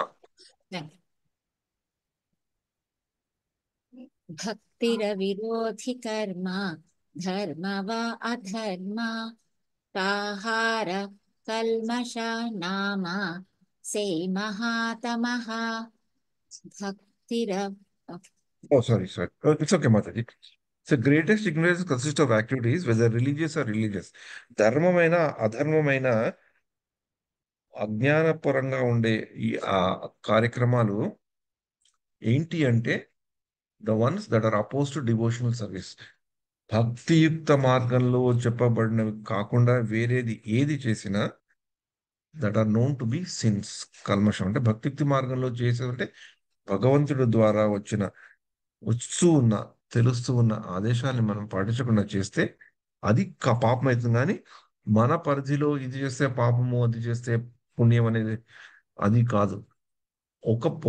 భక్తిరవిరోధి కర్మ ధర్మ వా అధర్మ తాహార కల్మష నామ సే మహాతమః భక్తిర. Oh, sorry. It's okay, Mataji. So, greatest ignorance consists of activities, whether religious or religious. ధర్మమైన అధర్మమైన అజ్ఞానపరంగా ఉండే ఈ కార్యక్రమాలు ఏంటి అంటే the ones that are oppose to devotional service. భక్తియుక్త మార్గంలో చెప్పబడినవి కాకుండా వేరేది ఏది చేసినా that are known to be sins, కల్మషం. అంటే భక్తియుక్తి మార్గంలో చేసేదంటే భగవంతుడి ద్వారా వస్తూ ఉన్న తెలుస్తూ ఉన్న ఆదేశాన్ని మనం పాటించకుండా చేస్తే అది పాపం అవుతుంది. కానీ మన పరిధిలో ఇది చేస్తే పాపము, అది చేస్తే పుణ్యం అనేది అది కాదు.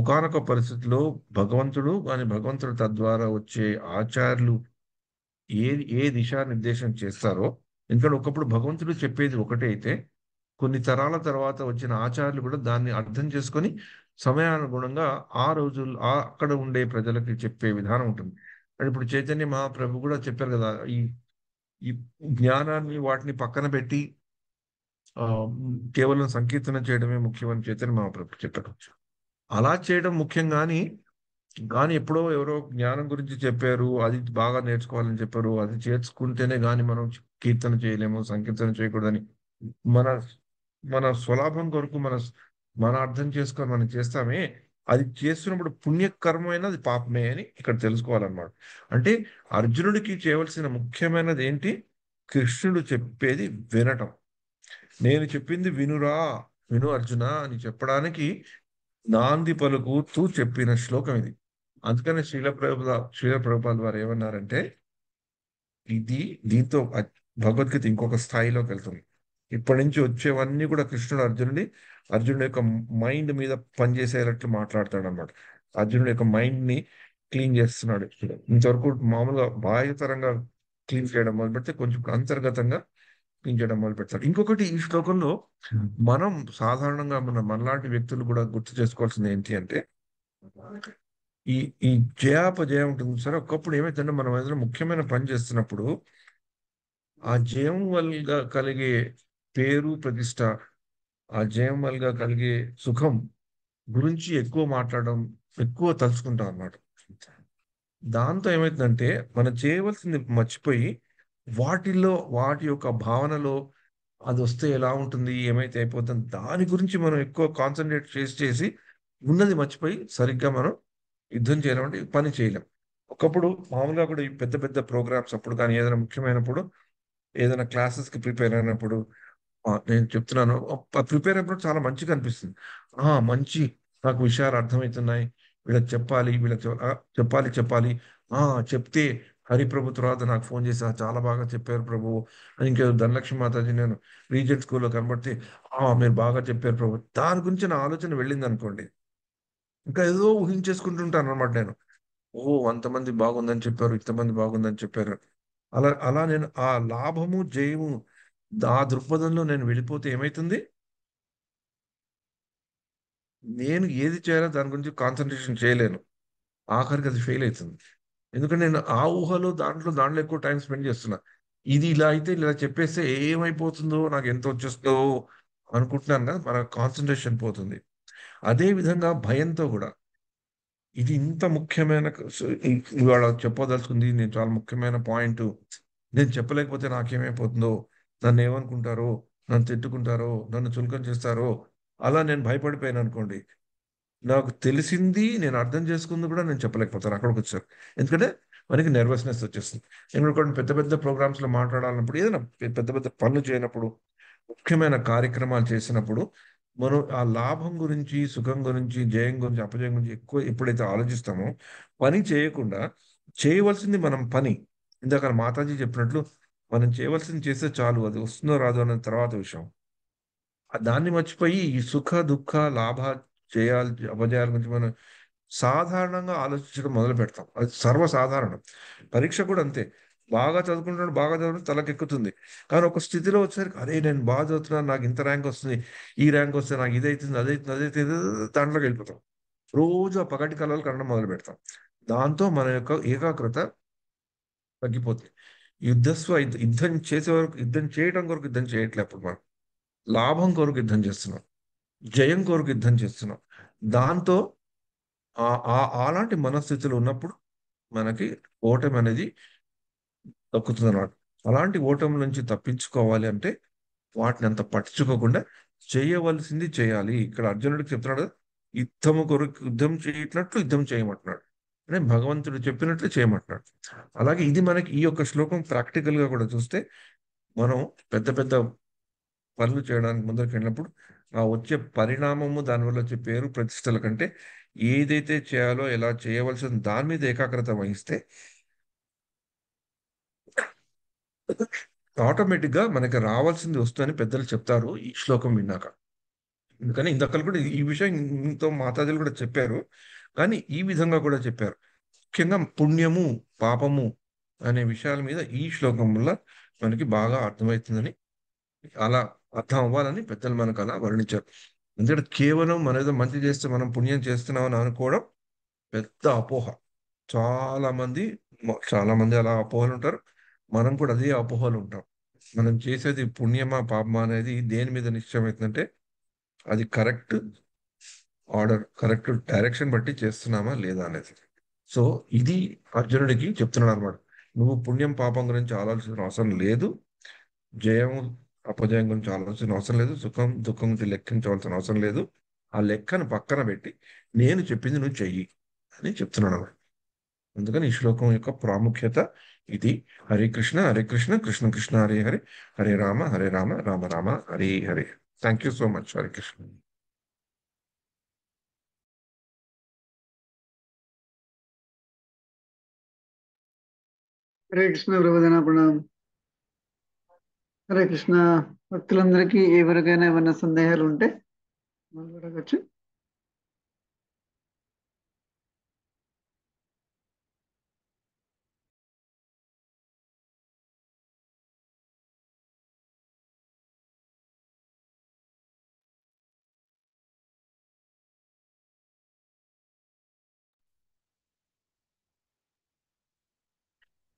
ఒకానొక పరిస్థితిలో భగవంతుడు కానీ భగవంతుడు తద్వారా వచ్చే ఆచార్యులు ఏ దిశానిర్దేశం చేస్తారో, ఎందుకంటే ఒకప్పుడు భగవంతుడు చెప్పేది ఒకటే అయితే కొన్ని తరాల తర్వాత వచ్చిన ఆచార్యులు కూడా దాన్ని అర్థం చేసుకొని సమయానుగుణంగా ఆ రోజులు అక్కడ ఉండే ప్రజలకి చెప్పే విధానం ఉంటుంది. ఇప్పుడు చైతన్య మహాప్రభు కూడా చెప్పారు కదా, ఈ జ్ఞానాన్ని వాటిని పక్కన పెట్టి కేవలం సంకీర్తన చేయడమే ముఖ్యమని చైతన్య మహాప్రభు చెప్పారు. అలా చేయడం ముఖ్యం, కానీ ఎప్పుడో ఎవరో జ్ఞానం గురించి చెప్పారు, అది బాగా నేర్చుకోవాలని చెప్పారు, అది చేర్చుకుంటేనే కానీ మనం కీర్తన చేయలేము, సంకీర్తన చేయకూడదని మన స్వలాభం కొరకు మన అర్థం చేసుకొని మనం చేస్తామే, అది చేస్తున్నప్పుడు పుణ్యకర్మైన అది పాపమే అని ఇక్కడ తెలుసుకోవాలన్నమాట. అంటే అర్జునుడికి చేయవలసిన ముఖ్యమైనది ఏంటి? కృష్ణుడు చెప్పేది వినటం. నేను చెప్పింది విను అర్జున అని చెప్పడానికి నాంది పలుకుతూ చెప్పిన శ్లోకం ఇది. అందుకని శ్రీల ప్రభుపాల్ వారు ఏమన్నారంటే, ఇది దీంతో భగవద్గీత ఇంకొక స్థాయిలోకి వెళ్తుంది. ఇప్పటి నుంచి వచ్చేవన్నీ కూడా కృష్ణుడు అర్జునుడి యొక్క మైండ్ మీద పనిచేసేటట్లు మాట్లాడతాడు అనమాట. అర్జునుడి యొక్క మైండ్ ని క్లీన్ చేస్తున్నాడు. ఇంతవరకు మామూలుగా బాహ్యతరంగా క్లీన్ చేయడం మొదలు పెడితే కొంచెం అంతర్గతంగా క్లీన్ చేయడం మొదలు పెడతాడు. ఇంకొకటి ఈ శ్లోకంలో మనం సాధారణంగా మనలాంటి వ్యక్తులు కూడా గుర్తు చేసుకోవాల్సింది ఏంటి అంటే, ఈ ఈ జయాపజయం ఉంటుంది సరే. ఒకప్పుడు ఏమైతుందంటే మనం ఏదైనా ముఖ్యమైన పని చేస్తున్నప్పుడు ఆ జయం వల్ల కలిగే పేరు ప్రతిష్ట, ఆ జయం వల్ల కలిగే సుఖం గురించి ఎక్కువ మాట్లాడడం, ఎక్కువ తలుచుకుంటాం అన్నమాట. దాంతో ఏమైతుందంటే మనం చేయవలసింది మర్చిపోయి వాటి యొక్క భావనలో అది వస్తే ఎలా ఉంటుంది, ఏమైతే అయిపోతుంది దాని గురించి మనం ఎక్కువ కాన్సన్ట్రేట్ చేసి ఉన్నది మర్చిపోయి సరిగ్గా మనం యుద్ధం చేయలేం, అంటే పని చేయలేం. ఒకప్పుడు మామూలుగా కూడా ఈ పెద్ద పెద్ద ప్రోగ్రామ్స్ అప్పుడు కానీ ఏదైనా ముఖ్యమైనప్పుడు ఏదైనా క్లాసెస్ కి ప్రిపేర్ అయినప్పుడు నేను చెప్తున్నాను, ప్రిపేర్ అయినప్పుడు చాలా మంచిగా అనిపిస్తుంది. మంచి నాకు విషయాలు అర్థమవుతున్నాయి, వీళ్ళకి చెప్పాలి, చెప్పాలి. ఆ చెప్తే హరిప్రభు తర్వాత నాకు ఫోన్ చేసి చాలా బాగా చెప్పారు ప్రభు అని, ఇంకేదో ధనలక్ష్మి మాతాజీ నేను రీజెంట్ స్కూల్లో కనబడితే మీరు బాగా చెప్పారు ప్రభు, దాని గురించి నా ఆలోచన వెళ్ళింది అనుకోండి, ఇంకా ఏదో ఊహించేసుకుంటుంటాను అనమాట నేను. అంతమంది బాగుందని చెప్పారు, ఇంతమంది బాగుందని చెప్పారు. అలా నేను ఆ లాభము జయము ఆ దృక్పథంలో నేను వెళ్ళిపోతే ఏమైతుంది, నేను ఏది చేయాలో దాని గురించి కాన్సన్ట్రేషన్ చేయలేను, ఆఖరికి అది ఫెయిల్ అవుతుంది. ఎందుకంటే నేను ఆ ఊహలో దాంట్లో ఎక్కువ టైం స్పెండ్ చేస్తున్నా. ఇది ఇలా అయితే ఇలా చెప్పేస్తే ఏమైపోతుందో, నాకు ఎంత వచ్చేస్తుందో అనుకుంటున్నాను కదా, మన కాన్సన్ట్రేషన్ పోతుంది. అదే విధంగా భయంతో కూడా ఇది ఇంత ముఖ్యమైన ఇవాళ చెప్పదలుచుకుంది నేను చాలా ముఖ్యమైన పాయింట్, నేను చెప్పలేకపోతే నాకేమైపోతుందో, నన్ను ఏమనుకుంటారో, నన్ను తిట్టుకుంటారో, నన్ను చులకన చేస్తారో, అలా నేను భయపడిపోయాను అనుకోండి, నాకు తెలిసింది నేను అర్థం చేసుకుంది కూడా నేను చెప్పలేకపోతాను అక్కడికి వచ్చారు. ఎందుకంటే మనకి నర్వస్నెస్ వచ్చేస్తుంది. నేను కొన్ని పెద్ద పెద్ద ప్రోగ్రామ్స్ లో మాట్లాడాలన్నప్పుడు, ఏదైనా పెద్ద పెద్ద పనులు చేయనప్పుడు, ముఖ్యమైన కార్యక్రమాలు చేసినప్పుడు మనం ఆ లాభం గురించి, సుఖం గురించి, జయం గురించి, అపజయం గురించి ఎక్కువ ఎప్పుడైతే ఆలోచిస్తామో పని చేయకుండా చేయవలసింది మనం పని. ఇందాక మాతాజీ చెప్పినట్లు మనం చేయవలసింది చేస్తే చాలు, అది వస్తుందో రాదో అన్న తర్వాత విషయం. దాన్ని మర్చిపోయి ఈ సుఖ దుఃఖ లాభ జయాలు అపజయాల గురించి మనం సాధారణంగా ఆలోచించడం మొదలు పెడతాం. అది సర్వసాధారణం. పరీక్ష కూడా అంతే. బాగా చదువుకుంటున్నాడు, బాగా చదువుకుంటే తలకెక్కుతుంది. కానీ ఒక స్థితిలో వచ్చేసరికి అరే నేను బాగా చదువుతున్నాను, నాకు ఇంత ర్యాంక్ వస్తుంది, ఈ ర్యాంక్ వస్తే నాకు ఇదైతుంది, అదైతుంది, దాంట్లోకి వెళ్ళిపోతాం. రోజు ఆ పగటి కళలు కనడం మొదలు పెడతాం. దాంతో మన యొక్క ఏకాగ్రత తగ్గిపోతుంది. యుద్ధం చేసే వరకు, యుద్ధం చేయడం కొరకు యుద్ధం చేయట్లే. అప్పుడు మనం లాభం కొరకు యుద్ధం చేస్తున్నాం, జయం కొరకు యుద్ధం చేస్తున్నాం. దాంతో అలాంటి మనస్థితులు ఉన్నప్పుడు మనకి ఓటమి అనేది దక్కుతుంది అన్నమాట. అలాంటి ఓటమి నుంచి తప్పించుకోవాలి అంటే వాటిని అంత పట్టించుకోకుండా చేయవలసింది చేయాలి. ఇక్కడ అర్జునుడికి చెప్తున్నాడు, యుద్ధం చేయట్లట్లు యుద్ధం చేయమంటున్నాడు, అంటే భగవంతుడు చెప్పినట్లు చేయమంటున్నాడు. అలాగే ఇది మనకి ఈ యొక్క శ్లోకం ప్రాక్టికల్ గా కూడా చూస్తే, మనం పెద్ద పెద్ద పనులు చేయడానికి ముందరికి వెళ్ళినప్పుడు ఆ వచ్చే పరిణామము, దానివల్ల వచ్చే పేరు ప్రతిష్టల కంటే ఏదైతే చేయాలో, ఎలా చేయవలసిన దాని మీద ఏకాగ్రత వహిస్తే ఆటోమేటిక్ గా మనకి రావాల్సింది వస్తుందని పెద్దలు చెప్తారు ఈ శ్లోకం విన్నాక. ఎందుకని ఇంతకలు కూడా ఈ విషయం ఇంతో మాతాజీలు కూడా చెప్పారు, కానీ ఈ విధంగా కూడా చెప్పారు. ముఖ్యంగా పుణ్యము పాపము అనే విషయాల మీద ఈ శ్లోకం వల్ల మనకి బాగా అర్థమవుతుందని, అలా అర్థం అవ్వాలని పెద్దలు మనకు అలా వర్ణించారు. ఎందుకంటే కేవలం మన ఏదో మంచి చేస్తే మనం పుణ్యం చేస్తున్నామని అనుకోవడం పెద్ద అపోహ. చాలా మంది అలా అపోహలు ఉంటారు. మనం కూడా అదే అపోహలు ఉంటాం. మనం చేసేది పుణ్యమా పాపమా అనేది దేని మీద నిశ్చయం అవుతుందంటే, అది కరెక్ట్ కరెక్ట్ డైరెక్షన్ బట్టి చేస్తున్నామా లేదా అనేది. సో ఇది అర్జునుడికి చెప్తున్నాడు అనమాట. నువ్వు పుణ్యం పాపం గురించి ఆలోచించిన అవసరం లేదు, జయం అపజయం గురించి ఆలోచించిన అవసరం లేదు, సుఖం దుఃఖం గురించి లెక్కించవలసిన అవసరం లేదు. ఆ లెక్కను పక్కన పెట్టి నేను చెప్పింది నువ్వు చెయ్యి అని చెప్తున్నాడు అన్నమాట. అందుకని ఈ శ్లోకం యొక్క ప్రాముఖ్యత ఇది. Hare Krishna Hare Krishna Krishna Krishna Hare Hare, Hare Rama Hare Rama Rama Rama Hare Hare. Thank you so much. Hare Krishna. Hare Krishna ప్రభుదన ప్రణామం. హరే కృష్ణ. భక్తులందరికీ ఎవరికైనా ఏమైనా సందేహాలు ఉంటే మాట్లాడవచ్చు.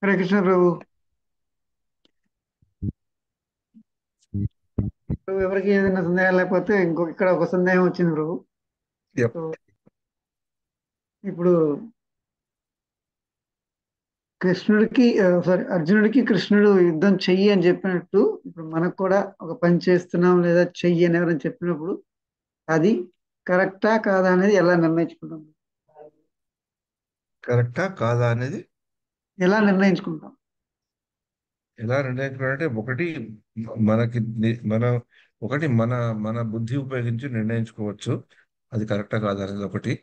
హరే కృష్ణ ప్రభు. ప్రభు ఎవరికి ఏదైనా సందేహాలు లేకపోతే ఇక్కడ ఒక సందేహం వచ్చింది ప్రభు. Yep. సో ఇప్పుడు కృష్ణుడికి సారీ అర్జునుడికి కృష్ణుడు యుద్ధం చెయ్యి అని చెప్పినట్టు ఇప్పుడు మనకు కూడా ఒక పని చేస్తున్నాం లేదా చెయ్యి అని ఎవరైనా చెప్పినప్పుడు అది కరెక్టా కాదా అనేది ఎలా నిర్ణయించుకుంటాం? కరెక్టా కాదా అనేది ఎలా నిర్ణయించుకుంటాం? ఎలా నిర్ణయించుకోవాలంటే ఒకటి మన బుద్ధి ఉపయోగించి నిర్ణయించుకోవచ్చు అది కరెక్టా కాదా అనేది ఒకటి.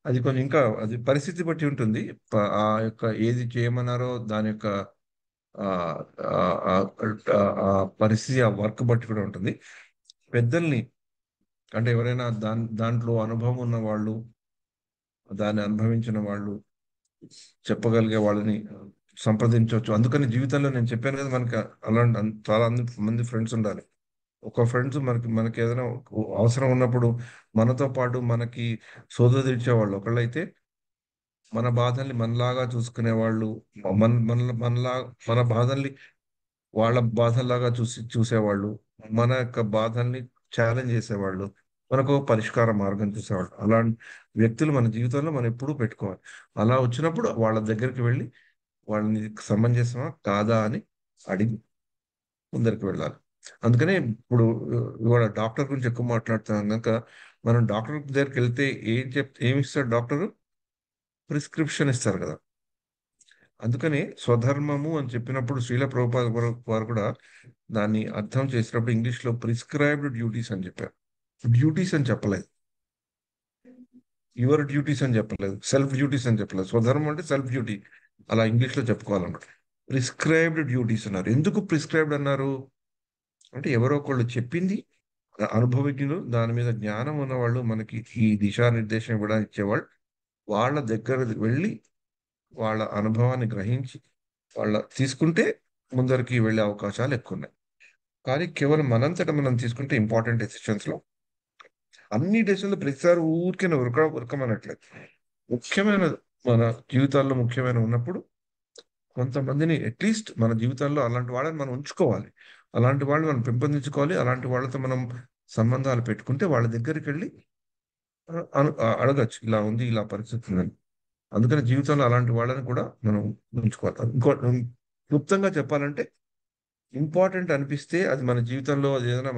అది కొంచెం ఇంకా అది పరిస్థితి బట్టి ఉంటుంది. ఆ యొక్క ఏది చేయమన్నారో దాని యొక్క ఆ ఆ ఆ పరిస్థితి ఆ వర్క్ బట్టి కూడా ఉంటుంది. పెద్దల్ని అంటే ఎవరైనా దాంట్లో అనుభవం ఉన్న వాళ్ళు, దాన్ని అనుభవించిన వాళ్ళు, చెప్పగలిగే వాళ్ళని సంప్రదించవచ్చు. అందుకని జీవితంలో నేను చెప్పాను కదా, మనకి అలాంటి చాలా మంది ఫ్రెండ్స్ ఉండాలి. ఒక ఫ్రెండ్స్ మనకి ఏదైనా అవసరం ఉన్నప్పుడు మనతో పాటు మనకి సోదరు తీర్చేవాళ్ళు ఒకళ్ళైతే, మన బాధల్ని మనలాగా చూసుకునే వాళ్ళు, మన బాధల్ని వాళ్ళ బాధల్లాగా చూసేవాళ్ళు, మన యొక్క బాధల్ని ఛాలెంజ్ చేసేవాళ్ళు, మనకు పరిష్కార మార్గం చూసేవాళ్ళు. అలాంటి వ్యక్తులు మన జీవితంలో మనం ఎప్పుడూ పెట్టుకోవాలి. అలా వచ్చినప్పుడు వాళ్ళ దగ్గరికి వెళ్ళి వాళ్ళని సమంజసమా కాదా అని అడిగి ముందరికి వెళ్ళాలి. అందుకనే ఇప్పుడు ఇవాళ డాక్టర్ గురించి ఎక్కువ మాట్లాడుతున్నాం కనుక, మనం డాక్టర్ దగ్గరికి వెళ్తే ఏమి ఇస్తాడు డాక్టరు? ప్రిస్క్రిప్షన్ ఇస్తారు కదా. అందుకని స్వధర్మము అని చెప్పినప్పుడు శ్రీల ప్రభుపాద వారు కూడా దాన్ని అర్థం చేసినప్పుడు ఇంగ్లీష్లో ప్రిస్క్రైబ్డ్ డ్యూటీస్ అని చెప్పారు. డ్యూటీస్ అని చెప్పలేదు, యువర్ డ్యూటీస్ అని చెప్పలేదు, సెల్ఫ్ డ్యూటీస్ అని చెప్పలేదు. స్వధర్మం అంటే సెల్ఫ్ డ్యూటీ, అలా ఇంగ్లీష్లో చెప్పుకోవాలన్నమాట. ప్రిస్క్రైబ్డ్ డ్యూటీస్ అన్నారు. ఎందుకు ప్రిస్క్రైబ్డ్ అన్నారు అంటే, ఎవరో ఒకళ్ళు చెప్పింది, అనుభవజ్ఞులు, దాని మీద జ్ఞానం ఉన్నవాళ్ళు, మనకి ఈ దిశానిర్దేశం ఇవ్వడానికి ఇచ్చేవాళ్ళు, వాళ్ళ దగ్గర వెళ్ళి వాళ్ళ అనుభవాన్ని గ్రహించి వాళ్ళ తీసుకుంటే ముందరికి వెళ్ళే అవకాశాలు ఎక్కువ ఉన్నాయి. కానీ కేవలం మనంతట మనం తీసుకుంటే ఇంపార్టెంట్ డెసిషన్స్లో, అన్ని డెసిషన్లు ప్రతిసారి ఊరికే ఉరకమనట్లేదు. ముఖ్యమైన మన జీవితాల్లో ముఖ్యమైన ఉన్నప్పుడు కొంతమందిని అట్లీస్ట్ మన జీవితాల్లో అలాంటి వాళ్ళని మనం ఉంచుకోవాలి, అలాంటి వాళ్ళు మనం పెంపొందించుకోవాలి. అలాంటి వాళ్ళతో మనం సంబంధాలు పెట్టుకుంటే వాళ్ళ దగ్గరికి వెళ్ళి అడగచ్చు, ఇలా ఉంది, ఇలా పరిస్థితి ఉందని. అందుకని జీవితంలో అలాంటి వాళ్ళని కూడా మనం ఉంచుకోవాలి. క్లుప్తంగా చెప్పాలంటే, ఇంపార్టెంట్ అనిపిస్తే అది మన జీవితంలో అది ఏదైనా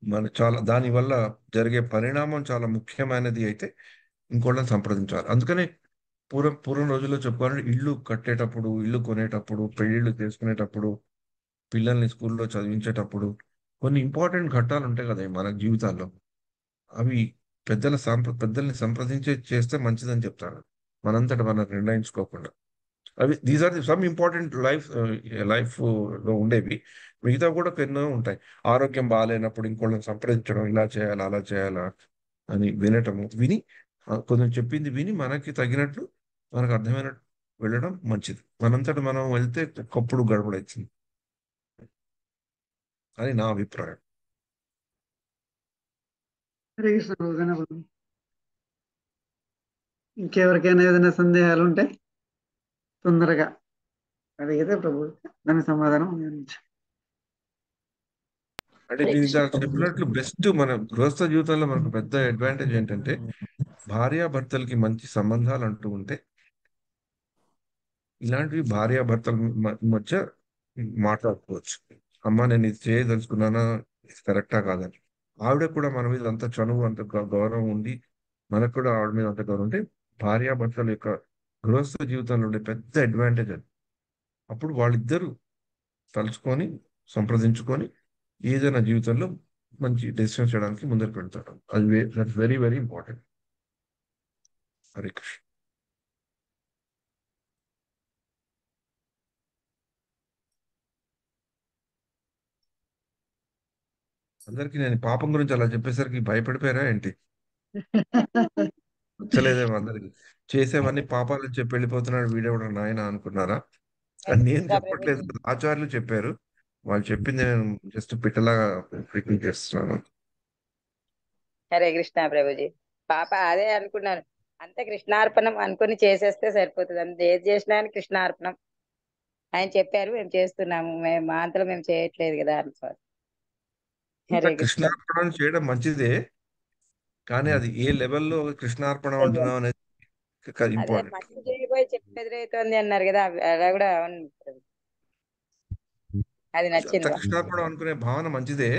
మన చాలా దానివల్ల జరిగే పరిణామం చాలా ముఖ్యమైనది అయితే ఇంకోళ్ళని సంప్రదించాలి. అందుకని పూర్వం రోజుల్లో చెప్పుకోవాలంటే, ఇల్లు కట్టేటప్పుడు, ఇల్లు కొనేటప్పుడు, పెళ్ళిళ్ళు చేసుకునేటప్పుడు, పిల్లల్ని స్కూల్లో చదివించేటప్పుడు కొన్ని ఇంపార్టెంట్ ఘట్టాలు ఉంటాయి కదా మన జీవితాల్లో. అవి పెద్దల్ని చేస్తే మంచిదని చెప్తారు, మనంతట మనం నిర్ణయించుకోకుండా. These are some important life లో ఉండేవి. మిగతా కూడా ఎన్నో ఉంటాయి. ఆరోగ్యం బాగాలేనప్పుడు ఇంకోళ్ళని సంప్రదించడం, ఇలా చేయాలా అలా చేయాలా అని విని కొంచెం చెప్పింది విని మనకి తగినట్లు, మనకు అర్థమైనట్టు వెళ్ళడం మంచిది. మనంతట మనం వెళ్తే ఒకప్పుడు గడబడవుతుంది అని నా అభిప్రాయం. హరే కృష్ణ ప్రభు. ఇంకెవరికైనా ఏదైనా సందేహాలు ఉంటే తొందరగా అడిగితే ప్రభు దాని సమాధానం అంటే దీని చెప్పినట్లు బెస్ట్ మన గృహస్థ జీవితంలో మనకు పెద్ద అడ్వాంటేజ్ ఏంటంటే, భార్యాభర్తలకి మంచి సంబంధాలు అంటూ ఉంటే ఇలాంటివి భార్యాభర్తల మధ్య మాట్లాడుకోవచ్చు. అమ్మ, నేను ఇది చేయదలుచుకున్నానా, ఇది కరెక్టా కాదని. ఆవిడ కూడా మన మీద అంత చనువు, అంత గౌరవం ఉండి, మనకు కూడా ఆవిడ మీద అంత గౌరవం ఉంటే భార్యాభర్తల యొక్క గృహస్థ జీవితంలో ఉండే పెద్ద అడ్వాంటేజ్ అది. అప్పుడు వాళ్ళిద్దరూ తలుచుకొని సంప్రదించుకొని ఏదైనా జీవితంలో మంచి డెసిషన్ చేయడానికి ముందరికి వెళ్తాడు. అది that's very very important. Hare Krishna. అందరికి నేను పాపం గురించి అలా చెప్పేసరికి భయపడిపోయారా ఏంటి? నచ్చలేదేమో అందరికి. చేసేవన్నీ పాపాలని చెప్పి వెళ్ళిపోతున్నాడు వీడెవడు నాయన అనుకున్నారా? అని నేను కృష్ణ చెప్పట్లేదు ప్రభుజీ కదా, ఆచార్యులు చెప్పారు. వాళ్ళు చెప్పింది నేను జస్ట్ పిట్టలాగా రిపీట్ చేస్తున్నాను. హరే కృష్ణ ప్రభుజీ. పాప అదే అనుకున్నాను, అంతే కృష్ణార్పణం అనుకుని చేసేస్తే సరిపోతుంది. అంతే ఏది చేసినా కానీ కృష్ణార్పణం. ఆయన చెప్పారు, మేము చేస్తున్నాము, మేము మా అంతలో మేము చేయట్లేదు కదా అని. ఇంకా హరే కృష్ణ. కృష్ణార్పణం చేయడం మంచిదే, కానీ అది ఏ లెవెల్లో కృష్ణార్పణం అంటున్నాం అనేది అదే ఇంపార్టెంట్. మంచి చేయబోయి చెప్పి ఎదురవుతుంది అన్నారు కదా, అలా కూడా అవును ప్రభుజీ. అది అంత నచ్చింది మాకు. కృష్ణార్పణం అనుకునే భావన మంచిదే,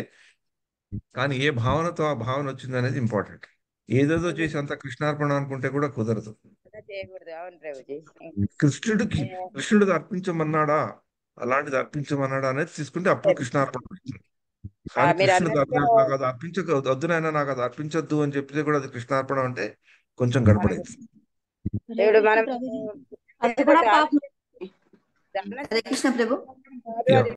కానీ ఏ భావనతో ఆ భావన వచ్చింది అనేది ఇంపార్టెంట్. ఏదేదో చేసి అంత కృష్ణార్పణ అనుకుంటే కూడా కుదరదు. అలా చేయకూడదు. అవును ప్రభుజీ. కృష్ణుడిది అర్పించమన్నాడా, అలాంటిది అర్పించమన్నాడా అనేది తీసుకుంటే అప్పుడు కృష్ణార్పణ అవుతుంది. కానీ మీరు కృష్ణుడు అన్నట్టుగా నాకు అది అర్పించక వద్దునైనా నాకు అది అర్పించొద్దు అని చెప్తే కూడా అది కృష్ణార్పణ అంటే కొంచెం గడపడైంది. దేవుడు మనం అది కూడా పాపం. దానం హరే కృష్ణ ప్రభు. కాదు, అది